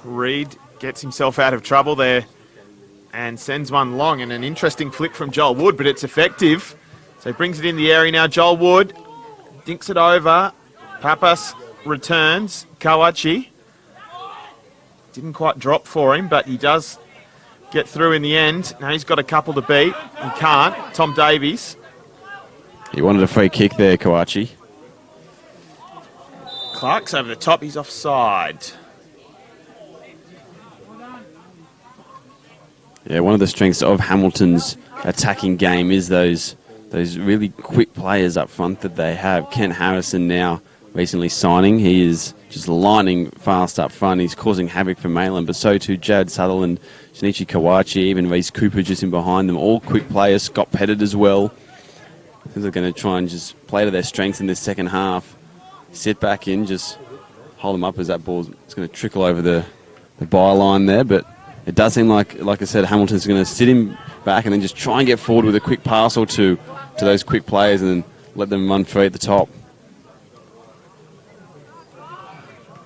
Speaker 7: Reid gets himself out of trouble there and sends one long, and an interesting flick from Joel Wood, but it's effective. So he brings it in the area now. Joel Wood dinks it over. Papas returns. Kawachi didn't quite drop for him, but he does get through in the end. Now he's got a couple to beat. He can't. Tom Davies.
Speaker 8: He wanted a free kick there, Kawachi.
Speaker 7: Clark's over the top. He's offside.
Speaker 8: Yeah, one of the strengths of Hamilton's attacking game is those really quick players up front that they have. Kent Harrison now recently signing. He is just lightning fast up front. He's causing havoc for Maitland, but so too Jad Sutherland, Shinichi Kawachi, even Reece Cooper just in behind them. All quick players. Scott Pettit as well. They're going to try and just play to their strengths in this second half. Sit back in, just hold them up as that ball is going to trickle over the byline there. But it does seem like I said, Hamilton's going to sit him back and then just try and get forward with a quick pass or two to those quick players and then let them run free at the top.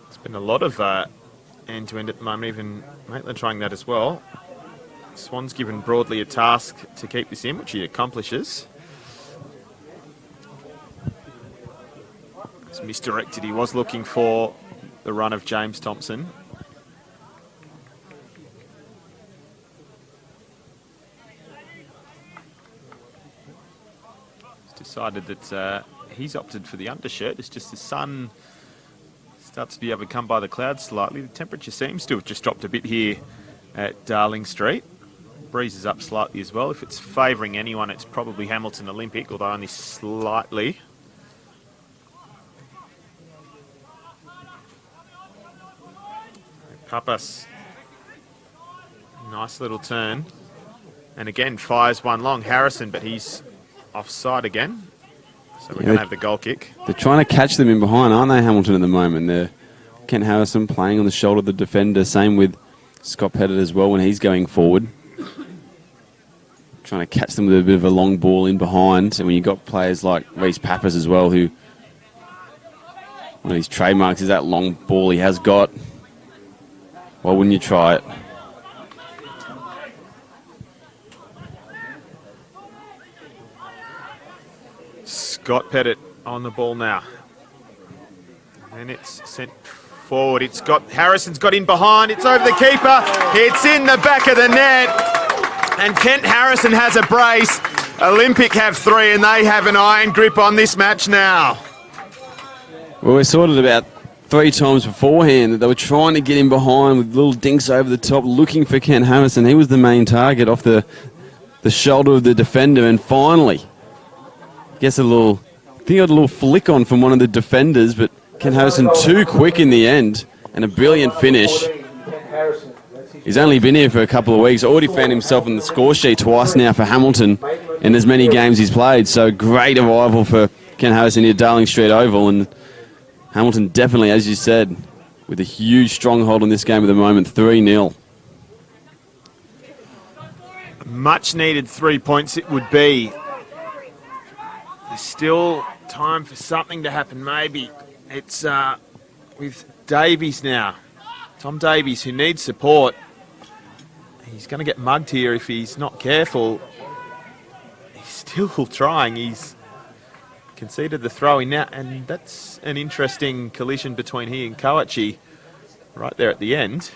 Speaker 7: There's been a lot of end-to-end at the moment, even Maitland trying that as well. Swan's given Broadley a task to keep this in, which he accomplishes. It's misdirected. He was looking for the run of James Thompson. He's decided that he's opted for the undershirt. It's just the sun starts to be overcome by the clouds slightly. The temperature seems to have just dropped a bit here at Darling Street. Breeze is up slightly as well. If it's favouring anyone, it's probably Hamilton Olympic, although only slightly. Papas, nice little turn, and again fires one long. Harrison, but he's offside again, so we're going to have the goal kick.
Speaker 8: They're trying to catch them in behind, aren't they, Hamilton, at the moment? They're Kent Harrison playing on the shoulder of the defender, same with Scott Pettit as well when he's going forward. Trying to catch them with a bit of a long ball in behind, and when you've got players like Reece Pappas as well, who one of his trademarks is that long ball he has got. Why wouldn't you try it?
Speaker 7: Scott Pettit on the ball now. And it's sent forward. Harrison's got in behind. It's over the keeper. It's in the back of the net. And Kent Harrison has a brace. Olympic have 3, and they have an iron grip on this match now.
Speaker 8: Well, we saw it about 3 times beforehand that they were trying to get him behind with little dinks over the top, looking for Kent Harrison. He was the main target off the shoulder of the defender, and finally, I think he got a little flick on from one of the defenders, but Kent Harrison too quick in the end, and a brilliant finish. He's only been here for a couple of weeks, already found himself in the score sheet twice now for Hamilton in as many games he's played, so great arrival for Kent Harrison here, Darling Street Oval, and Hamilton definitely, as you said, with a huge stronghold on this game at the moment, 3-0.
Speaker 7: Much needed 3 points it would be. There's still time for something to happen, maybe. It's with Davies now. Tom Davies, who needs support. He's going to get mugged here if he's not careful. He's still trying. He's conceded the throw in now, and that's an interesting collision between he and Kowachi right there at the end.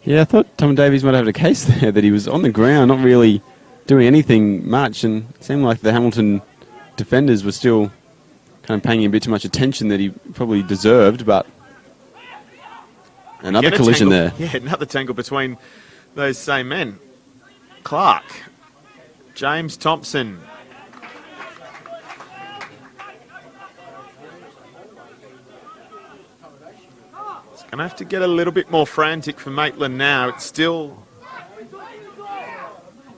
Speaker 8: Yeah, I thought Tom Davies might have a case there, that he was on the ground, not really doing anything much, and it seemed like the Hamilton defenders were still kind of paying him a bit too much attention that he probably deserved, but another collision there.
Speaker 7: Yeah, another tangle between those same men. Clark, James Thompson. It's going to have to get a little bit more frantic for Maitland now. It's still,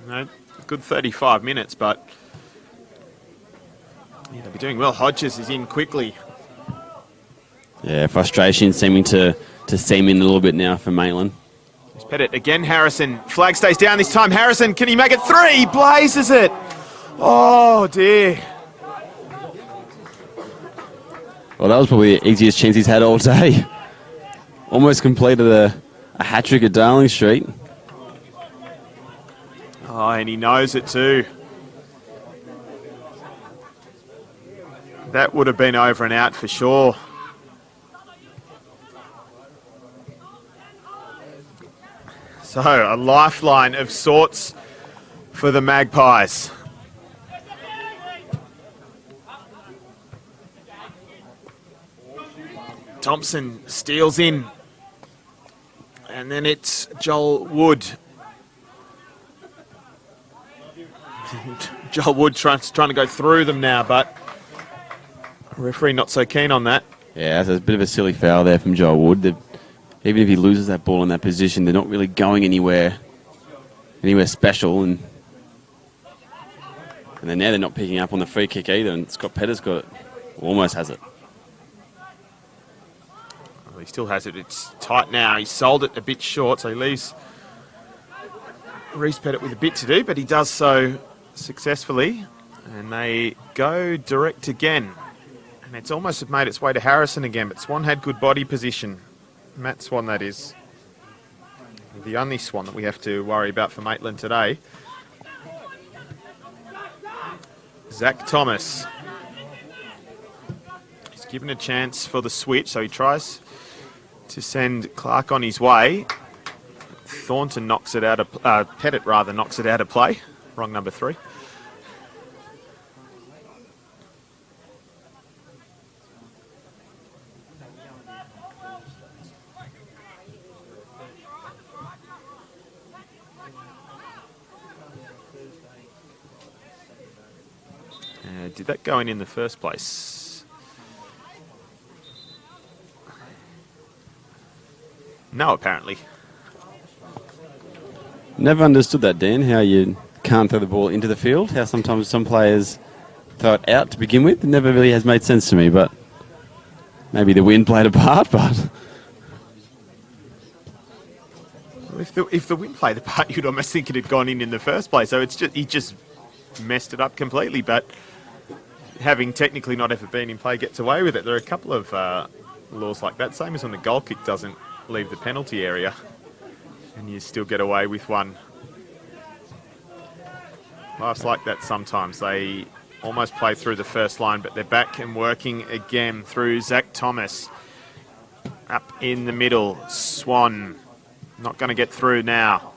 Speaker 7: a good 35 minutes, but yeah, they'll be doing well. Hodges is in quickly.
Speaker 8: Yeah, frustration seeming to seem in a little bit now for Maitland.
Speaker 7: Here's Pettit again. Harrison. Flag stays down this time. Harrison, can he make it 3? Blazes it. Oh, dear.
Speaker 8: Well, that was probably the easiest chance he's had all day. Almost completed a hat-trick at Darling Street.
Speaker 7: Oh, and he knows it too. That would have been over and out for sure. So, a lifeline of sorts for the Magpies. Thompson steals in. And then it's Joel Wood. Joel Wood trying to go through them now, but referee not so keen on that.
Speaker 8: Yeah, that's a bit of a silly foul there from Joel Wood. Even if he loses that ball in that position, they're not really going anywhere special. And then now they're not picking up on the free kick either. And Scott Petter's got it, almost has it.
Speaker 7: Well, he still has it. It's tight now. He sold it a bit short, so he leaves Reece Pettit with a bit to do, but he does so successfully. And they go direct again. And it's almost made its way to Harrison again, but Swan had good body position. Matt Swan, that is. The only Swan that we have to worry about for Maitland today. Zach Thomas. He's given a chance for the switch, so he tries to send Clark on his way. Thornton knocks it out of... Pettit, rather, knocks it out of play. Wrong number 3. Did that go in the first place? No, apparently.
Speaker 8: Never understood that, Dan, how you can't throw the ball into the field, how sometimes some players throw it out to begin with. It never really has made sense to me, but maybe the wind played a part, but...
Speaker 7: If the wind played the part, you'd almost think it had gone in the first place. So it's just he just messed it up completely, but... having technically not ever been in play gets away with it. There are a couple of laws like that, same as when the goal kick doesn't leave the penalty area and you still get away with one. Life's like that sometimes. They almost played through the first line, but they're back and working again through Zach Thomas. Up in the middle, Swan not going to get through now.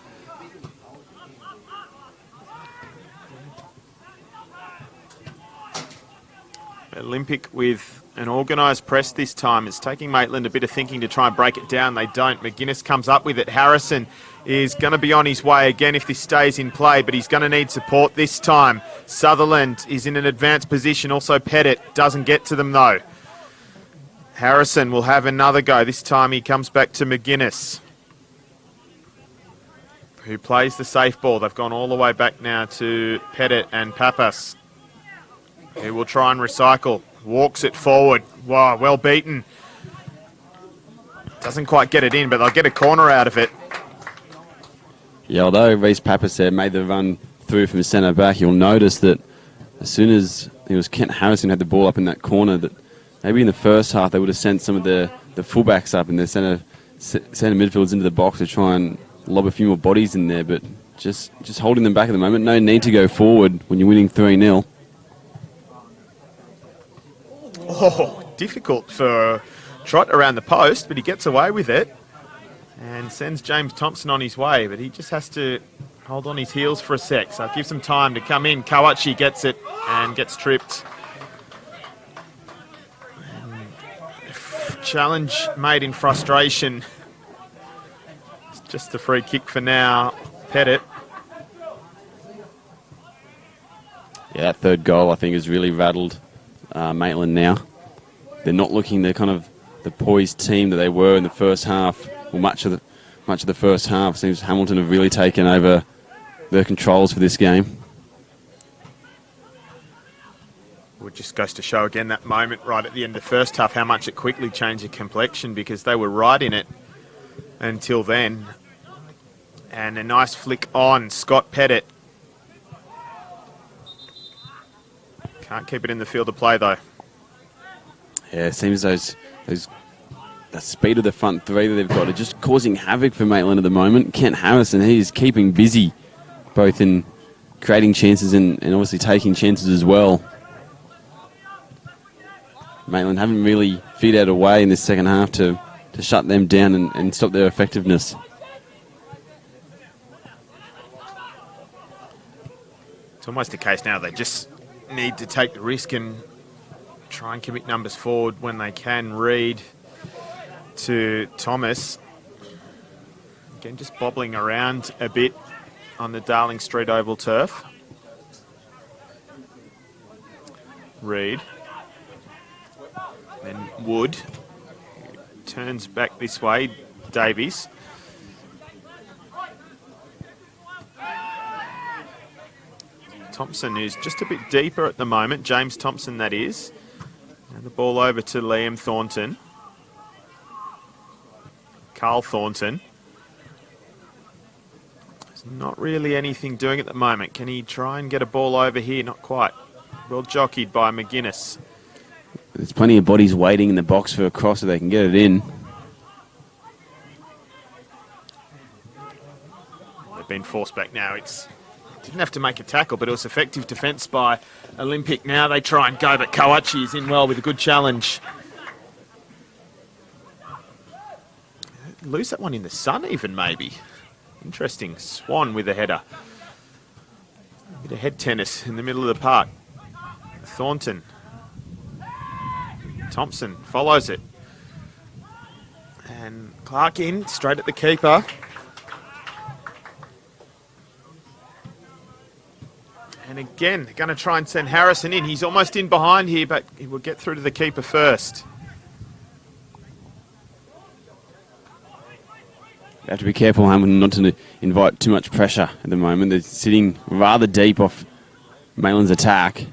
Speaker 7: Olympic with an organised press this time. It's taking Maitland a bit of thinking to try and break it down. They don't. McGuinness comes up with it. Harrison is going to be on his way again if this stays in play, but he's going to need support this time. Sutherland is in an advanced position. Also Pettit doesn't get to them though. Harrison will have another go. This time he comes back to McGuinness, who plays the safe ball. They've gone all the way back now to Pettit and Papas, who will try and recycle. Walks it forward. Wow, well beaten. Doesn't quite get it in, but they'll get a corner out of it.
Speaker 8: Yeah, although Reece Papas there made the run through from centre back, you'll notice that as soon as it was Kent Harrison who had the ball up in that corner, that maybe in the first half they would have sent some of the fullbacks up and their centre midfielders into the box to try and lob a few more bodies in there, but just holding them back at the moment. No need to go forward when you're winning 3-0.
Speaker 7: Oh, difficult for Trott around the post, but he gets away with it and sends James Thompson on his way, but he just has to hold on his heels for a sec, so it gives him time to come in. Kawachi gets it and gets tripped. And challenge made in frustration. It's just a free kick for now. Pettit.
Speaker 8: Yeah, that third goal I think has really rattled Maitland now. They're not looking the kind of the poised team that they were in the first half. Well, much of the first half seems Hamilton have really taken over the controls for this game.
Speaker 7: Well, it just goes to show again that moment right at the end of the first half how much it quickly changed the complexion, because they were right in it until then. And a nice flick on Scott Pettit. Can't keep it in the field of play though.
Speaker 8: Yeah, it seems the speed of the front three that they've got are just causing havoc for Maitland at the moment. Kent Harrison, he is keeping busy, both in creating chances and obviously taking chances as well. Maitland haven't really figured out a way in this second half to shut them down and stop their effectiveness.
Speaker 7: It's almost a case now they just need to take the risk and try and commit numbers forward when they can. Reid to Thomas. Again, just bobbling around a bit on the Darling Street Oval turf. Reid. Then Wood. Turns back this way. Davies. Thompson is just a bit deeper at the moment. James Thompson, that is. And the ball over to Liam Thornton. Carl Thornton. There's not really anything doing at the moment. Can he try and get a ball over here? Not quite. Well jockeyed by McGuinness.
Speaker 8: There's plenty of bodies waiting in the box for a cross so they can get it in.
Speaker 7: They've been forced back now. Didn't have to make a tackle, but it was effective defence by Olympic. Now they try and go, but Kawachi is in well with a good challenge. Lose that one in the sun even, maybe. Interesting. Swan with a header. A bit of head tennis in the middle of the park. Thornton. Thompson follows it. And Clark in, straight at the keeper. And again, they're going to try and send Harrison in. He's almost in behind here, but he will get through to the keeper first.
Speaker 8: They have to be careful, Hamilton, not to invite too much pressure at the moment. They're sitting rather deep off Maitland's attack.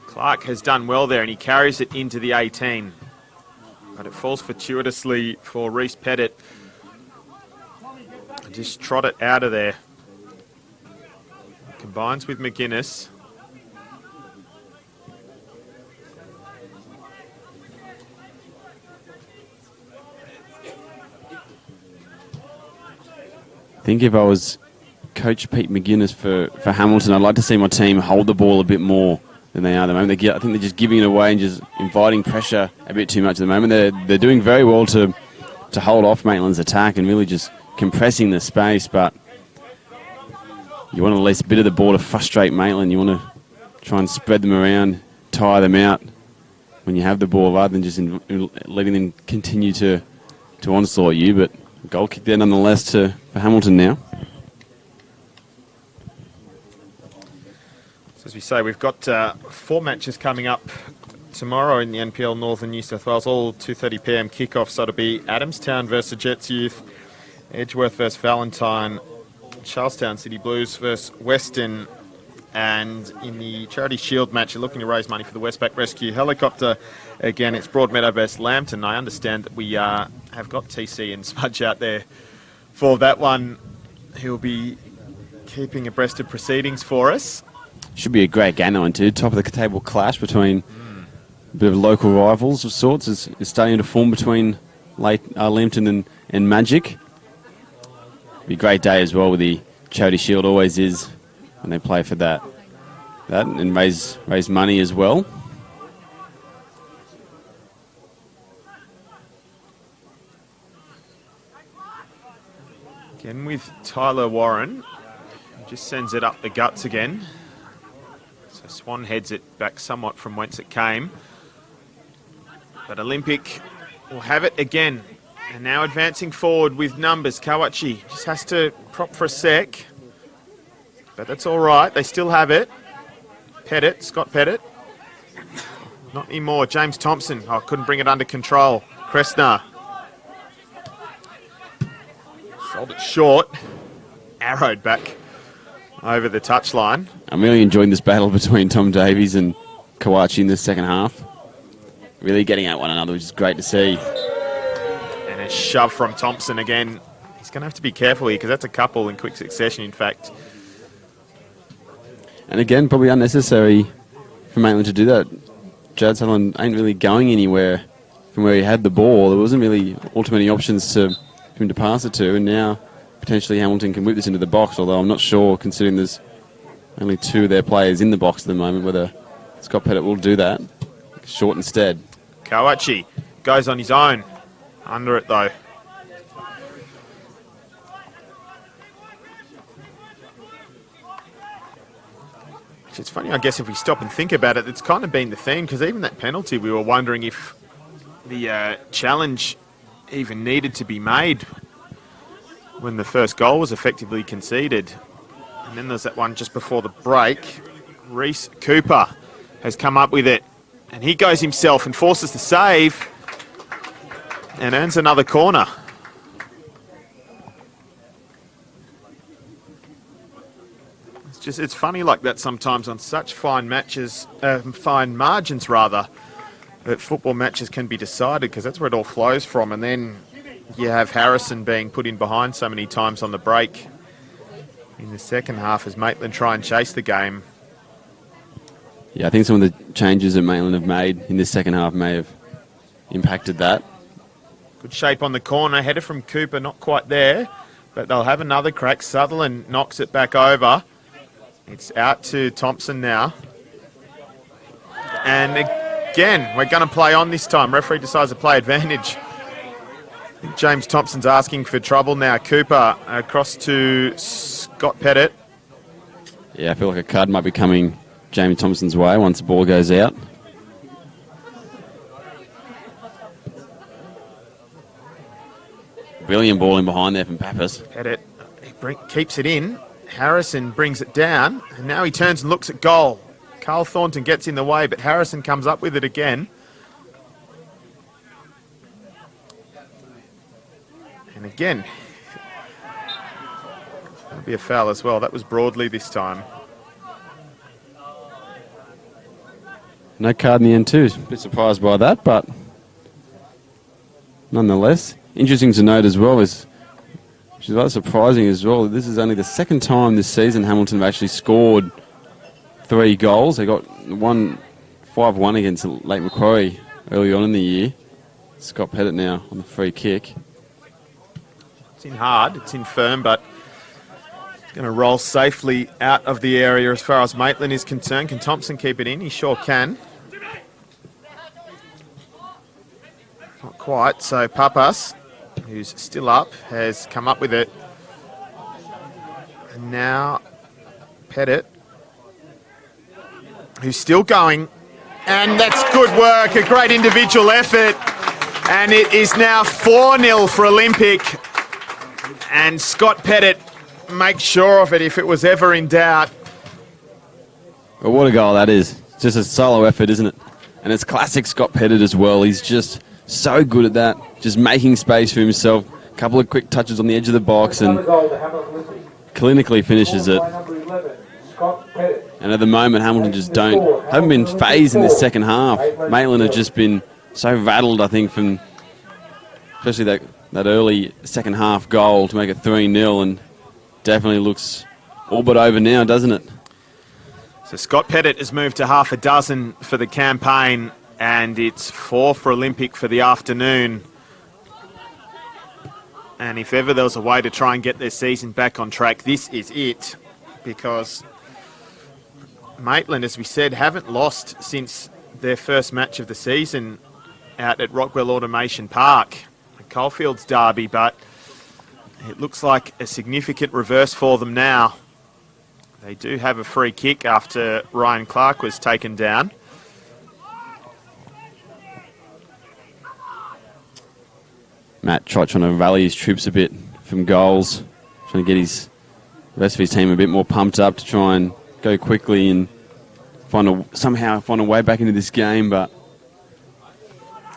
Speaker 7: Clark has done well there, and he carries it into the 18. But it falls fortuitously for Reece Pettit. Just trot it out of there. Combines with McGuinness.
Speaker 8: I think if I was Coach Pete McGuinness for Hamilton, I'd like to see my team hold the ball a bit more than they are at the moment. I think they're just giving it away and just inviting pressure a bit too much at the moment. They're doing very well to hold off Maitland's attack and really just compressing the space, but you want at least a bit of the ball to frustrate Maitland. You want to try and spread them around, tire them out when you have the ball rather than just letting them continue to onslaught you. But goal kick there nonetheless for Hamilton now.
Speaker 7: So as we say, we've got 4 matches coming up tomorrow in the NPL Northern New South Wales, all 2:30 p.m. kickoff. So it'll be Adamstown versus Jets Youth, Edgeworth versus Valentine, Charlestown City Blues versus Western, and in the Charity Shield match, you're looking to raise money for the Westpac Rescue Helicopter. Again, it's Broadmeadow versus Lambton. I understand that we have got TC and Smudge out there for that one, who'll be keeping abreast of proceedings for us.
Speaker 8: Should be a great game, that one too. Top of the table clash between a bit of local rivals of sorts is starting to form between Lambton and Magic. Be a great day as well with the Charity Shield, always is when they play for that and raise money as well.
Speaker 7: Again with Tyler Warren, just sends it up the guts again. So Swan heads it back somewhat from whence it came. But Olympic will have it again. And now advancing forward with numbers. Kawachi just has to prop for a sec. But that's all right. They still have it. Pettit, Scott Pettit. Not anymore. James Thompson. Oh, couldn't bring it under control. Cressner. Sold it short. Arrowed back over the touchline.
Speaker 8: I'm really enjoying this battle between Tom Davies and Kawachi in the second half. Really getting at one another, which is great to see.
Speaker 7: And a shove from Thompson again. He's going to have to be careful here because that's a couple in quick succession, in fact.
Speaker 8: And again, probably unnecessary for Maitland to do that. Jad Sutherland ain't really going anywhere from where he had the ball. There wasn't really all too many options for him to pass it to, and now potentially Hamilton can whip this into the box, although I'm not sure, considering there's only 2 of their players in the box at the moment, whether Scott Pettit will do that. Short instead.
Speaker 7: Kawachi goes on his own. Under it, though. It's funny, I guess, if we stop and think about it, it's kind of been the theme, because even that penalty, we were wondering if the challenge even needed to be made when the first goal was effectively conceded. And then there's that one just before the break. Reese Cooper has come up with it, and he goes himself and forces the save and earns another corner. It's funny like that sometimes on such fine matches, fine margins rather, that football matches can be decided, because that's where it all flows from. And then you have Harrison being put in behind so many times on the break in the second half as Maitland try and chase the game.
Speaker 8: Yeah, I think some of the changes that Maitland have made in this second half may have impacted that.
Speaker 7: Good shape on the corner, header from Cooper, not quite there, but they'll have another crack. Sutherland knocks it back over. It's out to Thompson now. And again, we're going to play on this time. Referee decides to play advantage. I think James Thompson's asking for trouble now. Cooper across to Scott Pettit.
Speaker 8: Yeah, I feel like a card might be coming James Thompson's way once the ball goes out. Brilliant ball in behind there from Pappas.
Speaker 7: Pettit keeps it in. Harrison brings it down, and now he turns and looks at goal. Carl Thornton gets in the way, but Harrison comes up with it again. And again, that'll be a foul as well. That was Broadley this time.
Speaker 8: No card in the end too. A bit surprised by that, but nonetheless, interesting to note as well is, which is rather surprising as well, this is only the second time this season Hamilton have actually scored 3 goals. They got 5-1 against Lake Macquarie early on in the year. Scott Pettit now on the free kick.
Speaker 7: It's in hard, it's in firm, but Going to roll safely out of the area as far as Maitland is concerned. Can Thompson keep it in? He sure can. Not quite. So Papas, who's still up, has come up with it. And now Pettit, who's still going. And that's good work, a great individual effort. And it is now 4-0 for Olympic. And Scott Pettit makes sure of it if it was ever in doubt.
Speaker 8: Well, what a goal that is. Just a solo effort, isn't it? And it's classic Scott Pettit as well. He's just so good at that, just making space for himself. A couple of quick touches on the edge of the box and clinically finishes it. And at the moment, Hamilton just haven't been phased in this second half. Maitland have just been so rattled, I think, from especially that early second half goal to make it 3-0, and definitely looks all but over now, doesn't it?
Speaker 7: So Scott Pettit has moved to half a dozen for the campaign, and it's 4 for Olympic for the afternoon. And if ever there was a way to try and get their season back on track, this is it, because Maitland, as we said, haven't lost since their first match of the season out at Rockwell Automation Park, the Coalfields derby, but it looks like a significant reverse for them now. They do have a free kick after Ryan Clark was taken down.
Speaker 8: Matt Trott trying to rally his troops a bit from goals, trying to get the rest of his team a bit more pumped up to try and go quickly and somehow find a way back into this game, but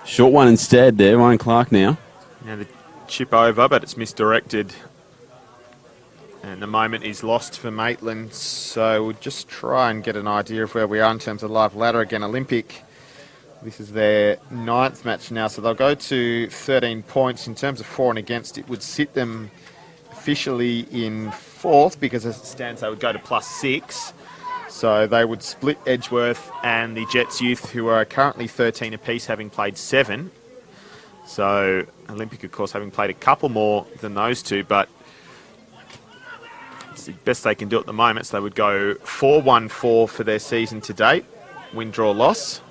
Speaker 8: short one instead there, Ryan Clark now.
Speaker 7: Now the chip over, but it's misdirected. And the moment is lost for Maitland, so we'll just try and get an idea of where we are in terms of live ladder again. Olympic, this is their 9th match now, so they'll go to 13 points. In terms of for and against, it would sit them officially in 4th, because as it stands, they would go to +6. So they would split Edgeworth and the Jets Youth, who are currently 13 apiece, having played 7. So Olympic, of course, having played a couple more than those two, but it's the best they can do at the moment. So they would go 4-1-4 for their season to date. Win, draw, loss.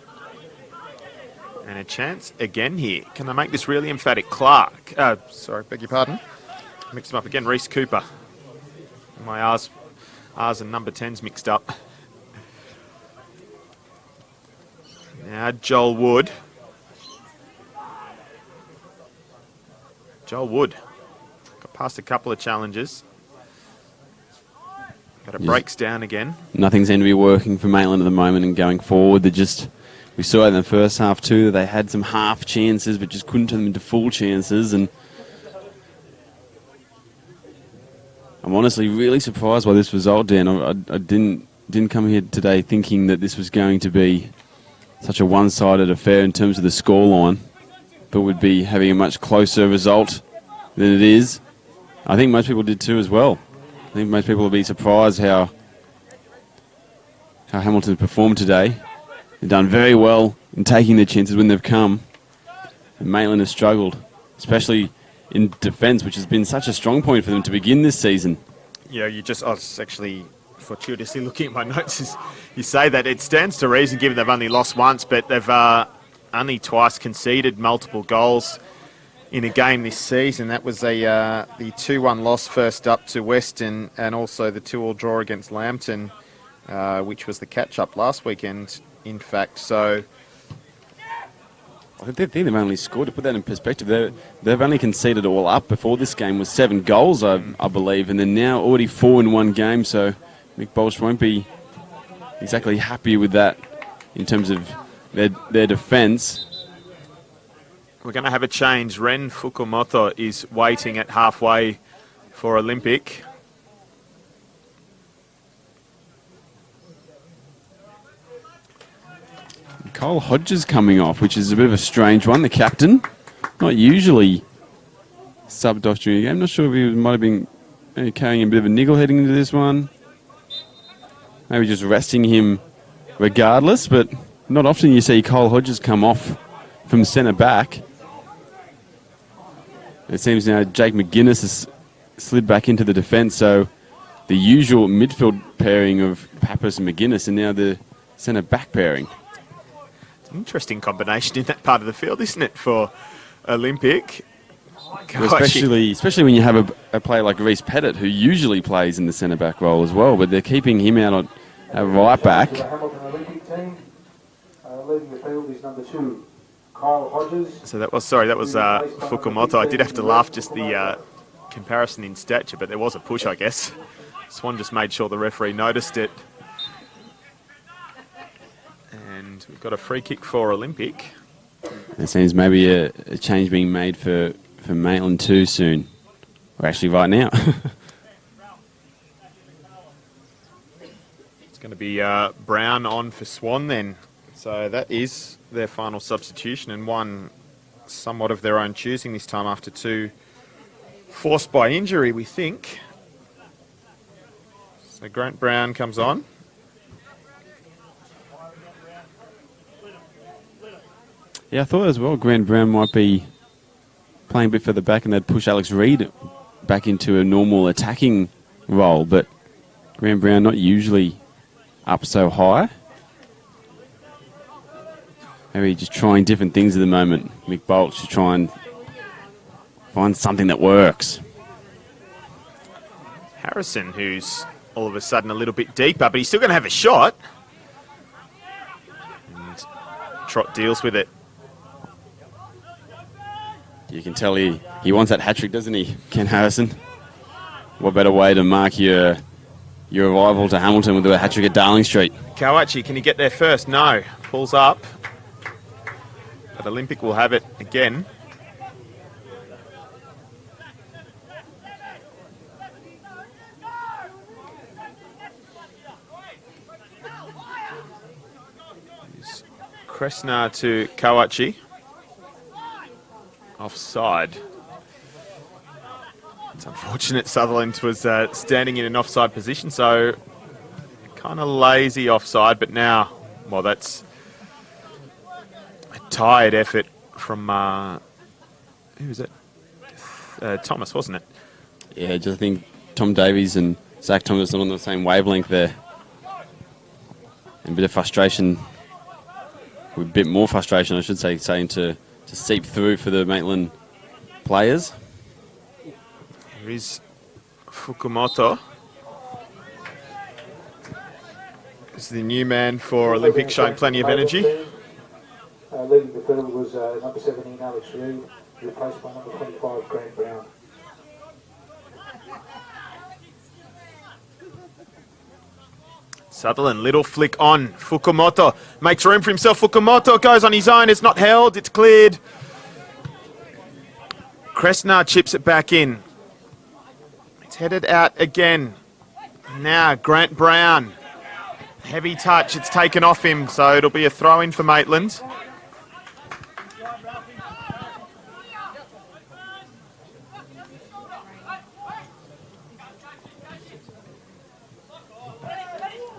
Speaker 7: And a chance again here. Can they make this really emphatic? Clark. Beg your pardon. Mix them up again. Reese Cooper. My R's and number 10's mixed up. Now Joel Wood. Got past a couple of challenges. But it breaks down again.
Speaker 8: Nothing seemed to be working for Maitland at the moment, and going forward, we saw it in the first half too, they had some half chances but just couldn't turn them into full chances, and I'm honestly really surprised by this result, Dan. I didn't come here today thinking that this was going to be such a one-sided affair in terms of the scoreline, but would be having a much closer result than it is. I think most people did too as well. I think most people will be surprised how Hamilton performed today. They've done very well in taking their chances when they've come. And Maitland has struggled, especially in defence, which has been such a strong point for them to begin this season.
Speaker 7: Yeah, I was actually fortuitously looking at my notes as you say that. It stands to reason, given they've only lost once, but they've only twice conceded multiple goals in a game this season. That was the 2-1 loss first up to Western, and also the 2-2 draw against Lambton, which was the catch-up last weekend, in fact. So
Speaker 8: I think they've only scored, to put that in perspective, they've only conceded all up before this game was 7 goals, I believe, and they're now already 4 in one game, so Mick Bolsch won't be exactly happy with that in terms of their defence.
Speaker 7: We're going to have a change. Ren Fukumoto is waiting at halfway for Olympic.
Speaker 8: Cole Hodges coming off, which is a bit of a strange one. The captain, not usually subbed off during the game. Not sure if he might have been carrying a bit of a niggle heading into this one. Maybe just resting him regardless, but not often you see Cole Hodges come off from centre back. It seems now Jake McGuinness has slid back into the defence, so the usual midfield pairing of Pappas and McGuinness, and now the centre-back pairing.
Speaker 7: It's an interesting combination in that part of the field, isn't it, for Olympic?
Speaker 8: Especially when you have a player like Reece Pettit, who usually plays in the centre-back role as well, but they're keeping him out at right back.
Speaker 1: The Hamilton Olympic team, leading the field is number 2, Kyle Hodges.
Speaker 7: So that was Fukumoto. I did have to laugh just the comparison in stature, but there was a push, I guess. Swan just made sure the referee noticed it. And we've got a free kick for Olympic.
Speaker 8: It seems maybe a change being made for Maitland too soon. Or actually right now.
Speaker 7: It's going to be Brown on for Swan then. So that is their final substitution, and one somewhat of their own choosing this time after 2 forced by injury, we think. So Grant Brown comes on.
Speaker 8: Yeah, I thought as well Grant Brown might be playing a bit further back and they'd push Alex Reid back into a normal attacking role, but Grant Brown not usually up so high. Maybe just trying different things at the moment. Mick Bolt should try and find something that works.
Speaker 7: Harrison, who's all of a sudden a little bit deeper, but he's still going to have a shot. And Trott deals with it.
Speaker 8: You can tell he wants that hat-trick, doesn't he, Ken Harrison? What better way to mark your arrival to Hamilton with a hat-trick at Darling Street?
Speaker 7: Kawachi, can he get there first? No. Pulls up. But Olympic will have it again. Kressner to Kawachi. Offside. It's unfortunate Sutherland was standing in an offside position, so kind of lazy offside, but now, well, that's a tired effort from, who was it? Thomas, wasn't it?
Speaker 8: Yeah, just I think Tom Davies and Zach Thomas are on the same wavelength there. And a bit of frustration, a bit more frustration, I should say, saying to seep through for the Maitland players.
Speaker 7: There is Fukumoto. Is the new man for Olympic, showing plenty of energy.
Speaker 1: Leading the field was number 17, Alex Reid, replaced by number 25, Grant Brown.
Speaker 7: Sutherland, little flick on. Fukumoto makes room for himself. Fukumoto goes on his own. It's not held. It's cleared. Kressner chips it back in. It's headed out again. Now Grant Brown. Heavy touch. It's taken off him, so it'll be a throw-in for Maitland.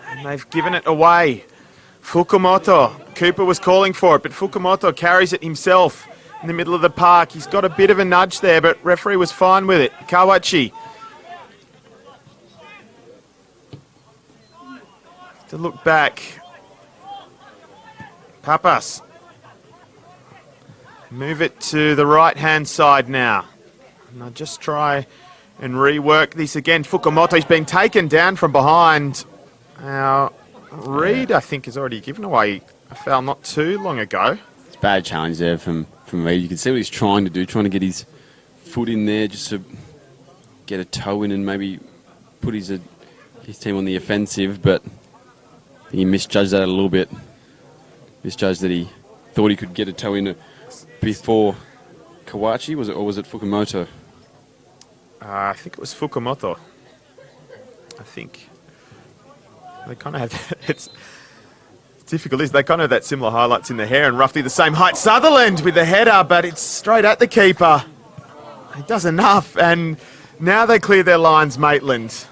Speaker 7: And they've given it away. Fukumoto. Cooper was calling for it, but Fukumoto carries it himself in the middle of the park. He's got a bit of a nudge there, but referee was fine with it. Kawachi. To look back. Papas. Move it to the right-hand side now. And I'll just try and rework this again. Fukumoto's being taken down from behind. Now, Reid, I think, has already given away a foul not too long ago.
Speaker 8: It's a bad challenge there from Reid. You can see what he's trying to do, trying to get his foot in there just to get a toe in and maybe put his team on the offensive, but he misjudged that a little bit. Misjudged that he thought he could get a toe in before Kawachi, or was it Fukumoto?
Speaker 7: I think it was Fukumoto. I think. They kind of have, it's difficult, is they kind of have that similar highlights in the hair and roughly the same height. Sutherland with the header, but it's straight at the keeper. He does enough, and now they clear their lines, Maitland.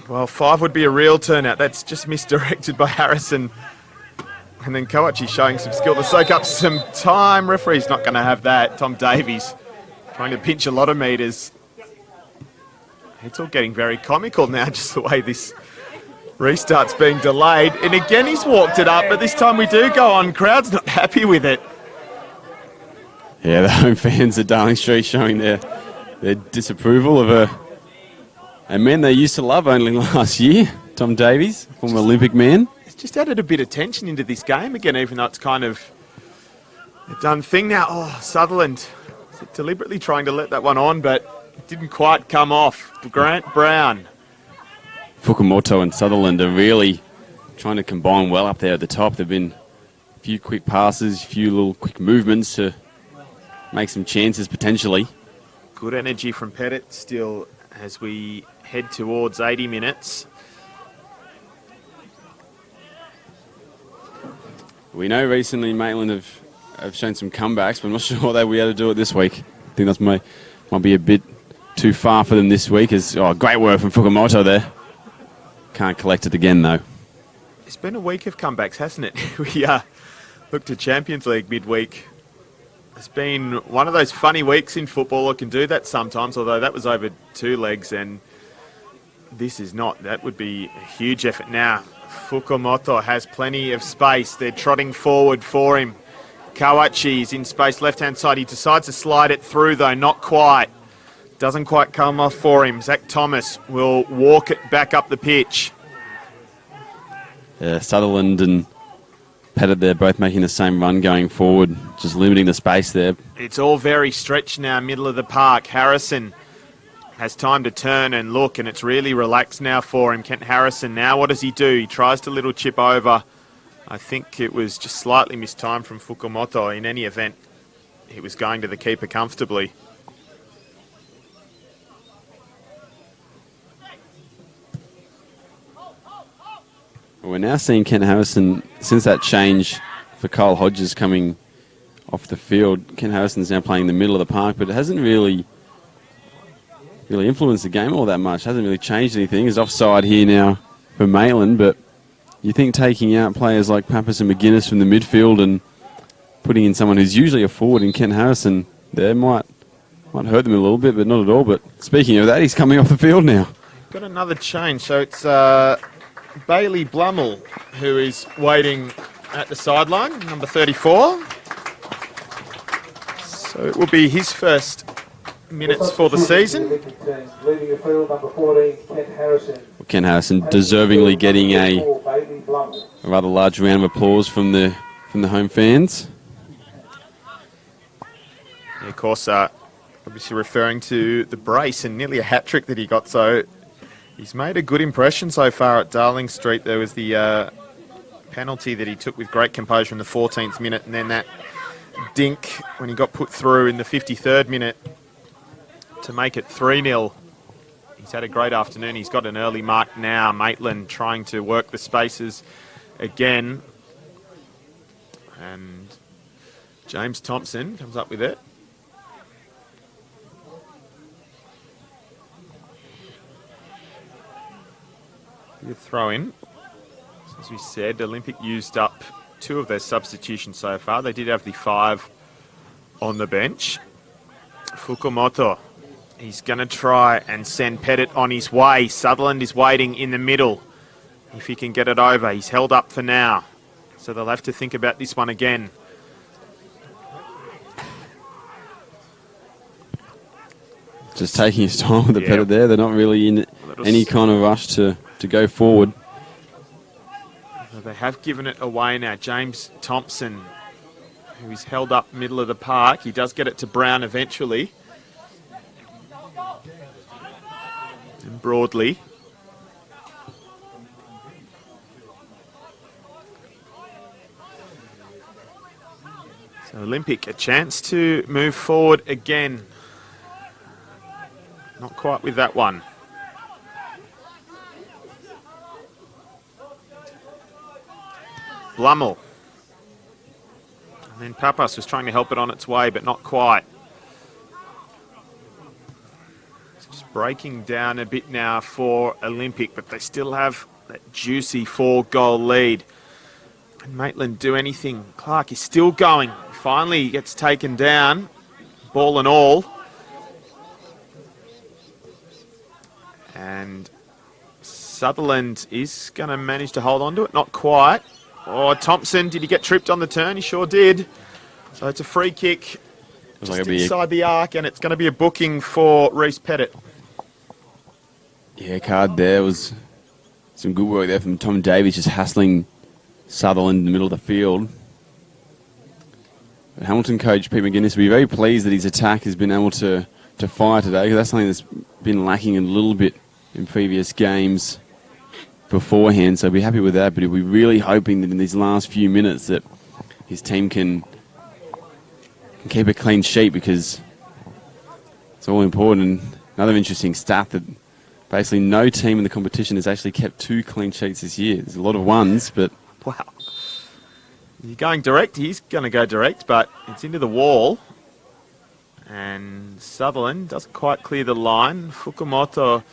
Speaker 7: Well, 5 would be a real turnout. That's just misdirected by Harrison. And then Kowachi showing some skill to soak up some time. Referee's not going to have that. Tom Davies trying to pinch a lot of meters. It's all getting very comical now, just the way this restart's being delayed. And again, he's walked it up, but this time we do go on. Crowd's not happy with it.
Speaker 8: Yeah, the home fans at Darling Street showing their disapproval of a man they used to love only last year, Tom Davies, former Olympic man.
Speaker 7: It's just added a bit of tension into this game again, even though it's kind of a done thing now. Oh, Sutherland deliberately trying to let that one on, but it didn't quite come off. Grant Brown.
Speaker 8: Fukumoto and Sutherland are really trying to combine well up there at the top. There have been a few quick passes, a few little quick movements to make some chances potentially.
Speaker 7: Good energy from Pettit still as we head towards 80 minutes.
Speaker 8: We know recently Maitland have shown some comebacks, but I'm not sure what they'll be able to do it this week. I think that might be a bit too far for them this week. Great work from Fukumoto there. Can't collect it again though.
Speaker 7: It's been a week of comebacks, hasn't it? We looked at Champions League midweek. It's been one of those funny weeks in football. It can do that sometimes, although that was over 2 legs, and this is not. That would be a huge effort now. Fukumoto has plenty of space. They're trotting forward for him. Kawachi is in space, left-hand side. He decides to slide it through, though, not quite. Doesn't quite come off for him. Zach Thomas will walk it back up the pitch.
Speaker 8: Yeah, Sutherland and Pettit there both making the same run going forward, just limiting the space there.
Speaker 7: It's all very stretched now, middle of the park. Harrison has time to turn and look, and it's really relaxed now for him. Kent Harrison, now what does he do? He tries to little chip over. I think it was just slightly mistimed from Fukumoto. In any event, he was going to the keeper comfortably.
Speaker 8: We're now seeing Kent Harrison, since that change for Kyle Hodges coming off the field, Kent Harrison's now playing in the middle of the park, but it hasn't really influenced the game all that much. Hasn't really changed anything. He's offside here now for Maitland, but you think taking out players like Pappas and McGuinness from the midfield and putting in someone who's usually a forward in Kent Harrison there might hurt them a little bit, but not at all. But speaking of that, he's coming off the field now.
Speaker 7: Got another change, so it's Bailey Blummel, who is waiting at the sideline, number 34. So it will be his first minutes for the season.
Speaker 1: Leading the field, number 14, Kent Harrison.
Speaker 8: Kent Harrison deservingly getting a rather large round of applause from the home fans.
Speaker 7: Yeah, of course, obviously referring to the brace and nearly a hat-trick that he got, so he's made a good impression so far at Darling Street. There was the penalty that he took with great composure in the 14th minute, and then that dink when he got put through in the 53rd minute to make it 3-0. He's had a great afternoon. He's got an early mark now. Maitland trying to work the spaces again. And James Thompson comes up with it. Good throw in. As we said, Olympic used up 2 of their substitutions so far. They did have the 5 on the bench. Fukumoto, he's going to try and send Pettit on his way. Sutherland is waiting in the middle. If he can get it over, he's held up for now. So they'll have to think about this one again.
Speaker 8: Just taking his time with the Pettit there. They're not really in any kind of rush to go forward.
Speaker 7: They have given it away now. James Thompson, who is held up middle of the park. He does get it to Brown eventually. And Broadley. So Olympic, a chance to move forward again. Not quite with that one. Blummel. And then Pappas was trying to help it on its way, but not quite. It's just breaking down a bit now for Olympic, but they still have that juicy 4-goal lead. Can Maitland do anything? Clark is still going. Finally gets taken down, ball and all. And Sutherland is going to manage to hold on to it. Not quite. Oh, Thompson, did he get tripped on the turn? He sure did. So it's a free kick just inside the arc, and it's going to be a booking for Reece Pettit.
Speaker 8: Yeah, card there was some good work there from Tom Davies, just hassling Sutherland in the middle of the field. But Hamilton coach Pete McGuinness will be very pleased that his attack has been able to fire today, because that's something that's been lacking a little bit in previous games beforehand. So he'll be happy with that, but he'll be really hoping that in these last few minutes that his team can keep a clean sheet, because it's all important. And another interesting stat that basically no team in the competition has actually kept 2 clean sheets this year. There's a lot of ones, but...
Speaker 7: Wow. You're going direct. He's going to go direct, but it's into the wall. And Sutherland doesn't quite clear the line. Fukumoto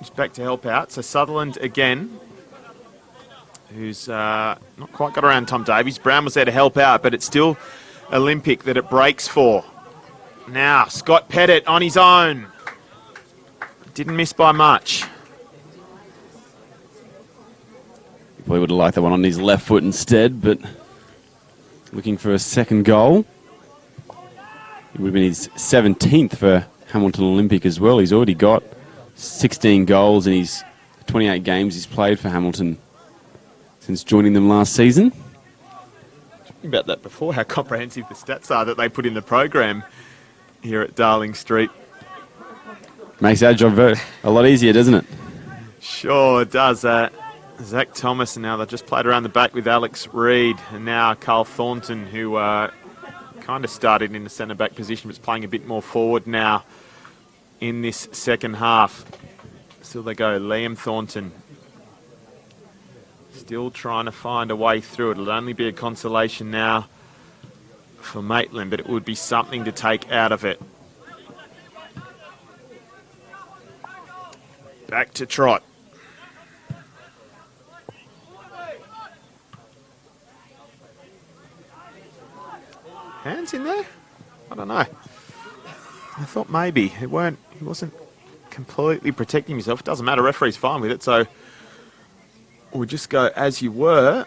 Speaker 7: is back to help out. So Sutherland again, who's not quite got around Tom Davies. Brown was there to help out, but it's still Olympic that it breaks for. Now, Scott Pettit on his own. Didn't miss by much.
Speaker 8: He probably would have liked that one on his left foot instead, but looking for a second goal. It would have been his 17th for Hamilton Olympic as well. He's already got 16 goals in his 28 games he's played for Hamilton since joining them last season.
Speaker 7: About that before, how comprehensive the stats are that they put in the program here at Darling Street.
Speaker 8: Makes our job a lot easier, doesn't it?
Speaker 7: Sure does. Zach Thomas, and now they've just played around the back with Alex Reid, and now Carl Thornton, who kind of started in the centre-back position, but is playing a bit more forward now in this second half. Still they go, Liam Thornton. Still trying to find a way through it. It'll only be a consolation now for Maitland, but it would be something to take out of it. Back to Trot. Hands in there? I don't know. I thought maybe. He wasn't completely protecting himself. It doesn't matter. Referee's fine with it, so we'll just go as you were.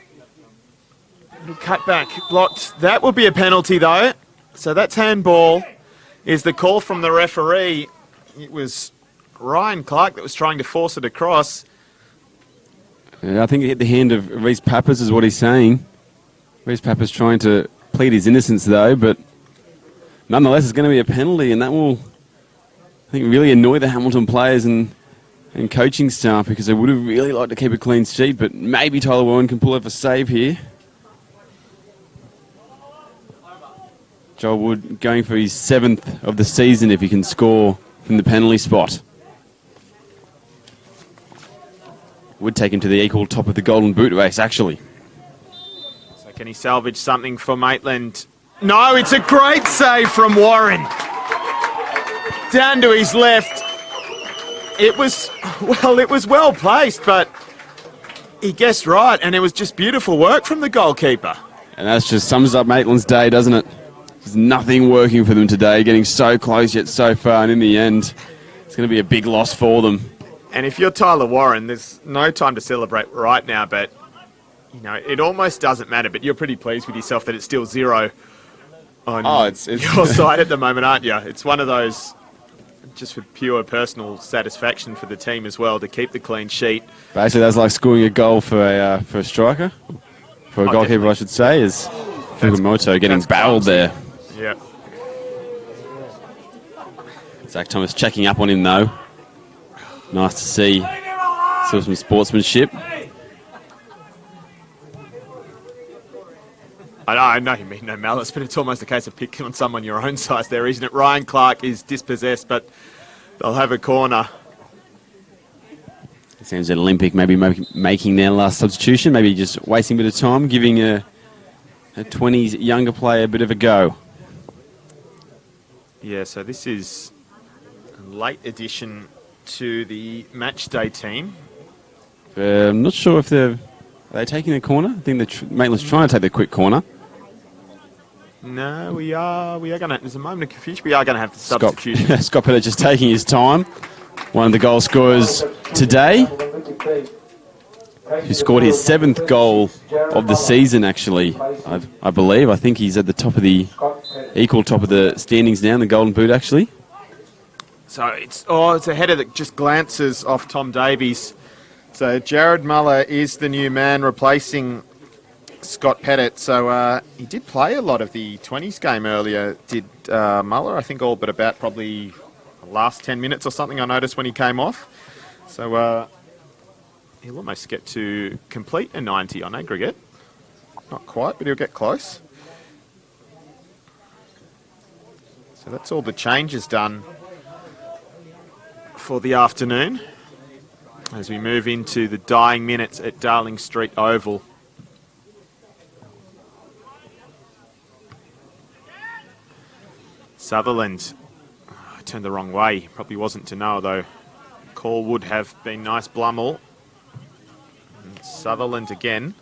Speaker 7: Little cutback blocked. That would be a penalty, though. So that's handball. Is the call from the referee. It was Ryan Clark that was trying to force it across.
Speaker 8: Yeah, I think it hit the hand of Reece Pappas is what he's saying. Reece Pappas trying to plead his innocence, though, but nonetheless it's going to be a penalty, and that will, I think, really annoy the Hamilton players and coaching staff, because they would have really liked to keep a clean sheet, but maybe Tyler Warren can pull off a save here. Joel Wood going for his 7th of the season if he can score from the penalty spot. Would take him to the equal top of the Golden Boot race, actually.
Speaker 7: So can he salvage something for Maitland? No, it's a great save from Warren. Down to his left. It was well placed, but he guessed right, and it was just beautiful work from the goalkeeper.
Speaker 8: And that just sums up Maitland's day, doesn't it? There's nothing working for them today, getting so close yet so far, and in the end, it's going to be a big loss for them.
Speaker 7: And if you're Tyler Warren, there's no time to celebrate right now, but you know, it almost doesn't matter, but you're pretty pleased with yourself that it's still 0 on
Speaker 8: it's
Speaker 7: your side at the moment, aren't you? It's one of those just for pure personal satisfaction for the team as well, to keep the clean sheet.
Speaker 8: Basically, that's like scoring a goal for a striker, for a goalkeeper, definitely. I should say, is Fukumoto getting barreled there.
Speaker 7: Yeah.
Speaker 8: Zach Thomas checking up on him, though. Nice to see. Still some sportsmanship.
Speaker 7: I know you mean no malice, but it's almost a case of picking on someone your own size there, isn't it? Ryan Clark is dispossessed, but they'll have a corner.
Speaker 8: It seems that Olympic maybe making their last substitution, maybe just wasting a bit of time, giving a 20s younger player a bit of a go.
Speaker 7: Yeah, so this is a late addition to the match day team.
Speaker 8: I'm not sure if they've... they taking the corner? I think Maitland's trying to take the quick corner.
Speaker 7: No, we are going to, there's a moment of confusion. We are going to have the substitution.
Speaker 8: Scott Pettit just taking his time. One of the goal scorers today, who scored his 7th goal of the season, actually, I believe. I think he's at the top of the, equal top of the standings now in the Golden Boot, actually.
Speaker 7: So it's a header that just glances off Tom Davies. So Jared Muller is the new man replacing Scott Pettit. So he did play a lot of the 20s game earlier, did Muller. I think all but about probably the last 10 minutes or something I noticed when he came off. So he'll almost get to complete a 90 on aggregate. Not quite, but he'll get close. So that's all the changes done for the afternoon as we move into the dying minutes at Darling Street Oval. Sutherland, I turned the wrong way, probably wasn't to know though. Call would have been nice. Blummel. And Sutherland again.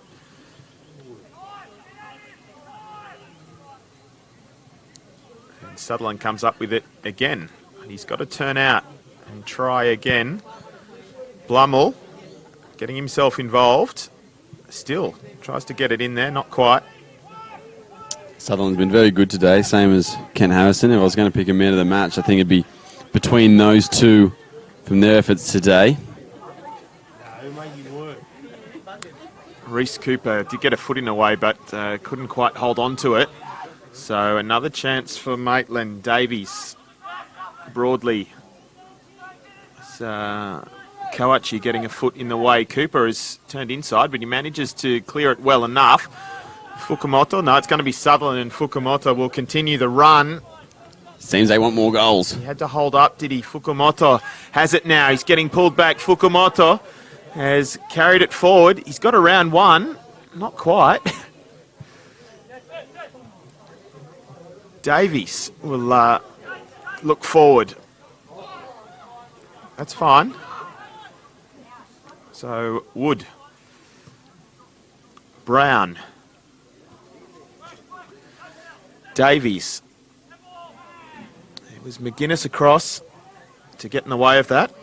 Speaker 7: And Sutherland comes up with it again. And he's got to turn out and try again. Blummel getting himself involved. Still tries to get it in there, not quite.
Speaker 8: Sutherland's been very good today, same as Ken Harrison. If I was going to pick a man of the match, I think it'd be between those two from their efforts today.
Speaker 7: Reece Cooper did get a foot in the way, but couldn't quite hold on to it. So another chance for Maitland. Davies, Broadley. Kawachi getting a foot in the way. Cooper has turned inside, but he manages to clear it well enough. Fukumoto, no, it's going to be Sutherland, and Fukumoto will continue the run.
Speaker 8: Seems they want more goals.
Speaker 7: He had to hold up, did he? Fukumoto has it now. He's getting pulled back. Fukumoto has carried it forward. He's got around one. Not quite. Davies will look forward. That's fine. So, Wood. Brown. Davies. It was McGuinness across to get in the way of that.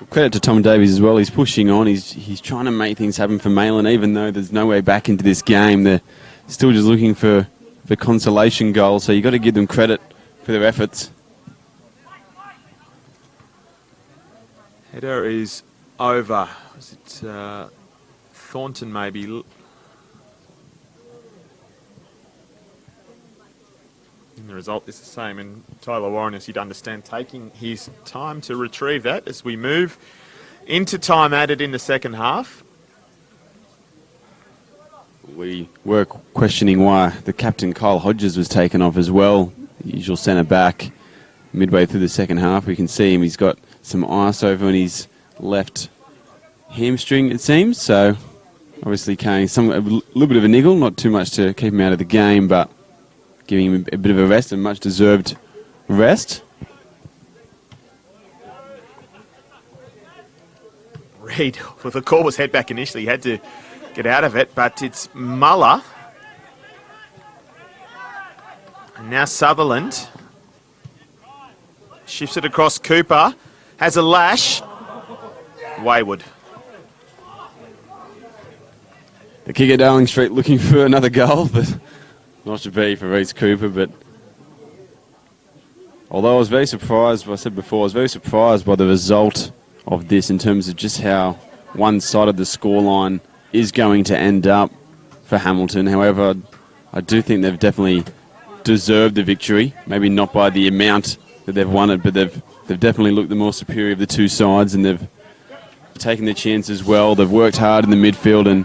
Speaker 8: Credit to Tom Davies as well. He's pushing on. He's trying to make things happen for Maitland, even though there's no way back into this game. They're still just looking for consolation goals, so you've got to give them credit for their efforts.
Speaker 7: Header is over. Was it Thornton maybe? And the result is the same, and Tyler Warren, as you'd understand, taking his time to retrieve that as we move into time added in the second half.
Speaker 8: We were questioning why the captain, Kyle Hodges, was taken off as well. The usual centre back. Midway through the second half, we can see him. He's got some ice over on his left hamstring, it seems. So, obviously, carrying a little bit of a niggle, not too much to keep him out of the game, but giving him a bit of a rest, and much-deserved rest.
Speaker 7: Reid, well, the call was head back initially. He had to get out of it, but it's Muller. And now Sutherland. Shifts it across. Cooper has a lash. Wayward.
Speaker 8: The kick at Darling Street looking for another goal, but not to be for Reece Cooper. But although I was very surprised, I said before, I was very surprised by the result of this in terms of just how one-sided the scoreline is going to end up for Hamilton. However, I do think they've definitely deserved the victory. Maybe not by the amount that they've won it, but they've definitely looked the more superior of the two sides, and they've taken their chances well. They've worked hard in the midfield and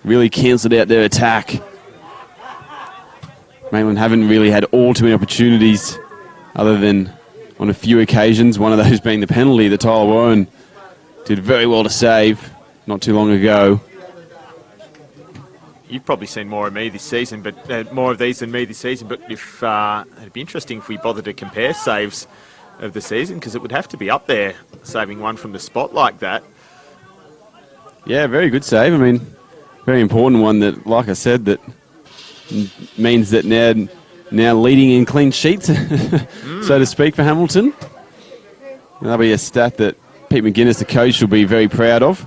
Speaker 8: really cancelled out their attack. Maitland haven't really had all too many opportunities other than on a few occasions, one of those being the penalty that Tyler Warren did very well to save not too long ago.
Speaker 7: You've probably seen more of me this season, but more of these than me this season. But if it'd be interesting if we bothered to compare saves of the season, because it would have to be up there saving one from the spot like that.
Speaker 8: Yeah, very good save. I mean, very important one that, like I said, that means that now leading in clean sheets, so to speak, for Hamilton. That'll be a stat that Pete McGuinness, the coach, will be very proud of.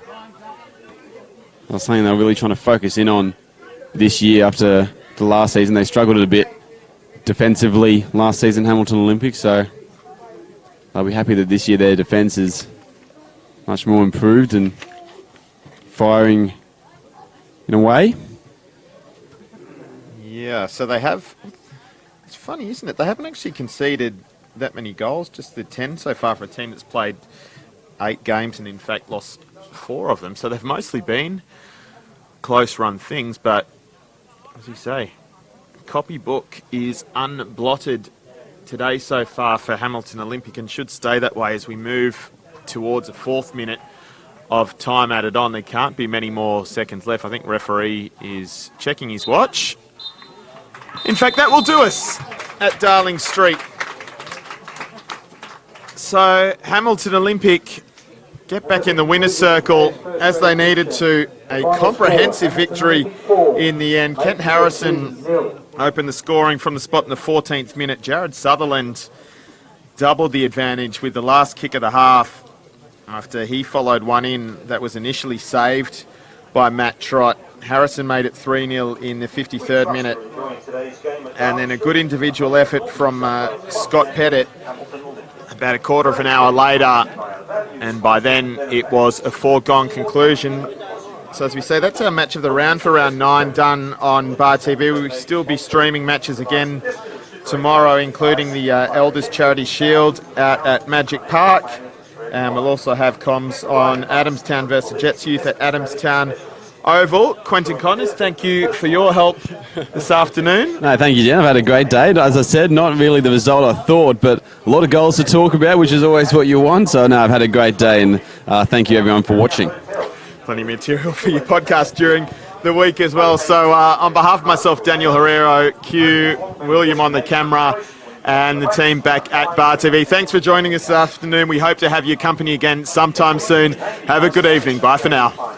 Speaker 8: I was saying they're really trying to focus in on this year after the last season. They struggled a bit defensively last season, Hamilton Olympics, so I'll be happy that this year their defence is much more improved and firing in a way.
Speaker 7: Yeah, so they have... It's funny, isn't it? They haven't actually conceded that many goals, just the 10 so far for a team that's played 8 games and in fact lost 4 of them. So they've mostly been close-run things, but as you say, copybook is unblotted today so far for Hamilton Olympic and should stay that way as we move towards a 4th minute of time added on. There can't be many more seconds left. I think referee is checking his watch. In fact, that will do us at Darling Street. So Hamilton Olympic get back in the winner's circle as they needed to. A comprehensive victory in the end. Kent Harrison opened the scoring from the spot in the 14th minute. Jared Sutherland doubled the advantage with the last kick of the half after he followed one in that was initially saved by Matt Trott. Harrison made it 3-0 in the 53rd minute. And then a good individual effort from Scott Pettit about a quarter of an hour later. And by then it was a foregone conclusion. So as we say, that's our match of the round for round 9 done on Bar TV. We'll still be streaming matches again tomorrow, including the Elders Charity Shield out at Magic Park. And we'll also have comms on Adamstown versus Jets Youth at Adamstown Oval. Quentin Connors, thank you for your help this afternoon.
Speaker 8: No, thank you, Jen. I've had a great day. As I said, not really the result I thought, but a lot of goals to talk about, which is always what you want. So, no, I've had a great day, and thank you, everyone, for watching.
Speaker 7: Plenty of material for your podcast during the week as well. So, on behalf of myself, Daniel Herrero, Q, William on the camera, and the team back at Bar TV, thanks for joining us this afternoon. We hope to have your company again sometime soon. Have a good evening. Bye for now.